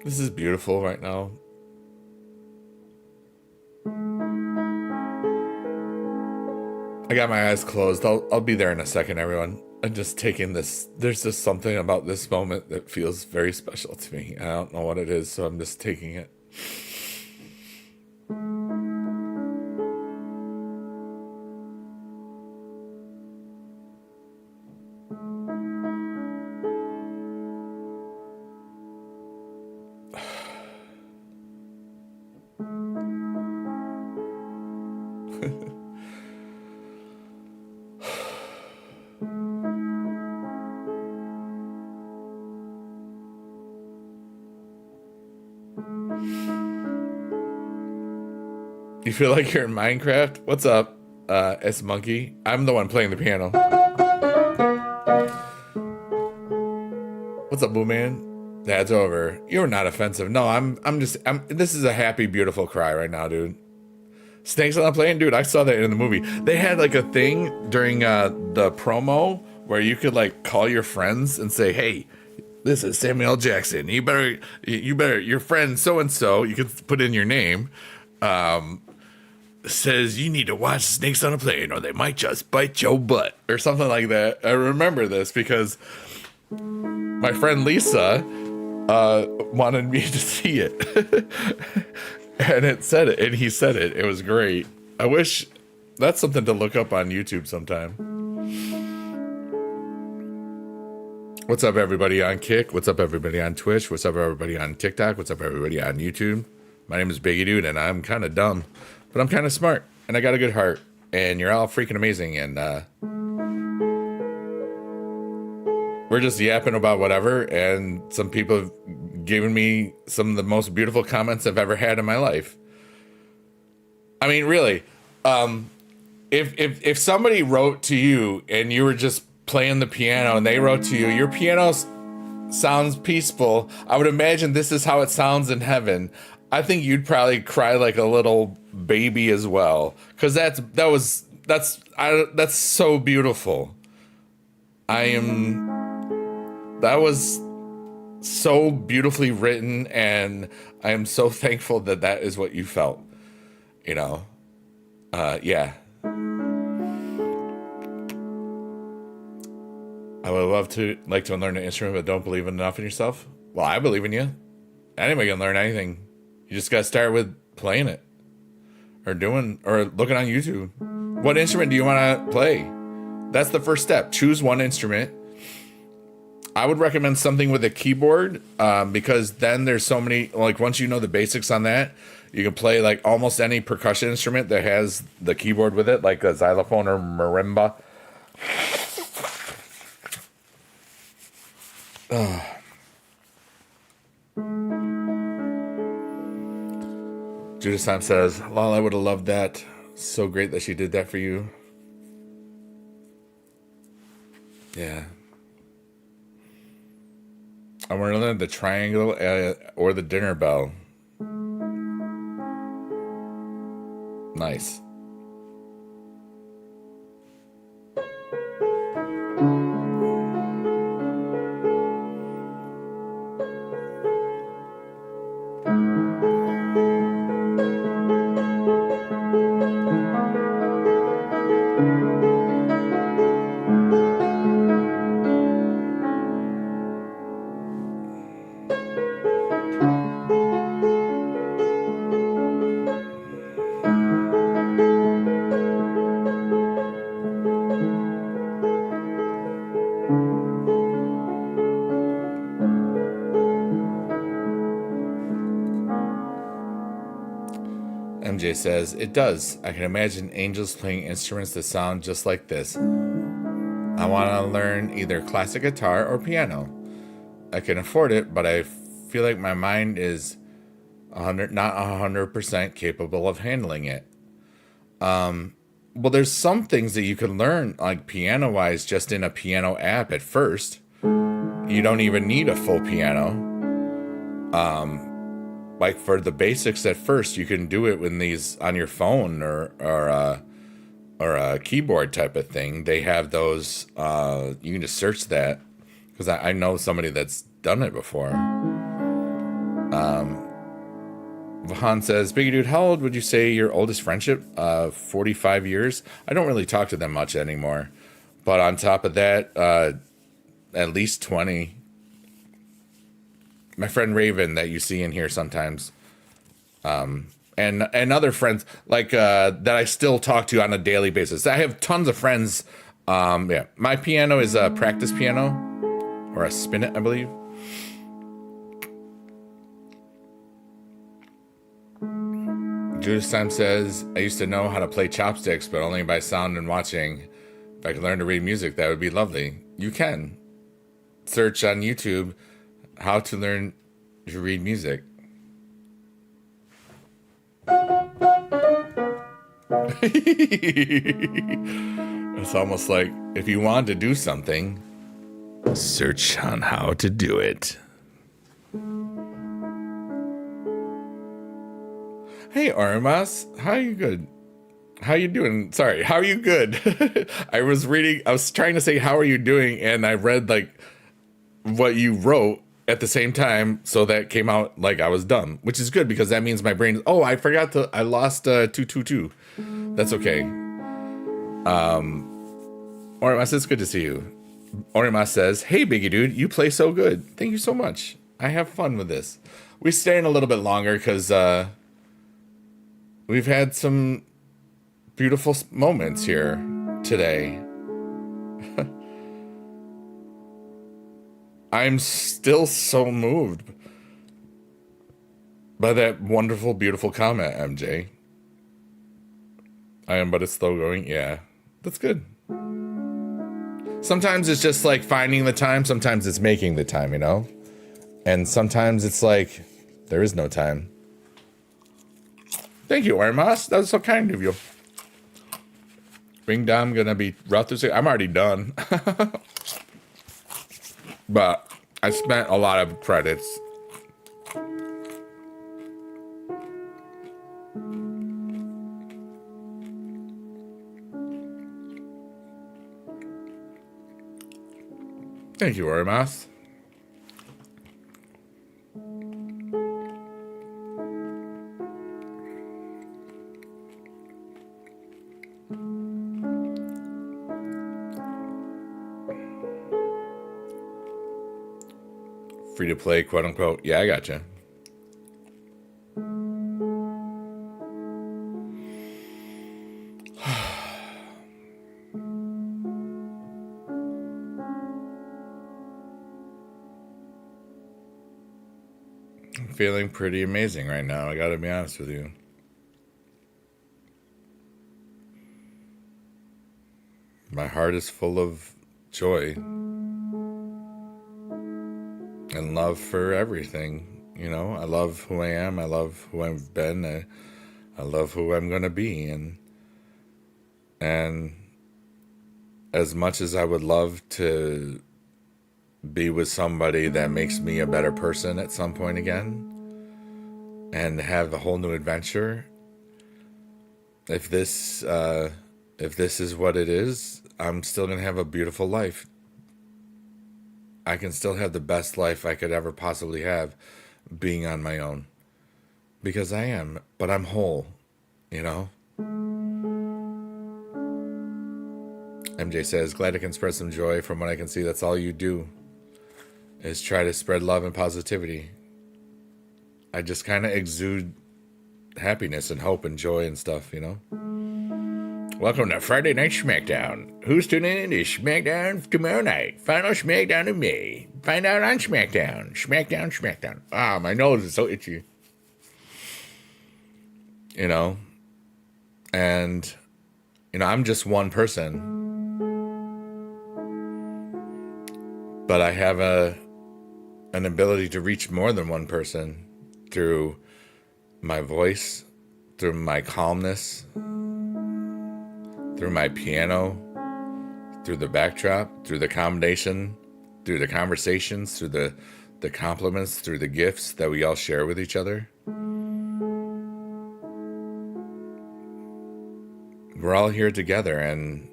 This is beautiful right now. I got my eyes closed. I'll be there in a second, everyone. I'm just taking this. There's just something about this moment that feels very special to me. I don't know what it is, so I'm just taking it. You feel like you're in Minecraft? What's up, S Monkey? I'm the one playing the piano. What's up, Boo Man? That's over. You're not offensive. No, this is a happy, beautiful cry right now, dude. Snakes on a Plane, dude. I saw that in the movie. They had like a thing during the promo where you could like call your friends and say, "Hey, this is Samuel L. Jackson. You better, your friend so and so. You could put in your name. Says you need to watch Snakes on a Plane, or they might just bite your butt, or something like that." I remember this because my friend Lisa wanted me to see it. And it said it, and he said it. It was great. I wish that's something to look up on YouTube sometime. What's up, everybody on Kick? What's up, everybody on Twitch? What's up, everybody on TikTok? What's up, everybody on YouTube? My name is Biggie Dude, and I'm kind of dumb, but I'm kind of smart, and I got a good heart, and you're all freaking amazing, and we're just yapping about whatever, and some people have given me some of the most beautiful comments I've ever had in my life. I mean, really, if somebody wrote to you and you were just playing the piano and they wrote to you, your piano sounds peaceful. I would imagine this is how it sounds in heaven. I think you'd probably cry like a little baby as well, because that's so beautiful. That was so beautifully written, and I am so thankful that that is what you felt. You know, yeah. I would love to learn an instrument, but don't believe enough in yourself. Well, I believe in you. Anybody can learn anything. You just gotta start with playing it, or looking on YouTube. What instrument do you want to play? That's the first step. Choose one instrument. I would recommend something with a keyboard, because then there's so many, like once you know the basics on that, you can play like almost any percussion instrument that has the keyboard with it, like a xylophone or marimba. Judith Time says, "Lol, I would have loved that. So great that she did that for you." Yeah. I'm going to learn the triangle or the dinner bell. Nice. MJ says, it does. I can imagine angels playing instruments that sound just like this. I want to learn either classic guitar or piano. I can afford it, but I feel like my mind is not 100% capable of handling it. Well, there's some things that you can learn, like piano-wise, just in a piano app at first. You don't even need a full piano. Like for the basics at first, you can do it with these on your phone or a keyboard type of thing. They have those. You can just search that because I know somebody that's done it before. Vahan says, Biggie Dude, how old would you say your oldest friendship? 45 years. I don't really talk to them much anymore. But on top of that, at least 20. My friend Raven that you see in here sometimes. And other friends like that I still talk to on a daily basis. I have tons of friends. Yeah, my piano is a practice piano or a spinet, I believe. Judas Time says, I used to know how to play chopsticks, but only by sound and watching. If I could learn to read music, that would be lovely. You can. Search on YouTube how to learn to read music. It's almost like if you want to do something, search on how to do it. Hey, Orimas, how are you good? How you doing? Sorry, how are you good? I was trying to say, how are you doing? And I read like what you wrote at the same time. So that came out like I was dumb, which is good because that means my brain, I lost 222. That's okay. Orimas, it's good to see you. Orimas says, hey, Biggie Dude, you play so good. Thank you so much. I have fun with this. We stay in a little bit longer because, we've had some beautiful moments here today. I'm still so moved by that wonderful, beautiful comment, MJ. I am but a slow going. Yeah, that's good. Sometimes it's just like finding the time. Sometimes it's making the time, And sometimes it's like there is no time. Thank you, Ormas. That was so kind of you. Ring Dom gonna be rough to say. I'm already done. But I spent a lot of credits. Thank you, Ormas. Free to play, quote unquote. Yeah, I gotcha. I'm feeling pretty amazing right now. I gotta be honest with you. My heart is full of joy and love for everything. I love who I am. I love who I've been. I love who I'm going to be. And as much as I would love to be with somebody that makes me a better person at some point again and have a whole new adventure, if this is what it is, I'm still going to have a beautiful life. I can still have the best life I could ever possibly have being on my own. Because I am, but I'm whole, MJ says, glad I can spread some joy. From what I can see, that's all you do is try to spread love and positivity. I just kind of exude happiness and hope and joy and stuff, Welcome to Friday Night SmackDown. Who's tuning in to SmackDown tomorrow night? Final SmackDown in May. Find out on SmackDown. SmackDown. Ah, my nose is so itchy. you know, and, I'm just one person, but I have an ability to reach more than one person through my voice, through my calmness, through my piano, through the backdrop, through the combination, through the conversations, through the compliments, through the gifts that we all share with each other. We're all here together, and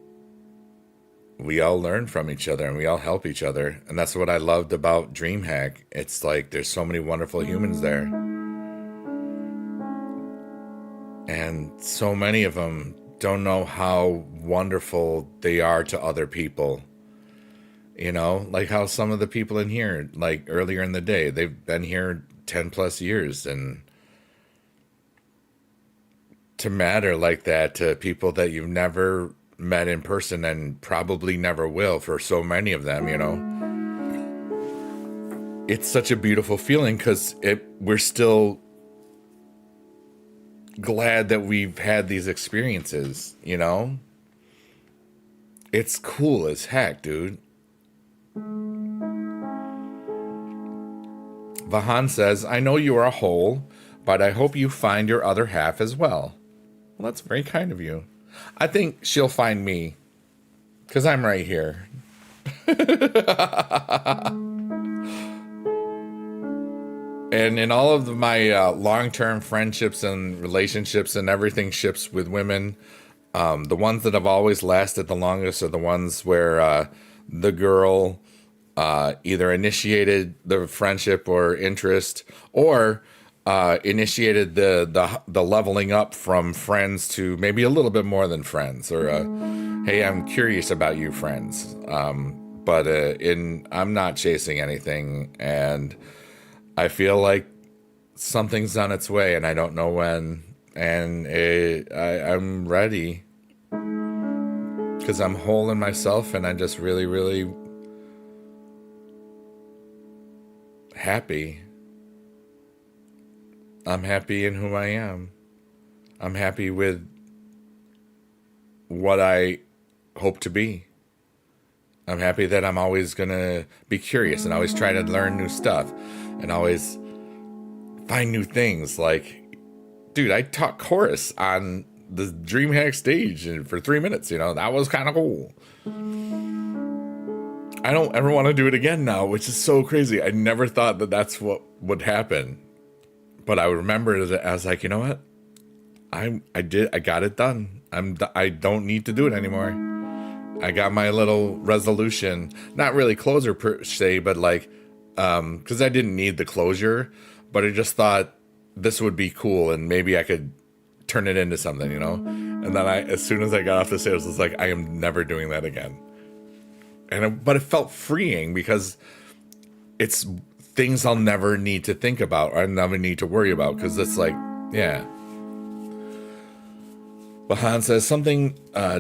we all learn from each other, and we all help each other. And that's what I loved about DreamHack. It's like there's so many wonderful humans there. And so many of them don't know how wonderful they are to other people. Like how some of the people in here, like earlier in the day, they've been here 10 plus years, and to matter like that to people that you've never met in person and probably never will, for so many of them, it's such a beautiful feeling, because we're still glad that we've had these experiences. It's cool as heck, dude. Vahan says, I know you are a whole, but I hope you find your other half as well. Well, that's very kind of you. I think she'll find me, because I'm right here. And in all of my long-term friendships and relationships and everything ships with women, the ones that have always lasted the longest are the ones where the girl either initiated the friendship or interest, or initiated the leveling up from friends to maybe a little bit more than friends, or hey, I'm curious about you, friends. But I'm not chasing anything, and I feel like something's on its way, and I don't know when. And I'm ready, because I'm whole in myself, and I'm just really, really happy. I'm happy in who I am. I'm happy with what I hope to be. I'm happy that I'm always going to be curious and always try to learn new stuff and always find new things. Like, dude, I taught chorus on the DreamHack stage for 3 minutes. That was kind of cool. I don't ever want to do it again now, which is so crazy. I never thought that that's what would happen. But I remember that I was like, you know what? I got it done. I don't need to do it anymore. I got my little resolution, not really closure per se, but like, because I didn't need the closure, but I just thought this would be cool and maybe I could turn it into something, And then as soon as I got off the stairs, I was like, I am never doing that again. But it felt freeing, because it's things I'll never need to think about, or I never need to worry about, because it's like, yeah. Bahan says, something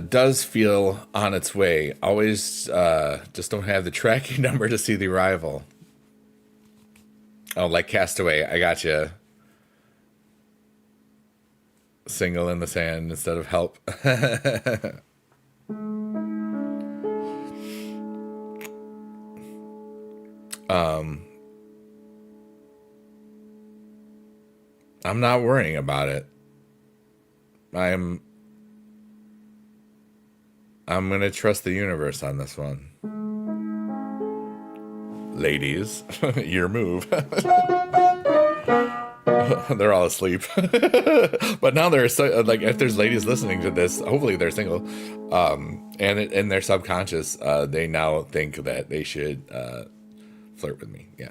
does feel on its way. Always just don't have the tracking number to see the arrival. Oh, like Castaway. I gotcha. Single in the sand instead of help. I'm not worrying about it. I'm going to trust the universe on this one. Ladies, your move. They're all asleep. But now there's like, if there's ladies listening to this, hopefully they're single. And in their subconscious, they now think that they should flirt with me. Yeah.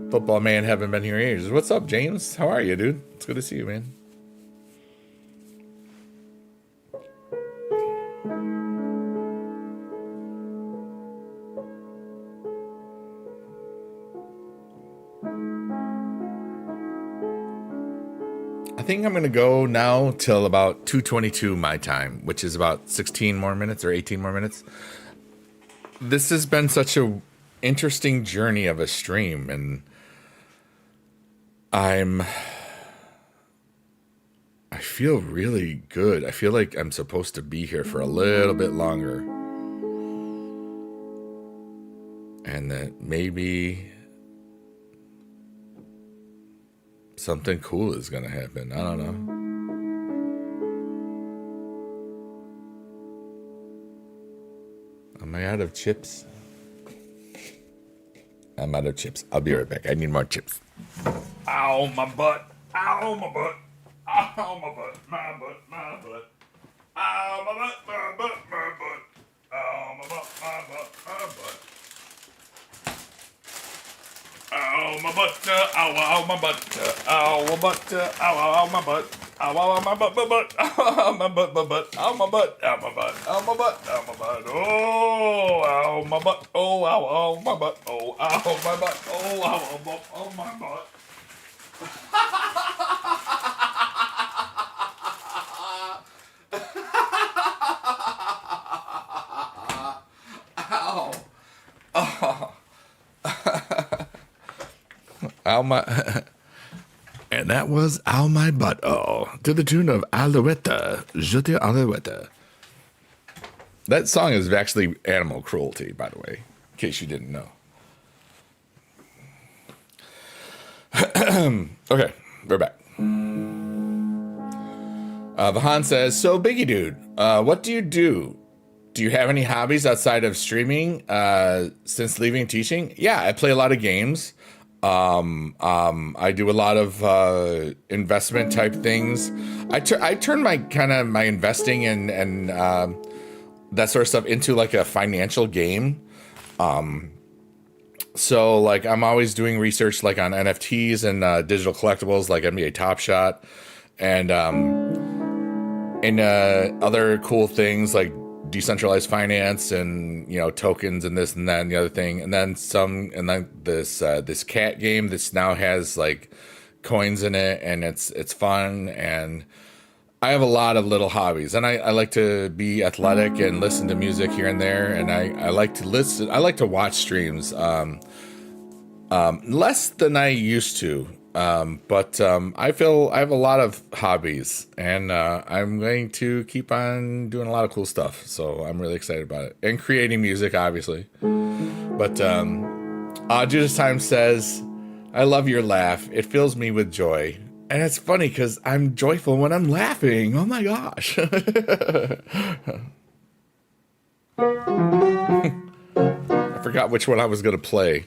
Football man, haven't been here in ages. What's up, James? How are you, dude? It's good to see you, man. I think I'm going to go now till about 2:22 my time, which is about 16 more minutes or 18 more minutes. This has been such a interesting journey of a stream, and I'm feel really good. I feel like I'm supposed to be here for a little bit longer. And that maybe something cool is going to happen. I don't know. Am I out of chips? I'm out of chips. I'll be right back. I need more chips. Ow, my butt. Ow, my butt. Ow, my butt. My butt. My butt. Ow, my butt. My butt. My butt. Ow, my butt. My butt. My butt. Ow, my butt. Ow, ow, my butt. Ow, my butt. Ow, ow, my butt. Ow, ow, my butt, my butt. Ow, my butt, my butt. Ow, my butt. Ow, my butt. Ow, my butt. Ow, my butt. Oh, ow, my butt. Oh, ow, ow, my butt. Oh, ow, my butt. Oh, ow, ow, oh, my butt. Ow. Oh. Ow, my... And that was Ow My Butt Oh, to the tune of Alouette, Je te Alouette. That song is actually animal cruelty, by the way, in case you didn't know. Okay, we're back. Vahan says, so Biggie Dude, what do you do? Do you have any hobbies outside of streaming since leaving teaching? Yeah, I play a lot of games. I do a lot of investment type things. I turn my my investing and that sort of stuff into like a financial game. So like I'm always doing research like on NFTs and digital collectibles like NBA Top Shot and other cool things like decentralized finance and tokens and this and that and the other thing, and then this cat game that now has like coins in it, and it's fun. And I have a lot of little hobbies, and I like to be athletic and listen to music here and there, and I like to listen. I like to watch streams less than I used to. But I feel I have a lot of hobbies, and I'm going to keep on doing a lot of cool stuff. So I'm really excited about it, and creating music, obviously. But Judas Time says, "I love your laugh. It fills me with joy." And it's funny because I'm joyful when I'm laughing. Oh my gosh! I forgot which one I was gonna play.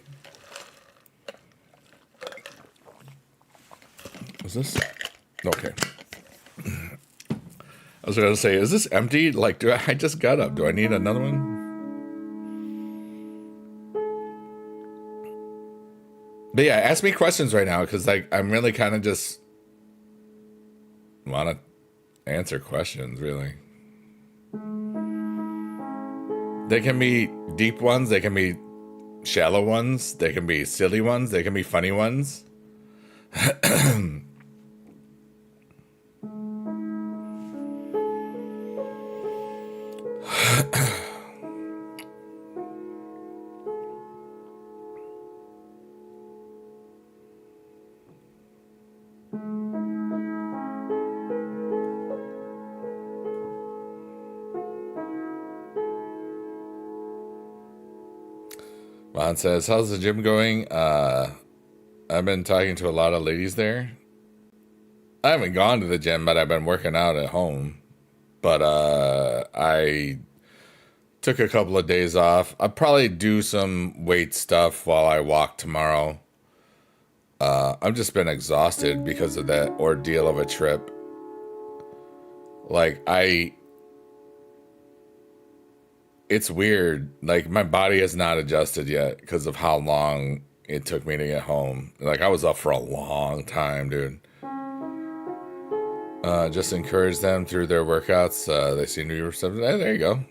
Is this okay? I was going to say, is this empty? Like, I just got up? Do I need another one? But yeah, ask me questions right now because like I'm really kind of just want to answer questions. Really, they can be deep ones, they can be shallow ones, they can be silly ones, they can be funny ones. Ron says, how's the gym going? I've been talking to a lot of ladies there. I haven't gone to the gym, but I've been working out at home. But I took a couple of days off. I'll probably do some weight stuff while I walk tomorrow. I've just been exhausted because of that ordeal of a trip. Like, it's weird. Like, my body has not adjusted yet because of how long it took me to get home. Like, I was up for a long time, dude. Just encourage them through their workouts. They seem to be receptive. Hey, there you go.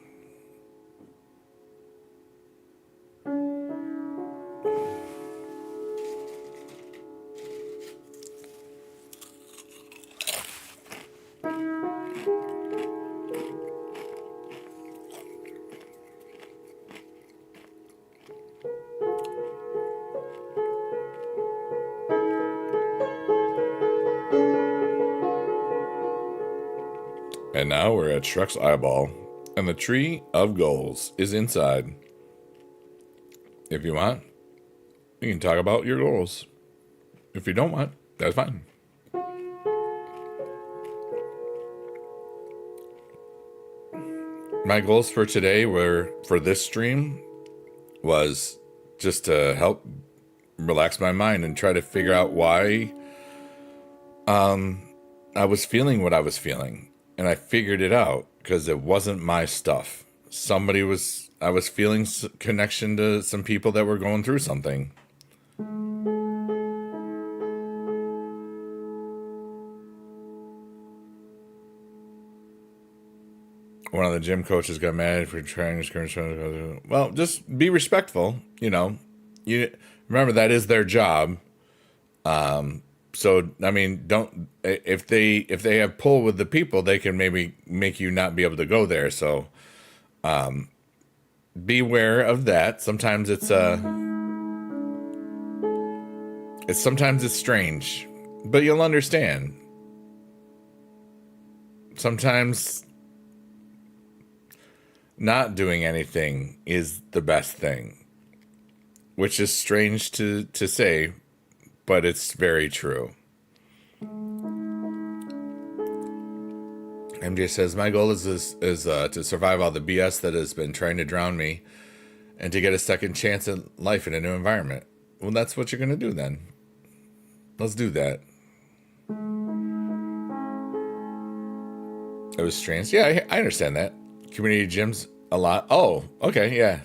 And now we're at Shrek's eyeball, and the tree of goals is inside. If you want, you can talk about your goals. If you don't want, that's fine. My goals for today for this stream, was just to help relax my mind and try to figure out why I was feeling what I was feeling. And I figured it out because it wasn't my stuff. I was feeling connection to some people that were going through something. One of the gym coaches got mad for trying to, well, just be respectful. You remember that is their job. So I mean, don't if they have pull with the people, they can maybe make you not be able to go there. So, beware of that. Sometimes sometimes it's strange, but you'll understand. Sometimes not doing anything is the best thing, which is strange to say, but it's very true. MJ says, my goal is to survive all the BS that has been trying to drown me and to get a second chance at life in a new environment. Well, that's what you're going to do then. Let's do that. It was strange. Yeah, I understand that. Community gyms a lot. Oh, okay, yeah.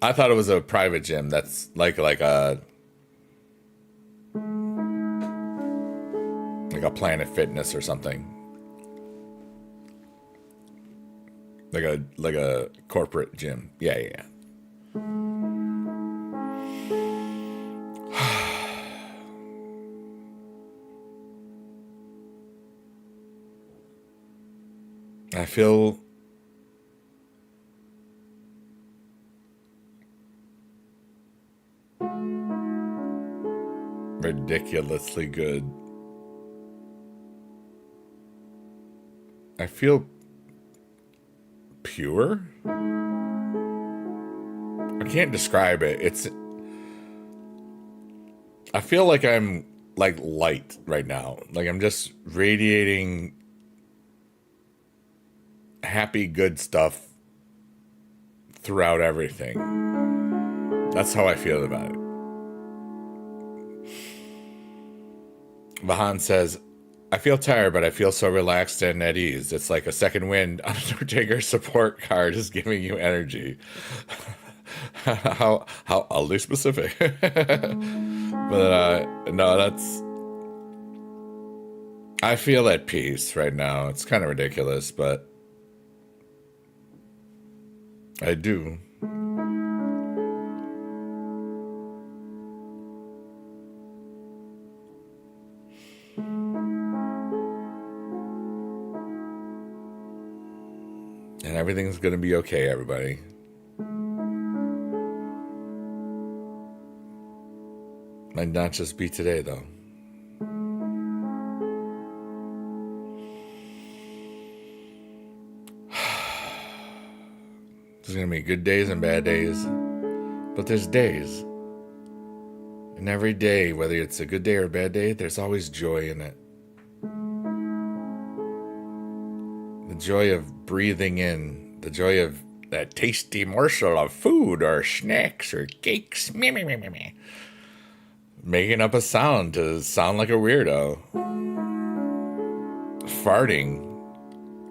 I thought it was a private gym. That's like a Planet Fitness or something. Like a corporate gym. Yeah. I feel ridiculously good. I feel pure. I can't describe it. I feel like I'm like light right now. Like I'm just radiating happy, good stuff throughout everything. That's how I feel about it. Vahan says, I feel tired, but I feel so relaxed and at ease. It's like a second wind. Undertaker support card is giving you energy. how oddly specific. But no, I feel at peace right now. It's kind of ridiculous, but I do. And everything's going to be okay, everybody. Might not just be today, though. There's going to be good days and bad days. But there's days. And every day, whether it's a good day or a bad day, there's always joy in it. The joy of breathing in, the joy of that tasty morsel of food or snacks or cakes, making up a sound to sound like a weirdo, farting,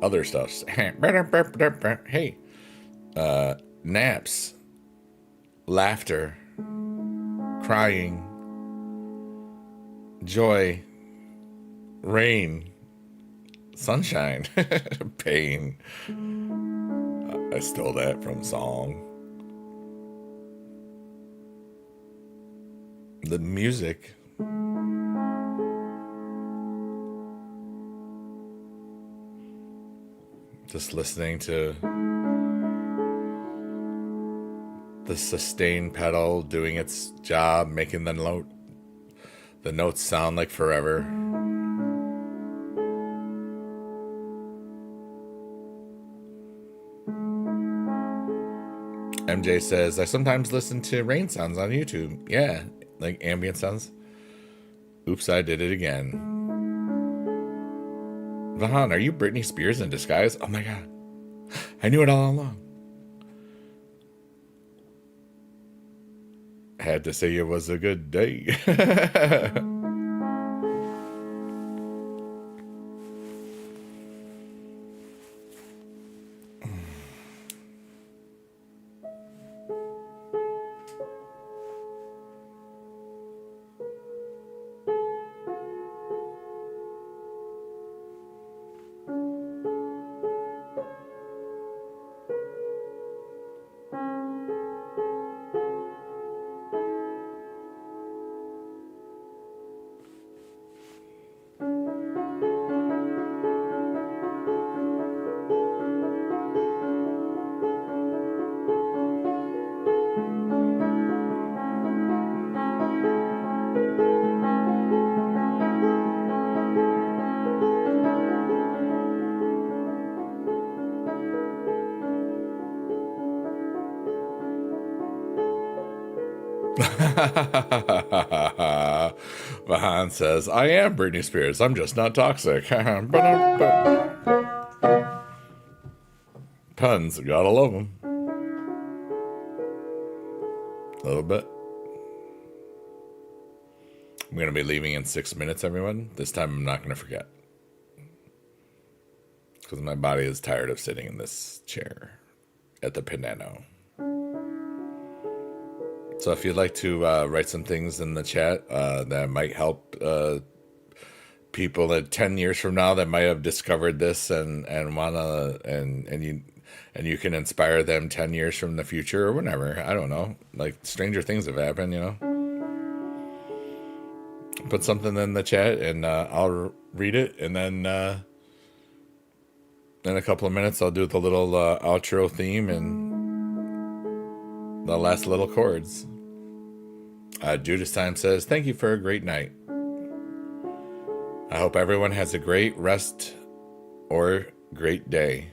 other stuff. Hey, naps, laughter, crying, joy, rain, sunshine, pain. I stole that from song. The music. Just listening to the sustain pedal doing its job, making the notes sound like forever. MJ says, I sometimes listen to rain sounds on YouTube. Yeah, like ambient sounds. Oops, I did it again. Vahan, are you Britney Spears in disguise? Oh my god. I knew it all along. Had to say it was a good day. Vahan says, I am Britney Spears. I'm just not toxic. Puns, gotta love them. A little bit. I'm going to be leaving in 6 minutes, everyone. This time I'm not going to forget. Because my body is tired of sitting in this chair at the Pinano. So if you'd like to write some things in the chat that might help people that 10 years from now that might have discovered this and wanna and you can inspire them 10 years from the future or whenever. I don't know. Like stranger things have happened, you know. Put something in the chat and I'll read it, and then in a couple of minutes I'll do the little outro theme and the last little chords. Judas Time says, thank you for a great night. I hope everyone has a great rest or great day.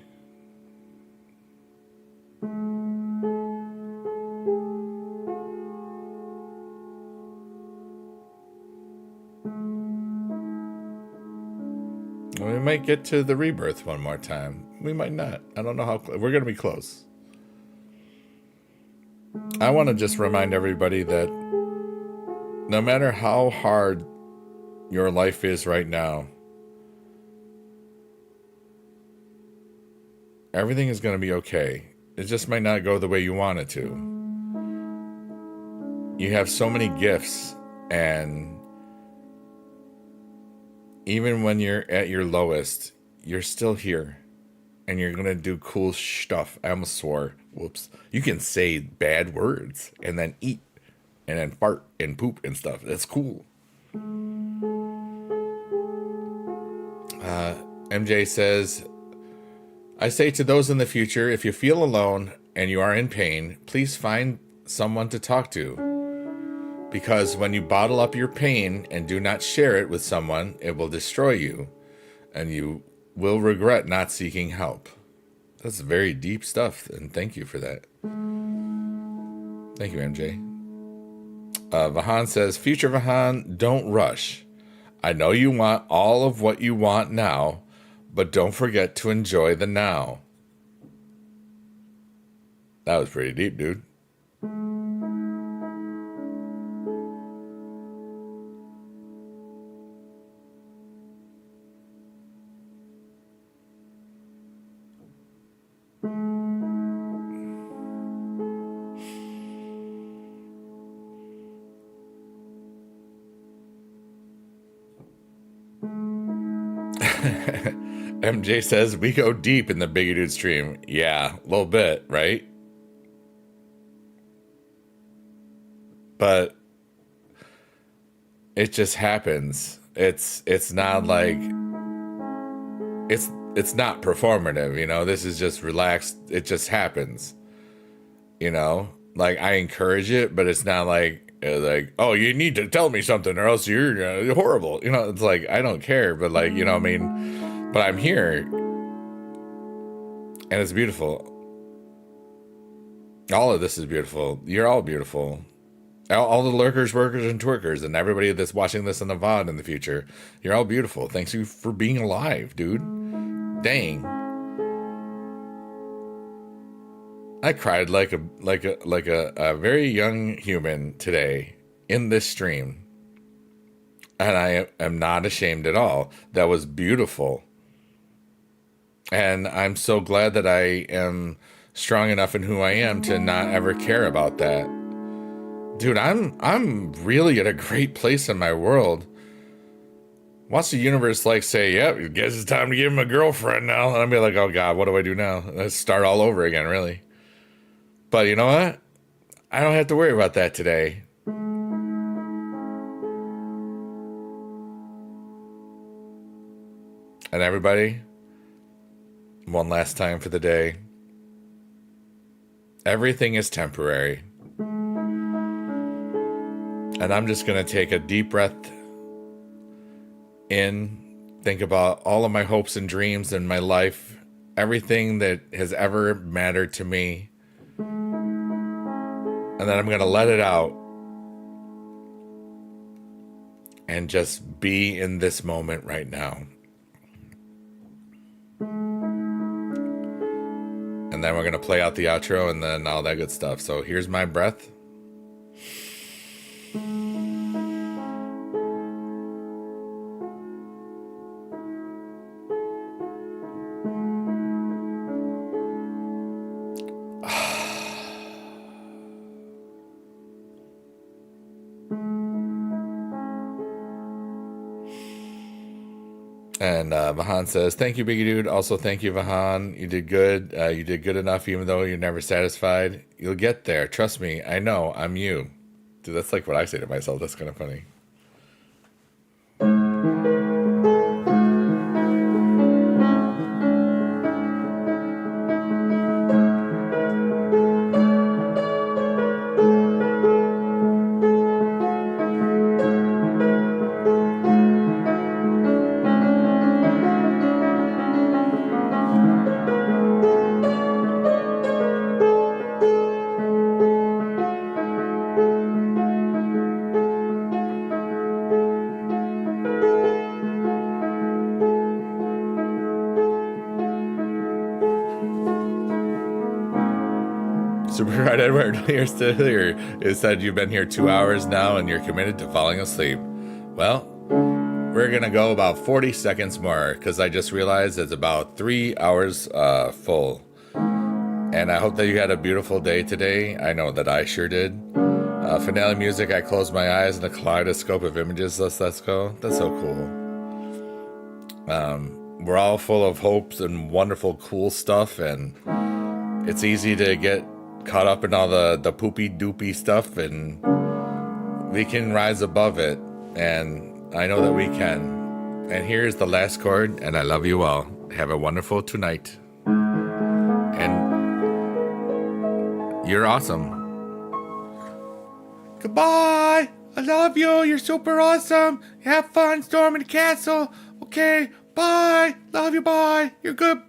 We might get to the rebirth one more time. We might not. I don't know how we're going to be close. I want to just remind everybody that no matter how hard your life is right now, everything is going to be okay. It just might not go the way you want it to. You have so many gifts, and even when you're at your lowest, you're still here. And you're going to do cool stuff. I almost swore. Whoops. You can say bad words and then eat and then fart and poop and stuff. That's cool. MJ says, I say to those in the future, if you feel alone and you are in pain, please find someone to talk to. Because when you bottle up your pain and do not share it with someone, it will destroy you. And you will regret not seeking help. That's very deep stuff, and thank you for that. Thank you, MJ. Vahan says, future Vahan, don't rush. I know you want all of what you want now, but don't forget to enjoy the now. That was pretty deep, dude. MJ says, we go deep in the Biggie Dude stream. Yeah, a little bit, right? But it just happens. It's not like it's not performative, you know. This is just relaxed. It just happens, you know. Like I encourage it, but it's not like oh, you need to tell me something or else you're horrible, you know. It's like I don't care, but like, you know what I mean. But I'm here, and it's beautiful. All of this is beautiful. You're all beautiful. All the lurkers, workers, and twerkers, and everybody that's watching this on the VOD in the future. You're all beautiful. Thanks you for being alive, dude. Dang. I cried like a very young human today in this stream. And I am not ashamed at all. That was beautiful. And I'm so glad that I am strong enough in who I am to not ever care about that. Dude, I'm really at a great place in my world. Watch the universe like say, yep, I guess it's time to give him a girlfriend now. And I'll be like, oh God, what do I do now? Let's start all over again, really. But you know what? I don't have to worry about that today. And everybody, one last time for the day. Everything is temporary. And I'm just going to take a deep breath in, think about all of my hopes and dreams in my life, everything that has ever mattered to me. And then I'm going to let it out and just be in this moment right now. And then we're going to play out the outro and then all that good stuff. So here's my breath. And Vahan says, thank you, Biggie Dude. Also, thank you, Vahan. You did good. You did good enough, even though you're never satisfied. You'll get there. Trust me. I know. I'm you. Dude, that's like what I say to myself. That's kind of funny. Super right, Edward. You're still here. It said you've been here 2 hours now and you're committed to falling asleep. Well, we're going to go about 40 seconds more because I just realized it's about 3 hours full. And I hope that you had a beautiful day today. I know that I sure did. Finale music, I closed my eyes in a kaleidoscope of images. Let's go. That's so cool. We're all full of hopes and wonderful, cool stuff. And it's easy to get caught up in all the poopy doopy stuff, and we can rise above it, and I know that we can. And here's the last chord, and I love you all. Have a wonderful tonight, and you're awesome. Goodbye. I love you. You're super awesome. Have fun storming the castle. Okay, bye. Love you. Bye. You're good.